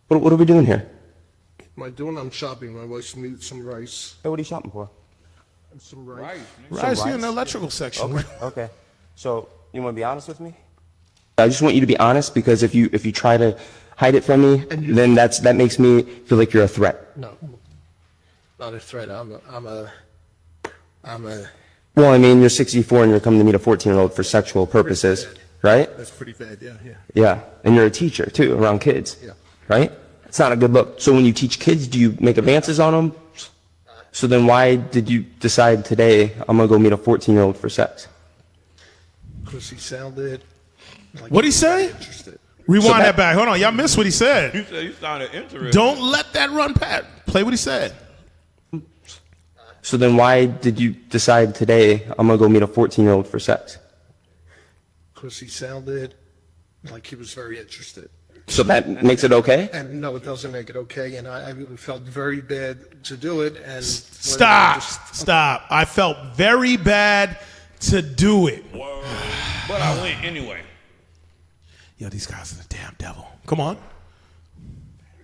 What are we doing here? Am I doing? I'm shopping. My wife needs some rice. Hey, what are you shopping for? And some rice. Rice in the electrical section. Okay. So you want to be honest with me? I just want you to be honest, because if you try to hide it from me, then that makes me feel like you're a threat. No. Not a threat. I'm a. Well, I mean, you're 64 and you're coming to meet a 14-year-old for sexual purposes, right? That's pretty bad. Yeah. Yeah, and you're a teacher too, around kids. Yeah. Right? It's not a good look. So when you teach kids, do you make advances on them? So then why did you decide today, I'm going to go meet a 14-year-old for sex? Because he sounded like What'd he say? interested. Rewind that back. Hold on. Y'all missed what he said. You said you sounded interested. Don't let that run past. Play what he said. So then why did you decide today I'm gonna go meet a 14-year-old for sex? Because he sounded like he was very interested. So that makes it okay? And no, it doesn't make it okay, and I really felt very bad to do it. And Stop. I felt very bad to do it. But I went anyway. Yo, these guys are the damn devil. Come on.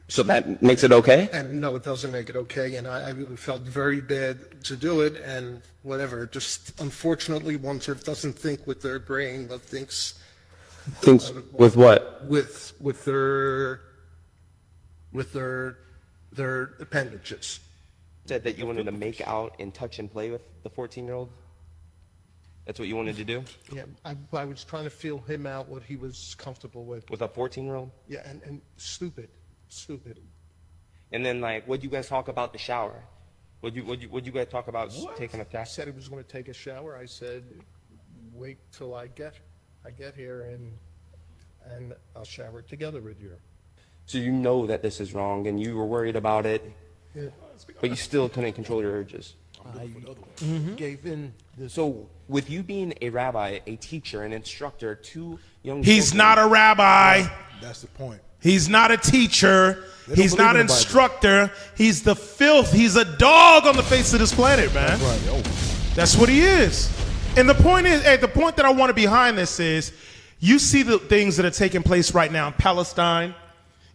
So that makes it okay? And no, it doesn't make it okay, and I really felt very bad to do it, and whatever. Just unfortunately, one doesn't think with their brain, but thinks with what? With their appendages. Said that you wanted to make out and touch and play with the 14-year-old? That's what you wanted to do? Yeah, I was trying to feel him out, what he was comfortable with. With a 14-year-old? Yeah, and stupid. And then, like, what'd you guys talk about the shower? What'd you guys talk about taking a He bath? said he was going to take a shower. I said, wait till I get here and I'll shower together with you. So you know that this is wrong and you were worried about it, Yeah. but you still couldn't control your urges. I gave in. So with you being a rabbi, a teacher, an instructor, two young He's children- not a rabbi. That's the point. He's not a teacher. They don't He's believe not in an the Bible. instructor. He's the filth. He's a dog on the face of this planet, man. That's right. Yo. That's what he is. And the point is, the point that I want to behind this is, you see the things that are taking place right now in Palestine.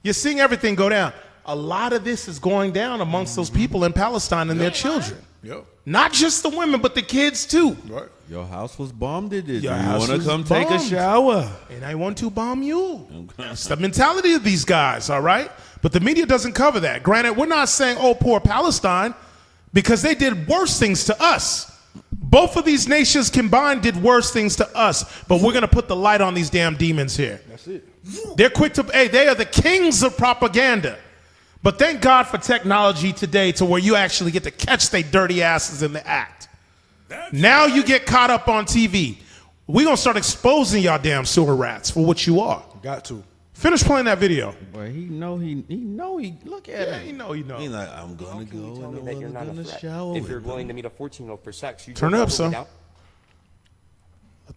You're seeing everything go down. A lot of this is going down amongst those people in Palestine and their children. Yep. Not just the women, but the kids too. Right. Your house was bombed. Did you house want to was come take a bombed. shower? And I want to bomb you. That's the mentality of these guys, all right? But the media doesn't cover that. Granted, we're not saying, oh, poor Palestine, because they did worse things to us. Both of these nations combined did worse things to us, but we're going to put the light on these damn demons here. That's it. They're quick to, they are the kings of propaganda. But thank God for technology today to where you actually get to catch their dirty asses in the act. Now you get caught up on TV. We're going to start exposing y'all damn sewer rats for what you are. Got to. Finish playing that video. Boy, he look at him. He know. He's like, I'm gonna go Tell me and that you're not a I'm gonna threat. shower If with you're him. willing to meet a 14-year-old for sex, you Turn don't it up, have to son. wait out.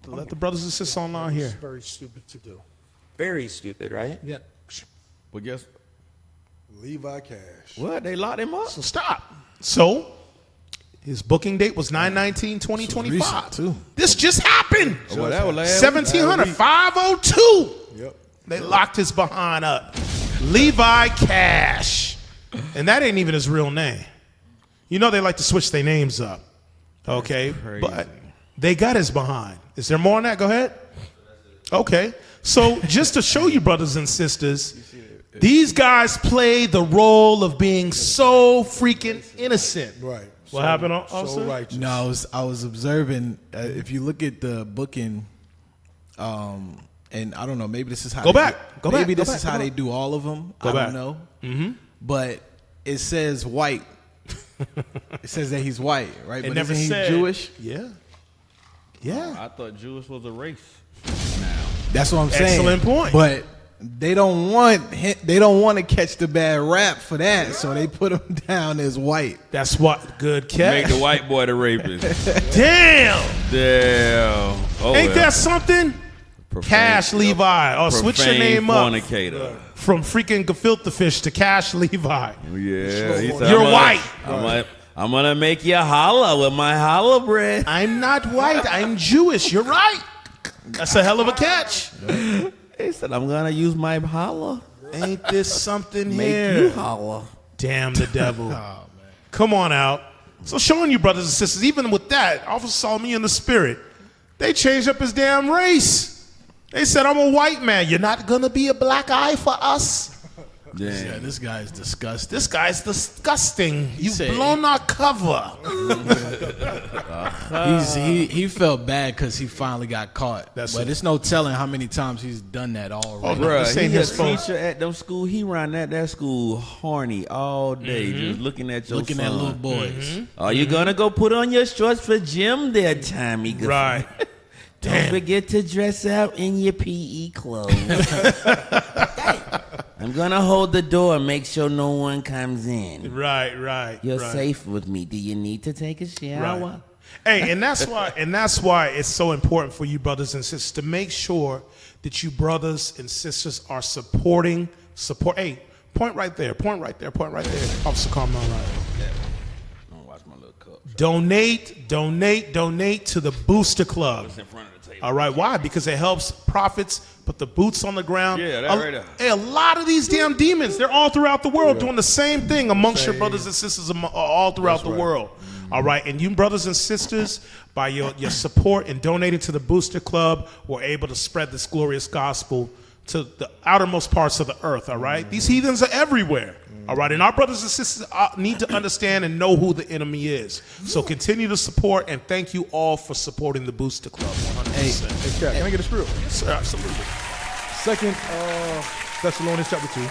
Let the brothers and sisters on here. It's very stupid to do. Very stupid, right? Yeah. But guess Levi Cash. what? They locked him up. So stop. So his booking date was 9/19/2025. too. This just happened. Oh, well, that was last 1700 week. 502. Yep. They locked his behind up. Levi Cash. And that ain't even his real name. You know they like to switch their names up. Okay? crazy. But they got his behind. Is there more on that? Go ahead. Okay. So just to show you, brothers and sisters, these guys play the role of being so freaking innocent. Right. What happened, officer? So righteous. No, I was observing. If you look at the booking, and I don't know, maybe this is how Go they back. do- Go back. maybe Go this back. is how Come they on. do all of them. Go I back. don't know. Mm-hmm. But it says white. It says that he's white, right? It But never isn't he said Jewish? Yeah. Yeah. I thought Jewish was a race. That's what I'm saying. Excellent point. But they don't want to catch the bad rap for that, so they put him down as white. That's what good Make cat. the white boy the rapist. Damn. Damn. Oh, Ain't well. that something? Cash Levi. Oh, switch your Profane name up fornicator. from freaking gefilte fish to Cash Levi. Yeah. He said, You're I'm white. I'm gonna make you holla with my holla bread. I'm not white. I'm Jewish. You're right. That's a hell of a catch. He said, I'm gonna use my holla. Ain't this something Make here? you holla. Damn the devil. Come on out. So showing you, brothers and sisters, even with that, Officer saw me in the spirit. They changed up his damn race. They said, I'm a white man. You're not going to be a black eye for us? Yeah, this guy is disgusting. This guy's disgusting. You've said- blown our cover. He felt bad because he finally got caught. That's but it. it's no telling how many times he's done that already. no. Bruh, This ain't he a his fault. teacher at them school. He run that school horny all day, just looking at your Looking son. at little boys. Are you gonna go put on your shorts for gym there, Tommy? Right. Don't forget to dress out in your PE clothes. I'm gonna hold the door and make sure no one comes in. Right. You're safe with me. Do you need to take a shower? Right. Hey, and that's why it's so important for you brothers and sisters to make sure that you brothers and sisters are supporting. Hey, point right there. Officer Carmel, right. Donate to the Booster Club. All right, why? Because it helps prophets put the boots on the ground. Yeah, that right there. Hey, a lot of these damn demons, they're all throughout the world doing the same thing amongst your brothers and sisters all throughout the world. All right, and you brothers and sisters, by your support and donating to the Booster Club, we're able to spread this glorious gospel to the outermost parts of the earth, all right? These heathens are everywhere, all right? And our brothers and sisters need to understand and know who the enemy is. So continue to support, and thank you all for supporting the Booster Club 100%. Hey, Cat, can I get a script? Yes, sir, absolutely. 2 Thessalonians chapter 2.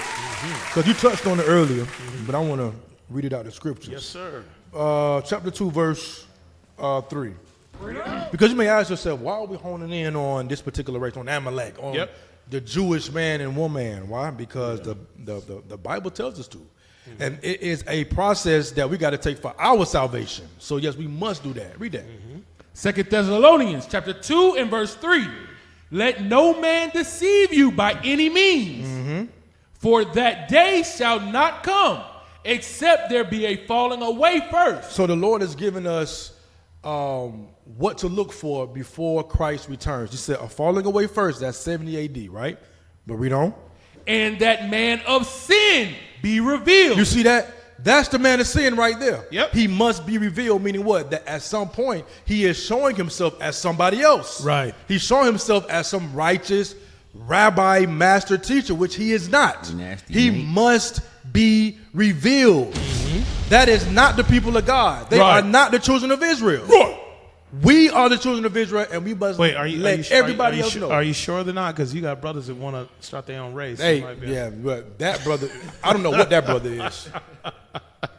Because you touched on it earlier, but I want to read it out the scriptures. Yes, sir. Chapter 2, verse 3. Because you may ask yourself, why are we honing in on this particular race, on Amalek, on the Jewish man and woman? Why? Because the Bible tells us to. And it is a process that we got to take for our salvation. So yes, we must do that. Read that. 2 Thessalonians chapter 2 and verse 3. Let no man deceive you by any means, for that day shall not come, except there be a falling away first. So the Lord has given us what to look for before Christ returns. He said a falling away first, that's 70 AD, right? But read on. And that man of sin be revealed. You see that? That's the man of sin right there. Yep. He must be revealed, meaning what? That at some point he is showing himself as somebody else. Right. He's showing himself as some righteous rabbi, master, teacher, which he is not. He must be revealed. That is not the people of God. They are not the children of Israel. We are the children of Israel, and we must let everybody else know. Are you sure they're not? Because you got brothers that want to start their own race. Hey, yeah, but that brother, I don't know what that brother is.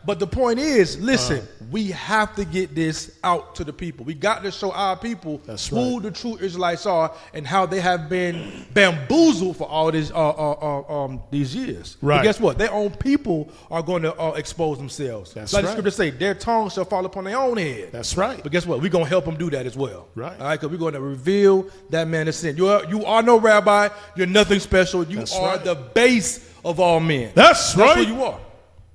But the point is, listen, we have to get this out to the people. We got to show our people who the true Israelites are and how they have been bamboozled for all these years. Right. But guess what? Their own people are going to expose themselves. That's like right. the scripture say, their tongue shall fall upon their own head. That's right. But guess what? We're going to help them do that as well. Right. All right, because we're going to reveal that man of sin. You are no rabbi. You're nothing special. You are the base of all men. That's right. That's who you are.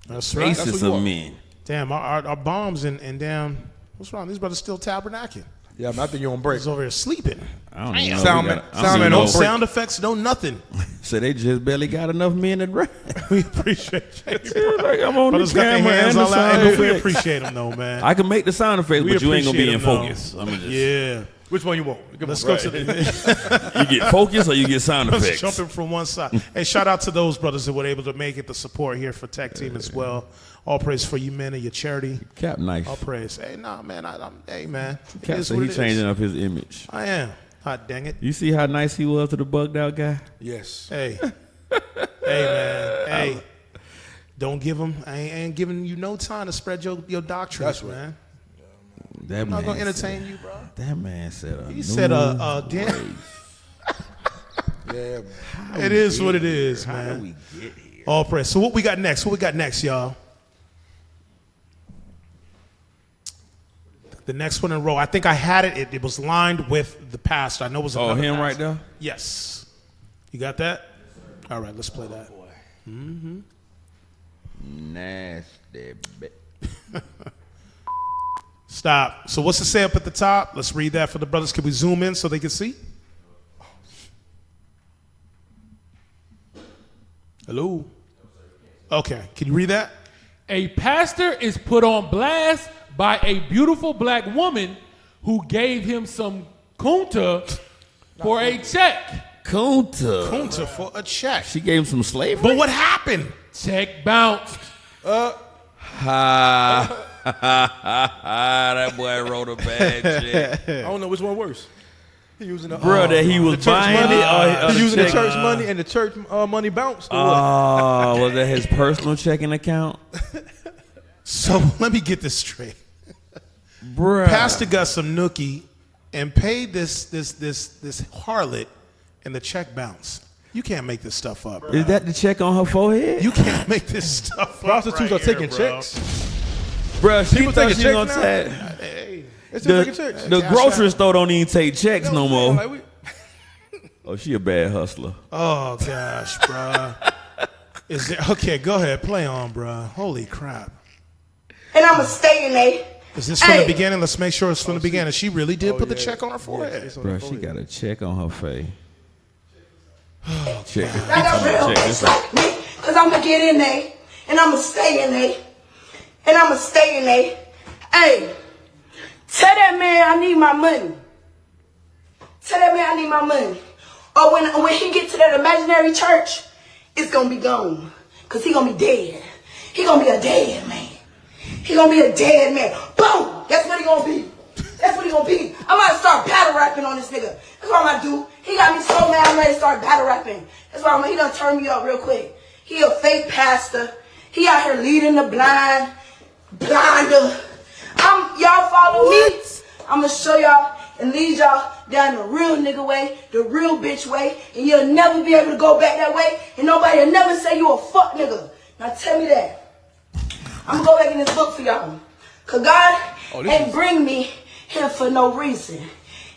That's right. Basis of men. Damn, our bombs and damn, what's wrong? These brothers still tabernacling. Yeah, I think you're on break. He's over here sleeping. I don't know. No sound effects, no nothing. So they just barely got enough men to drive. We appreciate you. Like I'm on Brothers the got their camera hands and the all out. sound We effects. appreciate them though, man. I can make the sound effects, but you ain't gonna be in focus. Yeah. Which one you want? Let's go to the. You get focus or you get sound effects. Jumping from one side. Hey, shout out to those brothers that were able to make it, the support here for Tech Team as well. All praise for you men and your charity. Cap nice. All praise. Hey, nah, man. Hey, man. Cap said he changing up his image. I am. Hot dang it. You see how nice he was to the bugged out guy? Yes. Hey. Hey, man. Hey. Don't give him. I ain't giving you no time to spread your doctrine, man. That I'm man not gonna entertain you, bro. That man said He said damn. Yeah. It is what it is, man. How do we get here? All praise. So what we got next? What we got next, y'all? The next one in a row. I think I had it. It was lined with the past. I know it was another him pastor. right there? Yes. You got that? All right, let's play that. Nasty bit. Stop. So what's it say up at the top? Let's read that for the brothers. Can we zoom in so they can see? Hello? Okay. Can you read that? A pastor is put on blast by a beautiful black woman who gave him some kunta for a check. Kunta. Kunta for a check. She gave him some slavery. But what happened? Check bounced. That boy wrote a bad check. I don't know which one worse. He using the that he was buying money. it. He using the church money and the church money bounced. Oh, was that his personal checking account? So let me get this straight. Bruh. Pastor got some nookie and paid this harlot, and the check bounced. You can't make this stuff up. Is that the check on her forehead? You can't make this stuff up. Prostitutes are taking checks. Bro, she People thought taking she gonna checks now? take. Hey, they still taking checks. The grocery store don't even take checks no more. Like, Oh, she a bad hustler. Oh gosh, bruh. Is there, okay, go ahead, play on, bruh. Holy crap. And I'ma stay in there. Is this from the beginning? Let's make sure it's from the beginning. She really did put the check on her forehead. Bro, she got a check on her face. Check. Like a real bitch like me. Cause I'ma get in there. And I'ma stay in there. And I'ma stay in there. Hey, tell that man I need my money. Tell that man I need my money. Or when he get to that imaginary church, it's gonna be gone. Cause he gonna be dead. He gonna be a dead man. He gonna be a dead man. Boom! That's what he gonna be. That's what he gonna be. I'm gonna start battle rapping on this nigga. That's what I'm gonna do. He got me so mad I'm ready to start battle rapping. That's why he done turned me up real quick. He a fake pastor. He out here leading the blinder. Y'all follow me? I'm gonna show y'all and lead y'all down the real nigga way, the real bitch way, and you'll never be able to go back that way, and nobody will never say you a fuck nigga. Now tell me that. I'm gonna go back in this book for y'all. Cause God ain't bring me here for no reason.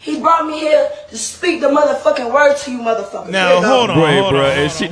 He brought me here to speak the motherfucking word to you motherfuckers. Now, hold on.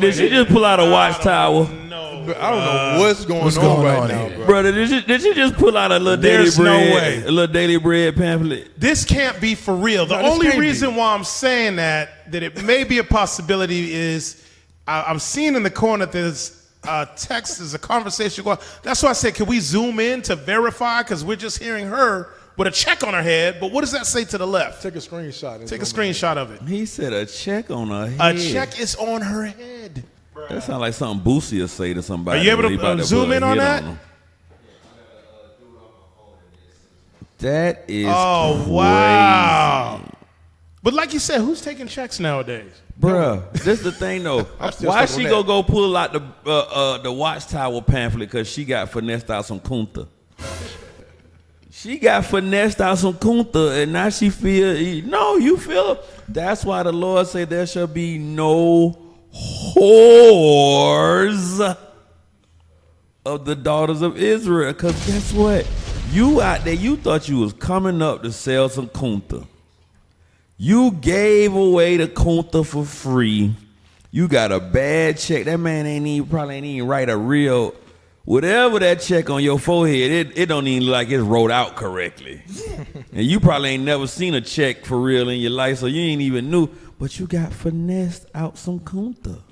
Did she just pull out a watchtower? I don't know what's going on right now, bro. Brother, did she just pull out a little daily bread? A little daily bread pamphlet? This can't be for real. The only reason why I'm saying that it may be a possibility is I'm seeing in the corner that there's text, there's a conversation going. That's why I said, can we zoom in to verify? Because we're just hearing her with a check on her head. But what does that say to the left? Take a screenshot. Take a screenshot of it. He said a check on her head. A check is on her head. That sounds like something Boosie will say to somebody. Are you able to zoom in on that? That is crazy. Wow. But like you said, who's taking checks nowadays? Bruh, this is the thing though. Why she go pull out the Watchtower pamphlet? Because she got finessed out some kunta. She got finessed out some kunta, and now she feel, you feel. That's why the Lord say there shall be no whores of the daughters of Israel. Because guess what? You out there, you thought you was coming up to sell some kunta. You gave away the kunta for free. You got a bad check. That man probably ain't even write a real, whatever that check on your forehead, it don't even look like it's wrote out correctly. And you probably ain't never seen a check for real in your life, so you ain't even knew. But you got finessed out some kunta.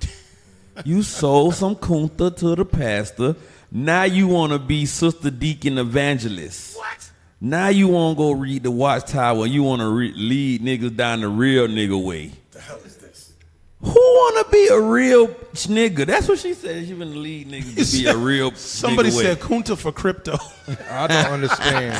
You sold some kunta to the pastor. Now you want to be Sister Deacon Evangelist. What? Now you want to go read the Watchtower and you want to lead niggas down the real nigga way. The hell is this? Who want to be a real nigga? That's what she said. She want to lead niggas to be a real Somebody nigga said way. kunta for crypto. I don't understand.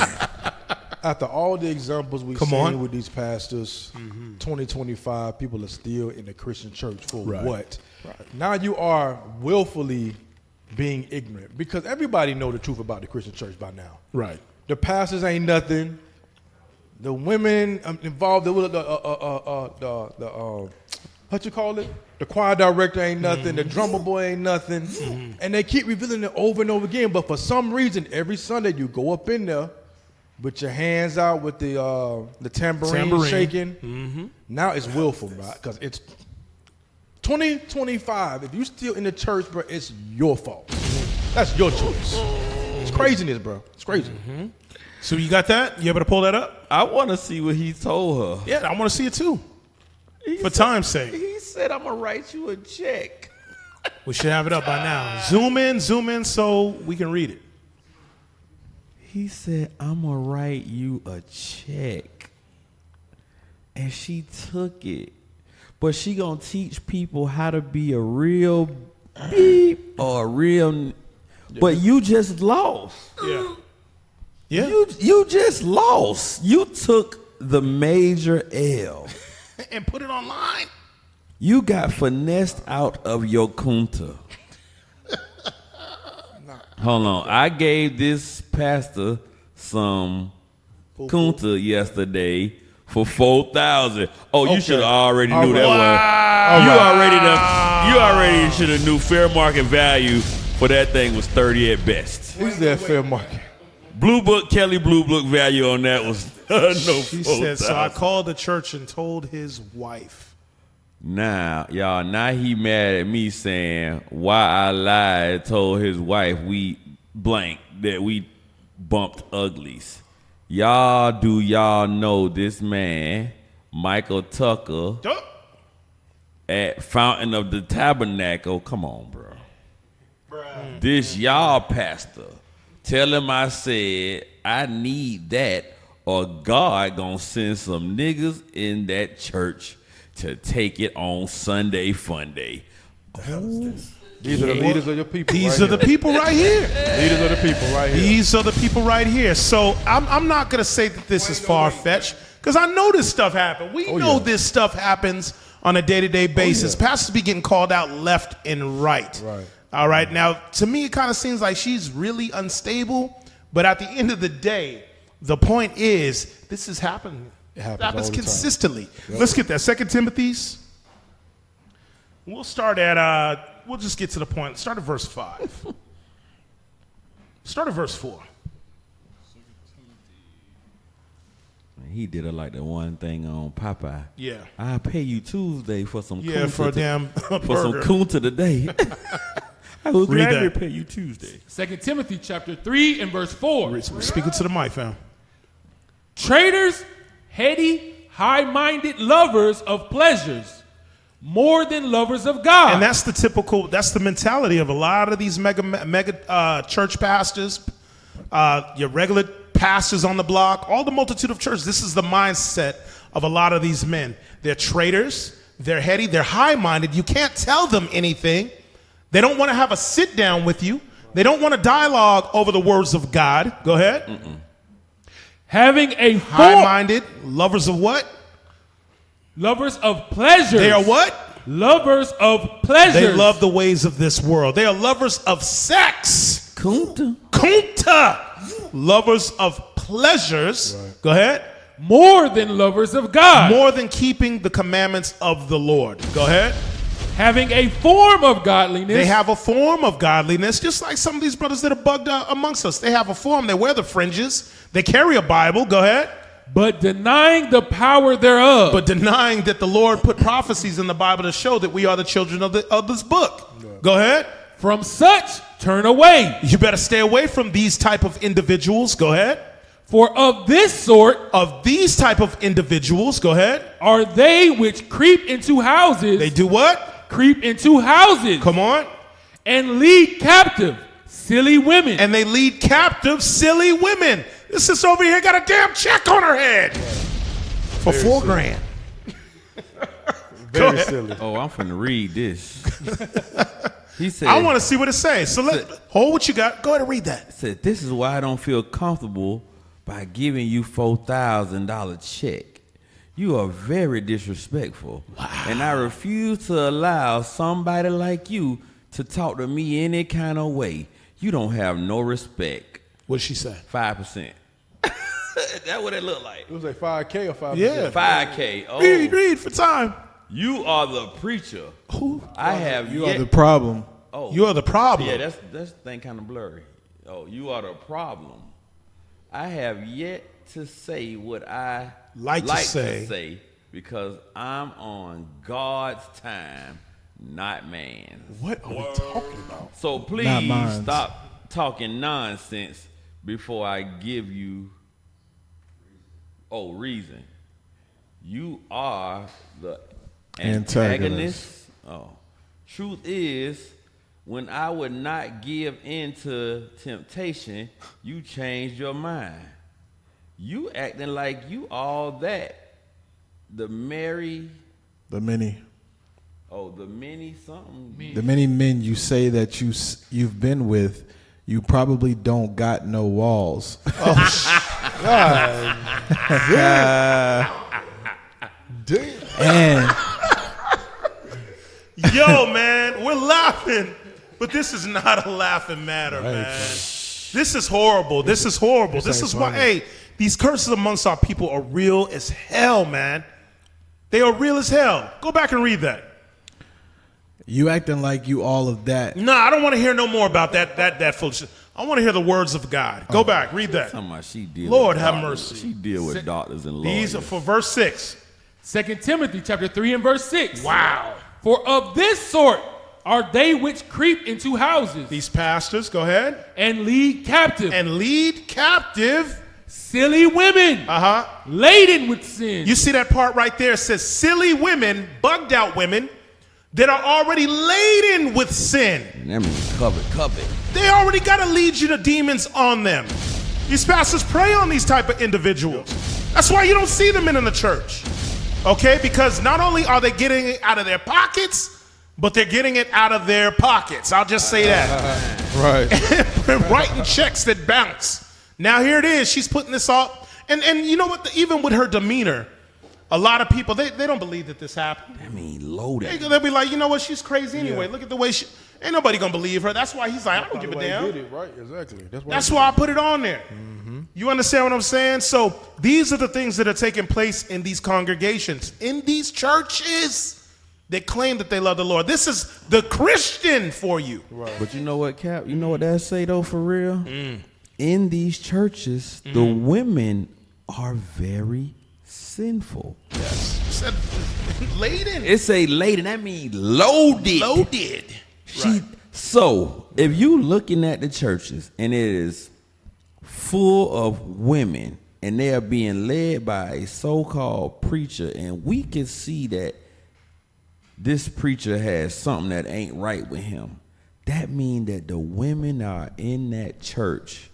After all the examples we've seen with these pastors, 2025, people are still in the Christian church for what? Right. Now you are willfully being ignorant because everybody know the truth about the Christian church by now. Right. The pastors ain't nothing. The women involved, what you call it? The choir director ain't nothing. The drummer boy ain't nothing. And they keep revealing it over and over again. But for some reason, every Sunday you go up in there with your hands out with the tambourine shaking. Now it's willful, right? Because it's 2025. If you still in the church, bro, it's your fault. That's your choice. It's craziness, bro. It's crazy. So you got that? You able to pull that up? I want to see what he told her. Yeah, I want to see it too. For time's sake. He said, I'm going to write you a check. We should have it up by now. Zoom in so we can read it. He said, I'm going to write you a check. And she took it. But she going to teach people how to be a real beep or a real... But you just lost. Yeah. Yeah. You just lost. You took the major L. And put it online. You got finessed out of your kunta. Hold on. I gave this pastor some kunta yesterday for 4,000. Oh, you should have already knew that Wow. one. You already should have knew fair market value for that thing was 30 at best. Who's that fair market? Blue Book, Kelly Blue Book value on that was no. She said, so I called the church and told his wife. Now he mad at me saying why I lied, told his wife we blank that we bumped uglies. Y'all know this man, Michael Tucker, at Fountain of the Tabernacle. Come on, bro. This y'all pastor. Tell him I said I need that or God gonna send some niggas in that church to take it on Sunday fun day. These are the leaders of your people. These are the people right here. Leaders of the people right here. These are the people right here. So I'm not going to say that this is far-fetched because I know this stuff happens. We know this stuff happens on a day-to-day basis. Pastors be getting called out left and right. Right. All right. Now, to me, it kind of seems like she's really unstable. But at the end of the day, the point is this is happening. It happens consistently. Yep. Let's get that. 2 Timothy's. We'll start at... We'll just get to the point. Start at verse 5. Start at verse 4. He did it like the one thing on Popeye. Yeah. I'll pay you Tuesday for some Yeah, for a damn for burger. some kunta today. I will Read gladly that. pay you Tuesday. 2 Timothy chapter 3 and verse 4. We're speaking to the mic, fam. Traitors, heady, high-minded lovers of pleasures, more than lovers of God. And that's the mentality of a lot of these mega church pastors, your regular pastors on the block, all the multitude of churches. This is the mindset of a lot of these men. They're traitors, they're heady, they're high-minded. You can't tell them anything. They don't want to have a sit down with you. They don't want to dialogue over the words of God. Go ahead. Having a high-minded, lovers of what? Lovers of pleasures. They are what? Lovers of pleasures. They love the ways of this world. They are lovers of sex. Kunta. Lovers of pleasures. Right. Go ahead. More than lovers of God. More than keeping the commandments of the Lord. Go ahead. Having a form of godliness. They have a form of godliness, just like some of these brothers that are bugged out amongst us. They have a form. They wear the fringes. They carry a Bible. Go ahead. But denying the power thereof. But denying that the Lord put prophecies in the Bible to show that we are the children of this book. Right. Go ahead. From such, turn away. You better stay away from these type of individuals. Go ahead. For of this sort, of these type of individuals, go ahead, are they which creep into houses. They do what? Creep into houses. Come on. And lead captive silly women. And they lead captive silly women. This sister over here got a damn check on her head for $4,000. Very silly. Oh, I'm finna read this. He said, I want to see what it says. So hold what you got. Go ahead and read that. It said, this is why I don't feel comfortable by giving you $4,000 check. You are very disrespectful. Wow. And I refuse to allow somebody like you to talk to me any kind of way. You don't have no respect. What'd she say? 5%. That's what it looked like. It was like 5K or 5%? Yeah. 5K. Oh. Read for time. You are the preacher. Who? You are the problem. Oh. You are the problem. Yeah, that's thing kind of blurry. Oh, you are the problem. I have yet to say what I like to say because I'm on God's time, not man's. What are we talking about? So please stop talking nonsense before I give you reason. You are the antagonist. Oh. Truth is, when I would not give in to temptation, you changed your mind. You acting like you all that. The many something. The many men you say that you've been with, you probably don't got no walls. Oh, God. Damn. And yo, man, we're laughing, but this is not a laughing matter, man. This is horrible. This is horrible. This is why, hey, These curses amongst our people are real as hell, man. They are real as hell. Go back and read that. You acting like you all of that. No, I don't want to hear no more about that foolishness. I want to hear the words of God. Go back, read that. Lord have mercy. She deal with doctors and lawyers. These are for verse 6. 2 Timothy chapter 3 and verse 6. Wow. For of this sort are they which creep into houses. These pastors, go ahead. And lead captive. Silly women. Laden with sin. You see that part right there? It says silly women, bugged out women that are already laden with sin. That means covered. They already got a legion of demons on them. These pastors prey on these type of individuals. That's why you don't see them in the church. Okay? Because not only are they getting it out of their pockets, but they're getting it out of their pockets. I'll just say that. Right. Writing checks that bounce. Now here it is. She's putting this up. And you know what? Even with her demeanor, a lot of people, they don't believe that this happened. I mean, loaded. They'll be like, you know what? She's crazy anyway. Look at the way she... Ain't nobody going to believe her. That's why he's like, I don't give a damn. Right, exactly. That's why I put it on there. You understand what I'm saying? So these are the things that are taking place in these congregations, in these churches that claim that they love the Lord. This is the Christian for you. Right. But you know what, Cap? You know what that say, though, for real? In these churches, the women are very sinful. Yes. Laden. It say laden. That means loaded. Loaded. So if you looking at the churches and it is full of women and they are being led by a so-called preacher, and we can see that this preacher has something that ain't right with him, that means that the women are in that church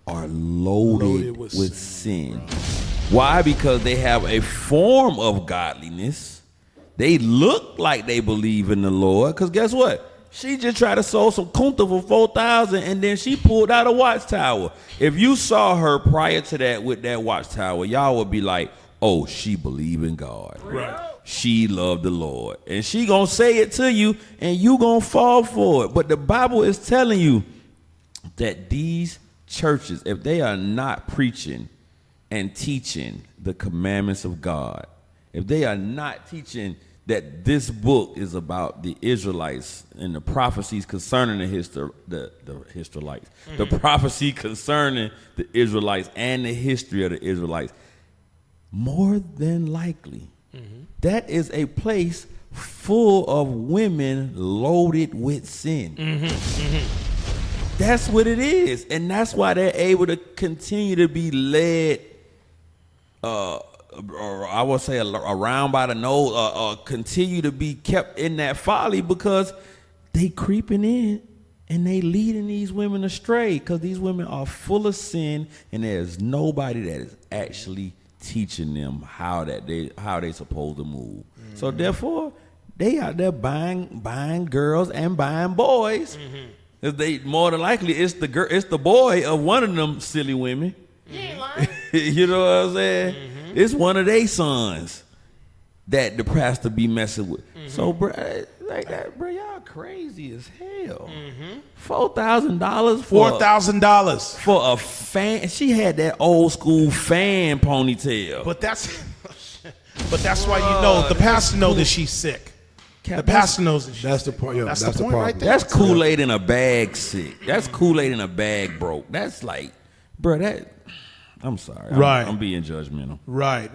are loaded with sin. Why? Because they have a form of godliness. They look like they believe in the Lord. Because guess what? She just tried to sold some kunta for 4,000 and then she pulled out a watchtower. If you saw her prior to that with that watchtower, y'all would be like, oh, she believe in God. Right. She loved the Lord. And she gonna say it to you and you gonna fall for it. But the Bible is telling you that these churches, if they are not preaching and teaching the commandments of God, if they are not teaching that this book is about the Israelites and the prophecies concerning the Israelites, the prophecy concerning the Israelites and the history of the Israelites, more than likely, that is a place full of women loaded with sin. That's what it is. And that's why they're able to continue to be led, or I would say around by the nose, continue to be kept in that folly, because they creeping in and they leading these women astray, because these women are full of sin and there's nobody that is actually teaching them how they supposed to move. So therefore, they out there buying girls and buying boys. They more than likely it's the boy of one of them silly women. You ain't lying. You know what I'm saying? It's one of their sons that the pastor be messing with. So, bro, like that, bro, y'all crazy as hell. $4,000 $4,000 for a fan. She had that old school fan ponytail. But that's why you know the pastor knows that she's sick. The pastor knows that she's That's the point. That's the point right there. That's Kool-Aid in a bag sick. That's Kool-Aid in a bag broke. That's like, bro, I'm sorry. Right. I'm being judgmental. Right.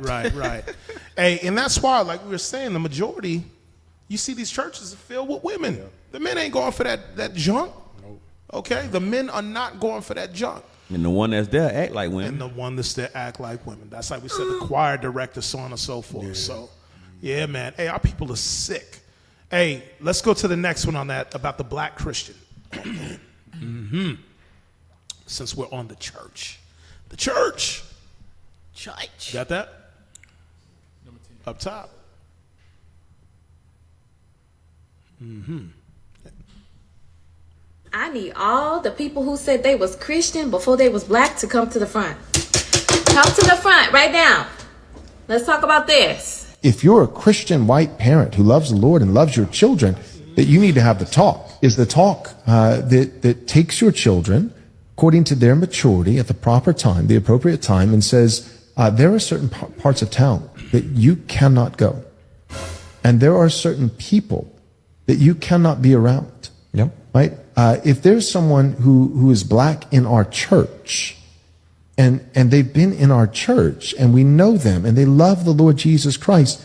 Hey, and that's why, like we were saying, the majority, you see these churches are filled with women. The men ain't going for that junk. Okay? The men are not going for that junk. And the one that's there act like women. And the one that's there act like women. That's like we said, the choir director, so on and so forth. Yeah. So, yeah, man. Hey, our people are sick. Hey, let's go to the next one on that, about the black Christian. Since we're on the church. The church. Got that? Up top. I need all the people who said they was Christian before they was black to come to the front. Come to the front right now. Let's talk about this. If you're a Christian white parent who loves the Lord and loves your children, that you need to have the talk. Is the talk that takes your children, according to their maturity at the proper time, the appropriate time, and says, there are certain parts of town that you cannot go. And there are certain people that you cannot be around. Yep. Right? If there's someone who is black in our church, and they've been in our church, and we know them, and they love the Lord Jesus Christ,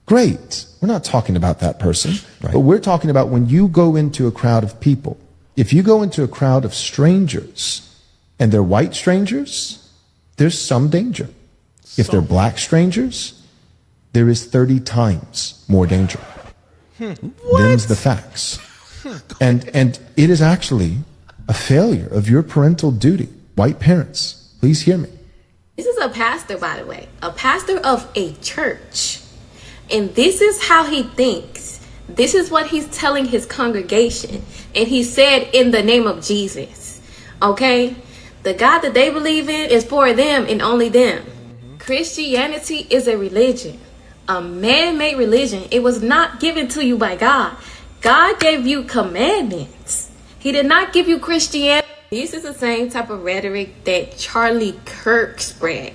great. We're not talking about that person. Right. But we're talking about when you go into a crowd of people. If you go into a crowd of strangers, and they're white strangers, there's some danger. If they're black strangers, there is 30 times more danger. Them's the facts. And it is actually a failure of your parental duty. White parents, please hear me. This is a pastor, by the way, a pastor of a church. And this is how he thinks. This is what he's telling his congregation. And he said, in the name of Jesus. Okay? The God that they believe in is for them and only them. Christianity is a religion, a man-made religion. It was not given to you by God. God gave you commandments. He did not give you Christianity. This is the same type of rhetoric that Charlie Kirk spread.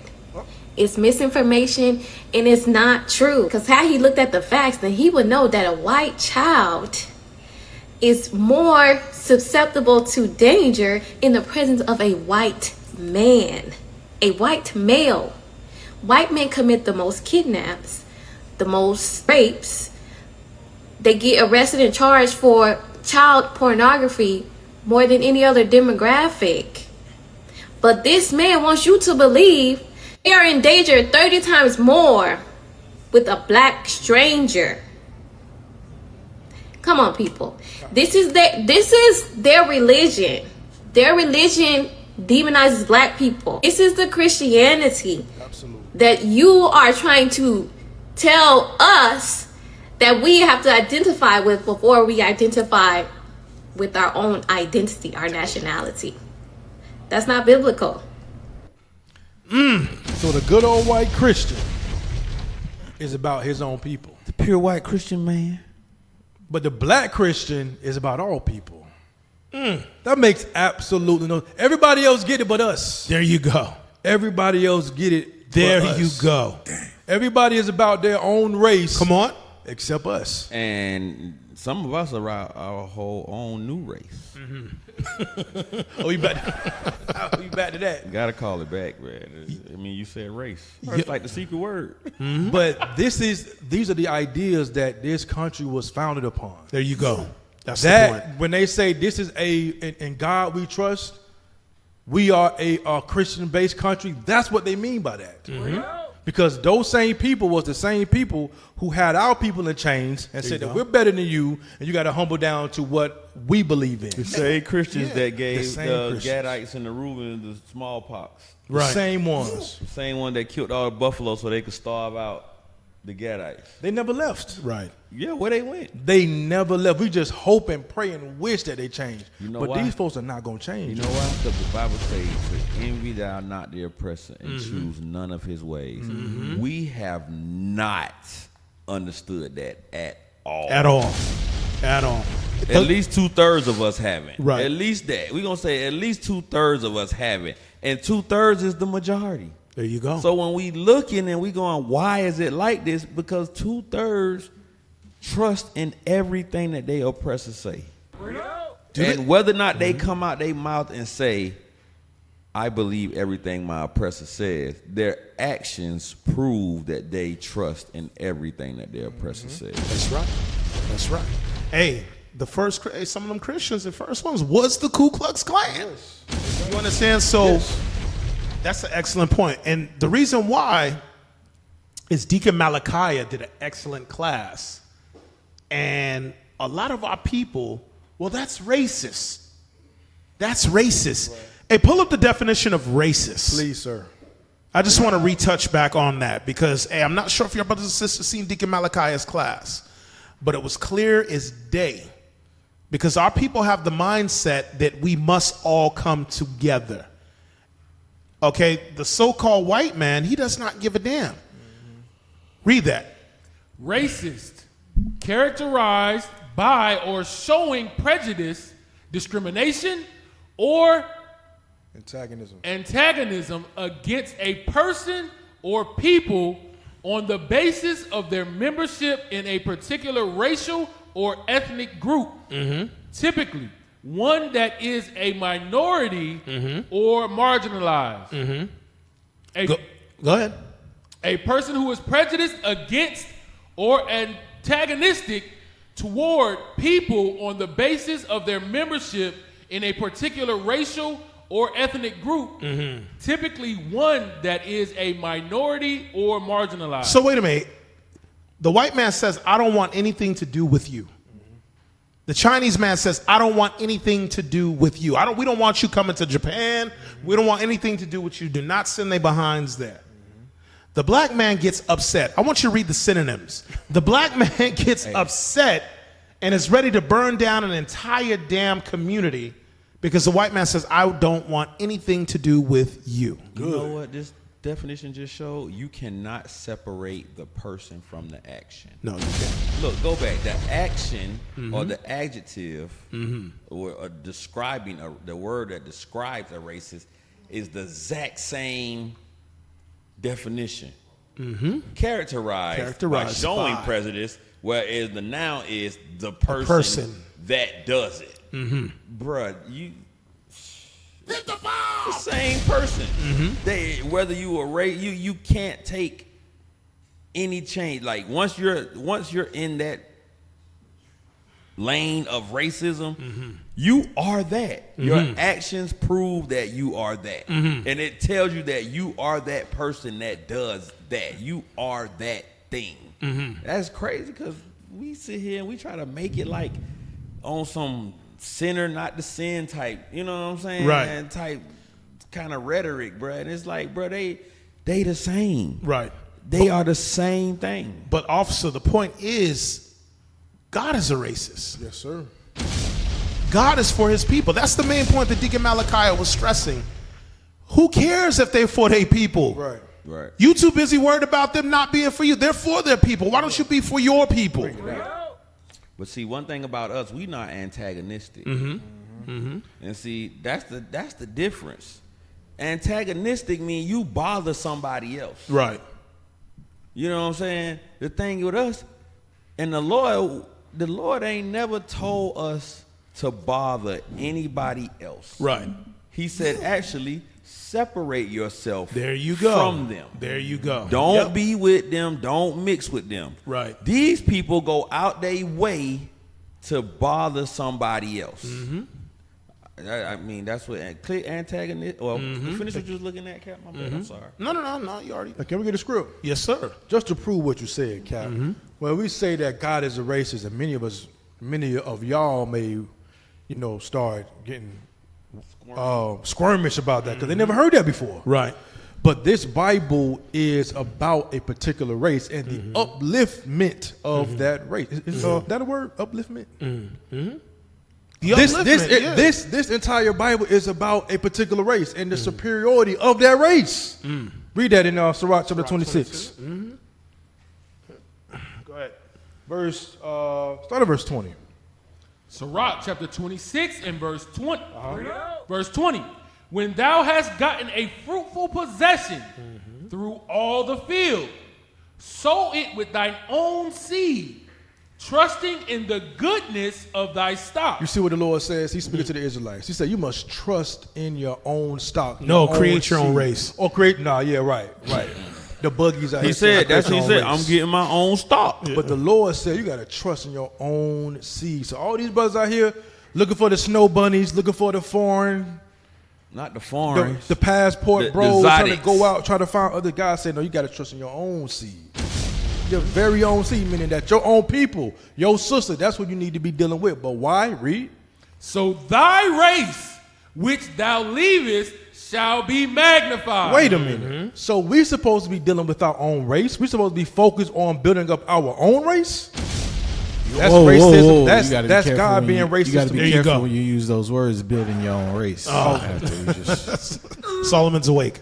It's misinformation and it's not true. Because how he looked at the facts, then he would know that a white child is more susceptible to danger in the presence of a white man, a white male. White men commit the most kidnaps, the most rapes. They get arrested and charged for child pornography more than any other demographic. But this man wants you to believe they are in danger 30 times more with a black stranger. Come on, people. This is their religion. Their religion demonizes black people. This is the Christianity that you are trying to tell us that we have to identify with before we identify with our own identity, our nationality. That's not biblical. So the good old white Christian is about his own people. The pure white Christian man. But the black Christian is about all people. That makes absolutely no. Everybody else get it but us. There you go. Everybody else get it. There you go. Everybody is about their own race. Come on. Except us. And some of us are our whole own new race. Oh, you back to that. Gotta call it back, man. I mean, you said race. It's like the secret word. But these are the ideas that this country was founded upon. There you go. That's the point. When they say this is in God we trust, we are a Christian-based country, that's what they mean by that. Because those same people was the same people who had our people in chains and said that we're better than you, and you got to humble down to what we believe in. The same Christians that gave the Gadites and the Reubens the smallpox. Right. The same ones. The same one that killed all the buffalo so they could starve out the Gadites. They never left. Right. Yeah, where they went. They never left. We just hope and pray and wish that they change. You know but why? These folks are not going to change. You know why? Because the Bible says to envy thou not the oppressor and choose none of his ways. We have not understood that at all. At all. At all. At least 2/3 of us haven't. Right. At least that. We're going to say at least 2/3 of us haven't. And 2/3 is the majority. There you go. So when we looking and we going, why is it like this? Because 2/3 trust in everything that they oppressors say. And whether or not they come out their mouth and say, I believe everything my oppressor says, their actions prove that they trust in everything that their oppressor says. That's right. That's right. Hey, some of them Christians, the first ones was the Ku Klux Klan. Yes. You understand? So that's an excellent point. And the reason why is Deacon Malachi did an excellent class. And a lot of our people, well, that's racist. That's racist. Right. Hey, pull up the definition of racist. Please, sir. I just want to retouch back on that because, hey, I'm not sure if your brothers and sisters seen Deacon Malachi's class, but it was clear as day because our people have the mindset that we must all come together. Okay, the so-called white man, he does not give a damn. Read that. Racist, characterized by or showing prejudice, discrimination, or Antagonism against a person or people on the basis of their membership in a particular racial or ethnic group. Typically, one that is a minority or marginalized. Go ahead. A person who is prejudiced against or antagonistic toward people on the basis of their membership in a particular racial or ethnic group, typically one that is a minority or marginalized. So wait a minute. The white man says, I don't want anything to do with you. The Chinese man says, I don't want anything to do with you. We don't want you coming to Japan. We don't want anything to do with you. Do not send their behinds there. The black man gets upset. I want you to read the synonyms. The black man gets upset and is ready to burn down an entire damn community because the white man says, I don't want anything to do with you. You know what this definition just showed? You cannot separate the person from the action. No, you can't. Look, go back. The action or the adjective or describing the word that describes a racist is the exact same definition. Characterized by showing prejudice, whereas the noun is the person that does it. Bruh, the same person. They, whether you are you can't take any change. Like once you're in that lane of racism, you are that. Your actions prove that you are that, and it tells you that you are that person that does that. You are that thing. That's crazy because we sit here and we try to make it like on some sinner not the sin type, you know what I'm saying? Right. And type kind of rhetoric, bro. And it's like, bro, they the same. Right. They are the same thing. But officer, the point is, God is a racist. Yes, sir. God is for his people. That's the main point that Deacon Malachi was stressing. Who cares if they're for their people? Right. Right. You too busy worried about them not being for you. They're for their people. Why don't you be for your people? But see, one thing about us, we not antagonistic. And see, that's the difference. Antagonistic means you bother somebody else. Right. You know what I'm saying? The thing with us, and the Lord ain't never told us to bother anybody else. Right. He said, actually, separate yourself there you go. From them. There you go. Don't be with them. Don't mix with them. Right. These people go out their way to bother somebody else. I mean, that's what antagonist. Well, finish what you was looking at, Cap. My bad. I'm sorry. No. You already. Can we get a script? Yes, sir. Just to prove what you said, Cap. Well, we say that God is a racist, and many of y'all may, start getting squirmish about that because they never heard that before. Right. But this Bible is about a particular race and the upliftment of that race. Is that a word? Upliftment? This entire Bible is about a particular race and the superiority of that race. Read that in Sirach chapter 26. Go ahead. Start at verse 20. Sirach chapter 26 and verse 20. Verse 20. When thou hast gotten a fruitful possession through all the field, sow it with thine own seed, trusting in the goodness of thy stock. You see what the Lord says? He's speaking to the Israelites. He said, you must trust in your own stock. Create your own race. Or right. The buggies out here. He said, that's what he said. I'm getting my own stock. But the Lord said, you got to trust in your own seed. So all these brothers out here looking for the snow bunnies, looking for the foreign. Not the foreign. The passport bros trying to go out, try to find other guys. Say, no, you got to trust in your own seed. Your very own seed, meaning that your own people, your sister, that's what you need to be dealing with. But why? Read. So thy race, which thou leavest, shall be magnified. Wait a minute. So we're supposed to be dealing with our own race? We're supposed to be focused on building up our own race? That's racism. That's God being racist. You got to be careful when you use those words, building your own race. Solomon's awake.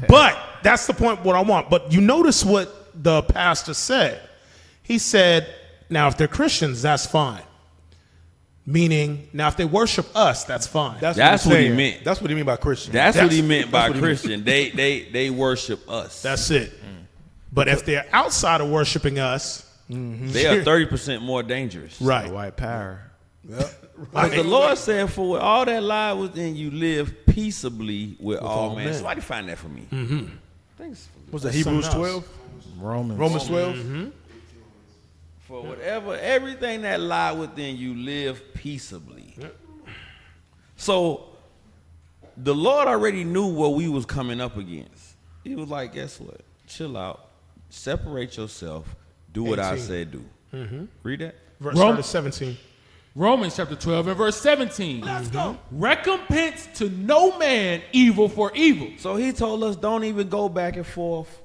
But that's the point what I want. But you notice what the pastor said. He said, now if they're Christians, that's fine. Meaning, now if they worship us, that's fine. That's what he meant. That's what he meant by Christian. That's what he meant by Christian. They worship us. That's it. But if they're outside of worshiping us, they are 30% more dangerous. Right. White power. Yep. But the Lord said, for all that lie within you, live peaceably with all men. Somebody find that for me. Thanks. Was that Hebrews 12? Romans 12? For whatever, everything that lie within you, live peaceably. So the Lord already knew what we was coming up against. He was like, guess what? Chill out. Separate yourself. Do what I said do. Read that. Verse 17. Romans chapter 12 and verse 17. Let's go. Recompense to no man evil for evil. So he told us don't even go back and forth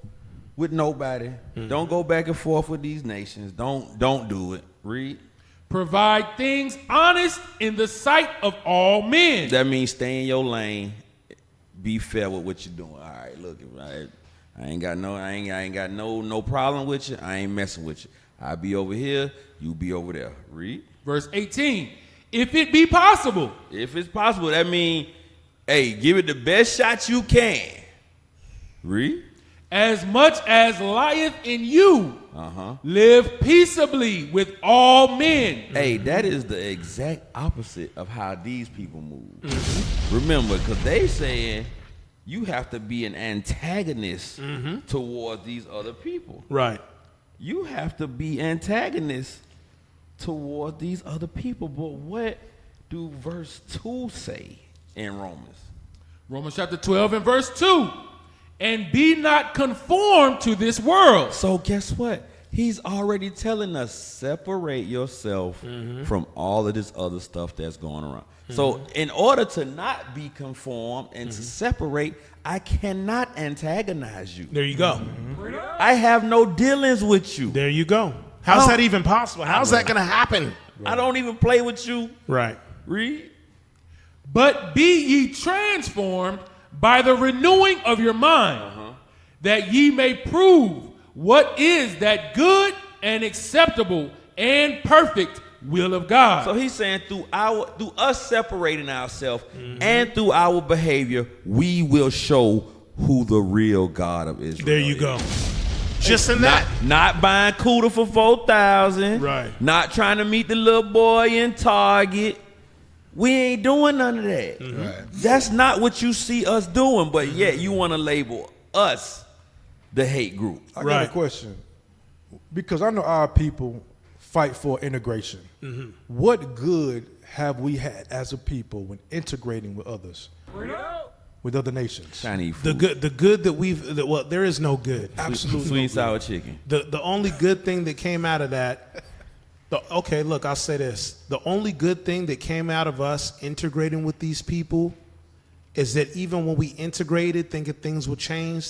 with nobody. Don't go back and forth with these nations. Don't do it. Read. Provide things honest in the sight of all men. That means stay in your lane. Be fair with what you're doing. All right, look, I ain't got no problem with you. I ain't messing with you. I be over here, you be over there. Read. Verse 18. If it be possible. If it's possible, that means, hey, give it the best shot you can. Read. As much as lieth in you, live peaceably with all men. Hey, that is the exact opposite of how these people move. Remember, because they saying you have to be an antagonist towards these other people. Right. You have to be antagonist toward these other people. But what do verse 2 say in Romans? Romans chapter 12 and verse 2. And be not conformed to this world. So guess what? He's already telling us, separate yourself from all of this other stuff that's going around. So in order to not be conformed and to separate, I cannot antagonize you. There you go. I have no dealings with you. There you go. How's that even possible? How's that going to happen? I don't even play with you. Right. Read. But be ye transformed by the renewing of your mind, that ye may prove what is that good and acceptable and perfect will of God. So he's saying through us separating ourselves and through our behavior, we will show who the real God of Israel is. There you go. Just in that. Not buying Cuda for $4,000. Right. Not trying to meet the little boy in Target. We ain't doing none of that. Right. That's not what you see us doing, but yet you want to label us the hate group. I got a question. Because I know our people fight for integration. What good have we had as a people when integrating with others? With other nations? Chinese food. The good that well, there is no good. Absolutely. Sweet sour chicken. The only good thing that came out of that, okay, look, I'll say this. The only good thing that came out of us integrating with these people is that even when we integrated, thinking things would change,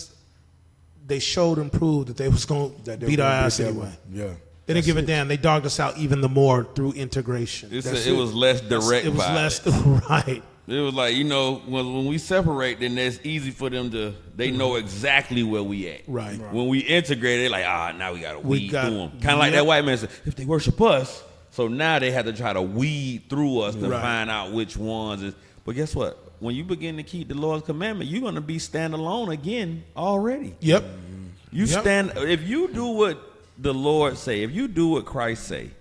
they showed and proved that they was going to beat our ass anyway. Yeah. They didn't give a damn. They dogged us out even the more through integration. It was less direct. It was violence. less, right. It was like, when we separate, then it's easy for them to, they know exactly where we at. Right. When we integrate, they're like, now we got to weed through them. Kind of like that white man said, if they worship us, so now they have to try to weed through us to find out which ones is. But guess what? When you begin to keep the Lord's commandment, you're going to be standalone again already. Yep. If you do what the Lord say, if you do what Christ say,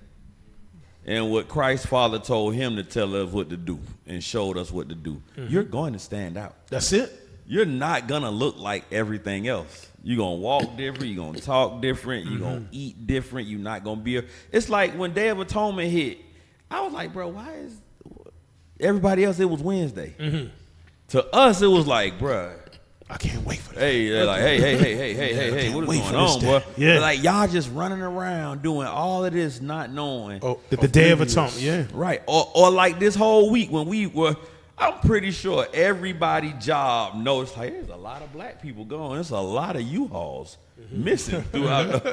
and what Christ's Father told him to tell us what to do and showed us what to do, you're going to stand out. That's it. You're not going to look like everything else. You're going to walk different. You're going to talk different. You're going to eat different. You're not going to be It's like when Day of Atonement hit, I was like, bro, why is everybody else, it was Wednesday. To us, it was like, bro, I can't wait for that. Hey, they're like, hey, what is going on, boy? Yeah. They're like, y'all just running around doing all of this, not knowing. The Day of Atonement, yeah. Right. Or like this whole week when we were, I'm pretty sure everybody's job knows, like, there's a lot of black people going. There's a lot of U-Hauls missing throughout.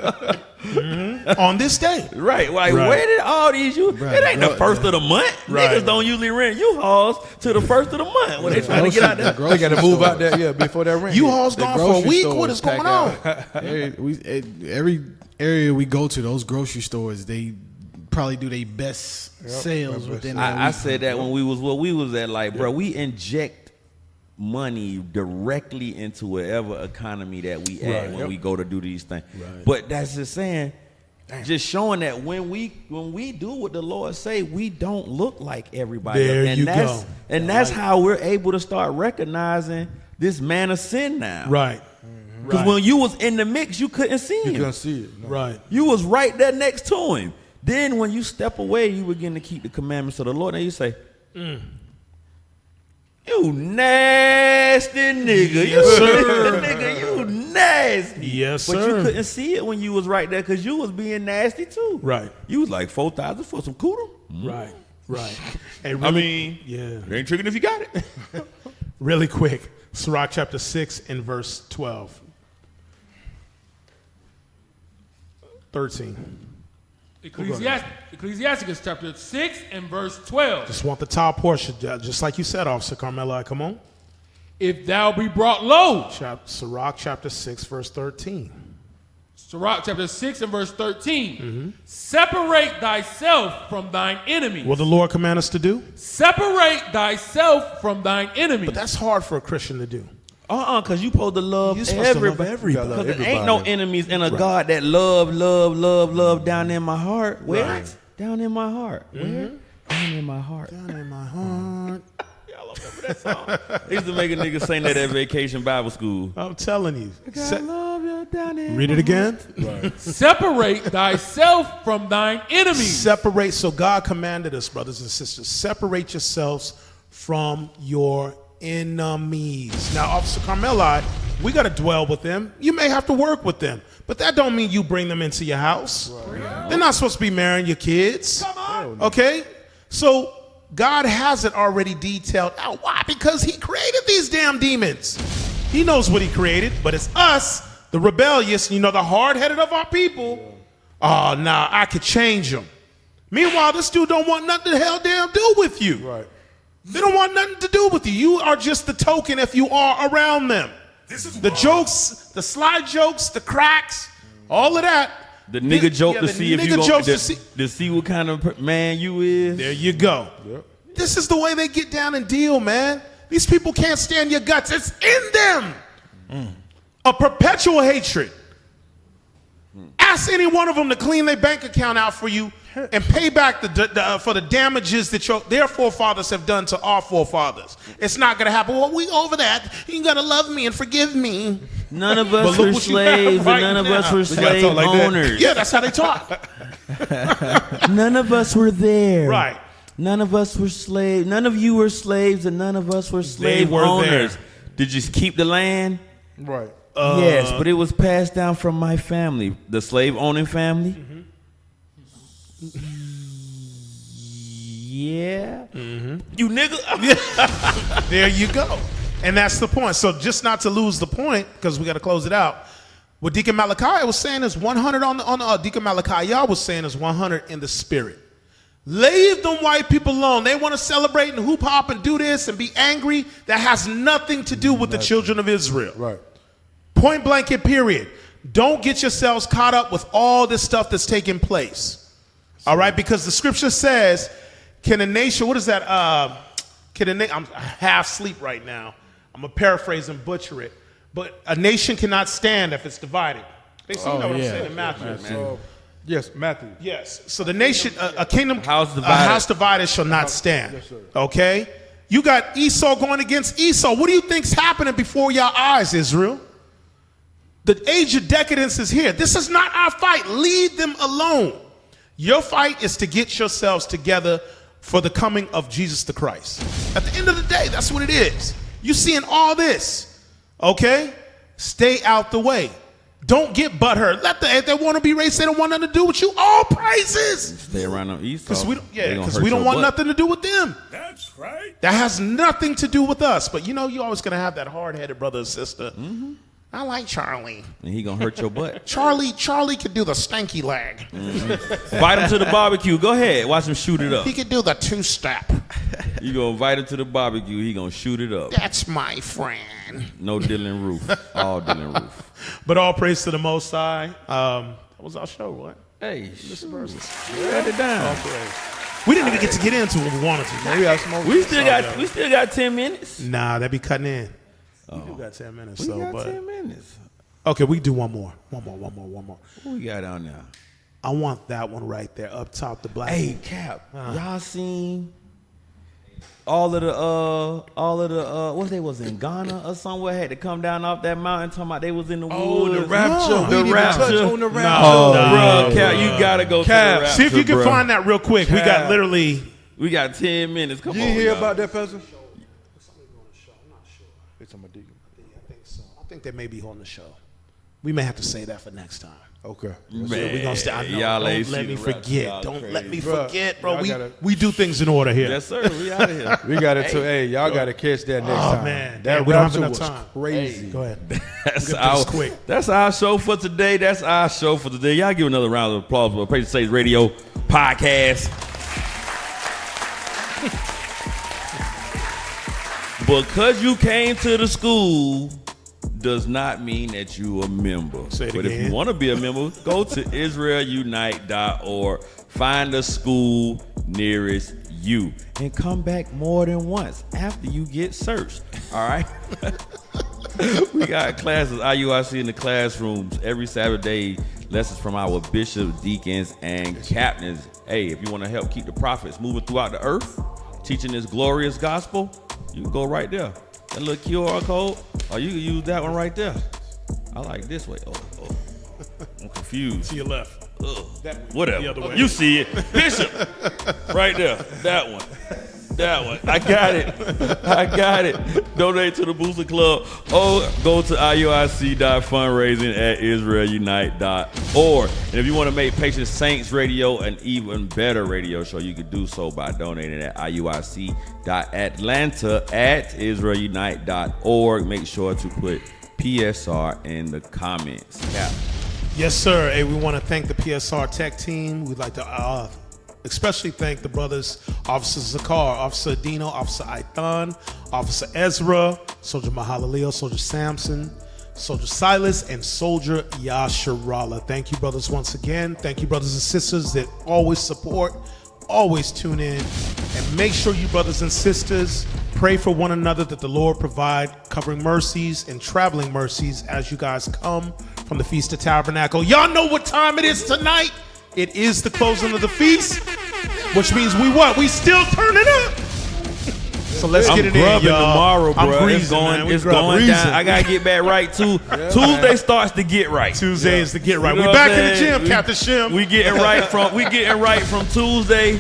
On this day. Right. Like, where did all these It ain't the first of the month. Niggas don't usually rent U-Hauls to the first of the month when they trying to get out there. They got to move out there, before that rent. U-Haul's gone for a week. What is going on? Every area we go to, those grocery stores, they probably do their best sales within that. I said that when we was at, like, bro, we inject money directly into whatever economy that we at when we go to do these things. Right. But that's just saying, just showing that when we do what the Lord say, we don't look like everybody else. And that's go. And that's how we're able to start recognizing this man of sin now. Right. Because when you was in the mix, you couldn't see him. You couldn't see it. No. Right. You was right there next to him. Then when you step away, you begin to keep the commandments of the Lord. And you say, you nasty nigga. Yes, sir. Nigga, you nasty. Yes, sir. But you couldn't see it when you was right there because you was being nasty too. Right. You was like 4,000 for some cooter. Right. Right. And I mean, yeah. It ain't tricking if you got it. Really quick. Sirach chapter 6 and verse 12. 13. Ecclesiasticus chapter 6 and verse 12. Just want the top portion, just like you said, Officer Carmela. Come on. If thou be brought low. Sirach chapter 6, verse 13. Sirach chapter 6 and verse 13. Separate thyself from thine enemies. What the Lord command us to do? Separate thyself from thine enemies. But that's hard for a Christian to do. Because you supposed to love everybody. Because there ain't no enemies in a God that love down in my heart. Where? Right. Down in my heart. Where? Down in my heart. Down in my heart. Y'all remember that song? They used to make a nigga sing that at Vacation Bible School. I'm telling you. I love you down in Read it again. Right. Separate thyself from thine enemies. Separate. So God commanded us, brothers and sisters, separate yourselves from your enemies. Now, Officer Carmeli, we got to dwell with them. You may have to work with them, but that don't mean you bring them into your house. Right. They're not supposed to be marrying your kids. Come on. Okay? So God has it already detailed out. Why? Because he created these damn demons. He knows what he created, but it's us, the rebellious, the hard-headed of our people. Oh, nah, I could change them. Meanwhile, this dude don't want nothing to hell damn do with you. Right. They don't want nothing to do with you. You are just the token if you are around them. The jokes, the sly jokes, the cracks, all of that. The nigga joke to see if you going to see what kind of man you is. There you go. Yep. This is the way they get down and deal, man. These people can't stand your guts. It's in them. A perpetual hatred. Ask any one of them to clean their bank account out for you and pay back for the damages that their forefathers have done to our forefathers. It's not going to happen. Well, we over that. You got to love me and forgive me. None of us were slaves and none of us were slave owners. Yeah, that's how they talk. None of us were there. Right. None of us were slaves. None of you were slaves and none of us were slave owners. There. Did you keep the land? Right. Yes, but it was passed down from my family, the slave-owning family. Yeah. You nigga. There you go. And that's the point. So just not to lose the point, because we got to close it out. What Deacon Malachi was saying is 100 on Deacon Malachi was saying is 100 in the spirit. Leave them white people alone. They want to celebrate and hoop hop and do this and be angry. That has nothing to do with the children of Israel. Right. Point blanket, period. Don't get yourselves caught up with all this stuff that's taking place. All right? Because the scripture says, can a nation, what is that? I'm half asleep right now. I'm going to paraphrase and butcher it. But a nation cannot stand if it's divided. Basically, you know what I'm saying in Matthew. Yes, Matthew. Yes. So the nation, a kingdom, a house divided shall not stand. Yes, sir. Okay? You got Esau going against Esau. What do you think's happening before your eyes, Israel? The age of decadence is here. This is not our fight. Leave them alone. Your fight is to get yourselves together for the coming of Jesus the Christ. At the end of the day, that's what it is. You seeing all this, okay? Stay out the way. Don't get butthurt. If they want to be race, they don't want nothing to do with you. All praises. Stay around on Esau. Because we don't want nothing to do with them. That's right. That has nothing to do with us. But you're always going to have that hard-headed brother or sister. I like Charlie. And he gonna hurt your butt. Charlie could do the stanky leg. Invite him to the barbecue. Go ahead. Watch him shoot it up. He could do the two-step. You gonna invite him to the barbecue. He gonna shoot it up. That's my friend. No Dylan Roof. All Dylan Roof. But all praise to the Most High. That was our show, what? Hey, Listen verses. Write it down. We didn't even get to get into what we wanted to. We still got 10 minutes. Nah, that be cutting in. We do got 10 minutes. We got 10 minutes. Okay, we do one more. One more. What we got on there? I want that one right there up top, the black. Hey, Cap, y'all seen all of the what they was in Ghana or somewhere had to come down off that mountain talking about they was in the woods. The rapture. No. We didn't even touch on the rapture. Bro, Cap, you gotta go to the rapture. See if you can find that real quick. Cap. We got 10 minutes. Come on. You hear y'all. about that person? I think they may be on the show. We may have to say that for next time. Okay. Man, we're gonna stay. y'all Don't ain't let seen me the rapture. forget. Y'all Don't crazy. let me Bruh, forget, bro. y'all We do things in order here. Yes, sir. We out of here. We got it. Y'all got to catch that next time. Man, that we don't have rapture enough was time. crazy. Go ahead. That's our show for today. Y'all give another round of applause for Praise Say Radio podcast. Because you came to the school does not mean that you a member. Say it But again. if you want to be a member, go to IsraelUnite.org. Find a school nearest you and come back more than once after you get searched. All right? We got classes, IUIC in the classrooms every Saturday. Lessons from our bishops, deacons, and captains. Hey, if you want to help keep the prophets moving throughout the earth, teaching this glorious gospel, you can go right there. That little QR code, or you can use that one right there. I like this way. Oh. I'm confused. To your left. Whatever. The other way. You see it. Bishop. Right there. That one. I got it. Donate to the Booster Club. Or go to iuic.fundraising@israelunite.org. And if you want to make Patient Saints Radio an even better radio show, you can do so by donating at iuic.atlanta@israelunite.org. Make sure to put PSR in the comments. Yeah. Yes, sir. Hey, we want to thank the PSR Tech team. We'd like to especially thank the brothers, Officer Zakar, Officer Dino, Officer Aithan, Officer Ezra, Soldier Mahalaleel, Soldier Samson, Soldier Silas, and Soldier Yasharala. Thank you, brothers, once again. Thank you, brothers and sisters that always support, always tune in. And make sure you brothers and sisters pray for one another that the Lord provide covering mercies and traveling mercies as you guys come from the Feast of Tabernacle. Y'all know what time it is tonight. It is the closing of the feast, which means we still turning up. So let's get it in, y'all. Tomorrow, bro. I'm greasing, it's going down. I gotta get back right too. Tuesday starts to get right. Tuesday is to get right. You know We back what in the I'm gym, saying? Captain Shim. We getting right from Tuesday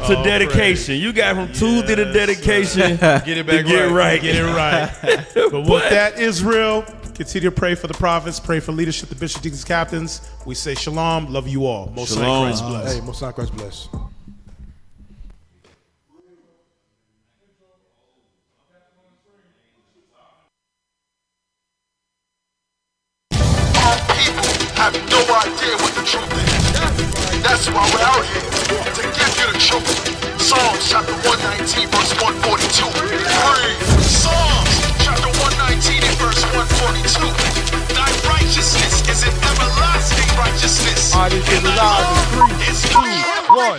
to dedication. You got from Tuesday to dedication. Get it back right. Get it right. But with that, Israel, continue to pray for the prophets, pray for leadership, the bishops, deacons, captains. We say shalom, love you all. Most High Christ bless. Hey, Most High Christ bless. Have no idea what the truth is. That's why we're out here, to give you the truth. Psalms chapter 119 verse 142. Read. Psalms chapter 119 and verse 142. Thy righteousness is an everlasting righteousness. All right, this is live in 3, 2, 1.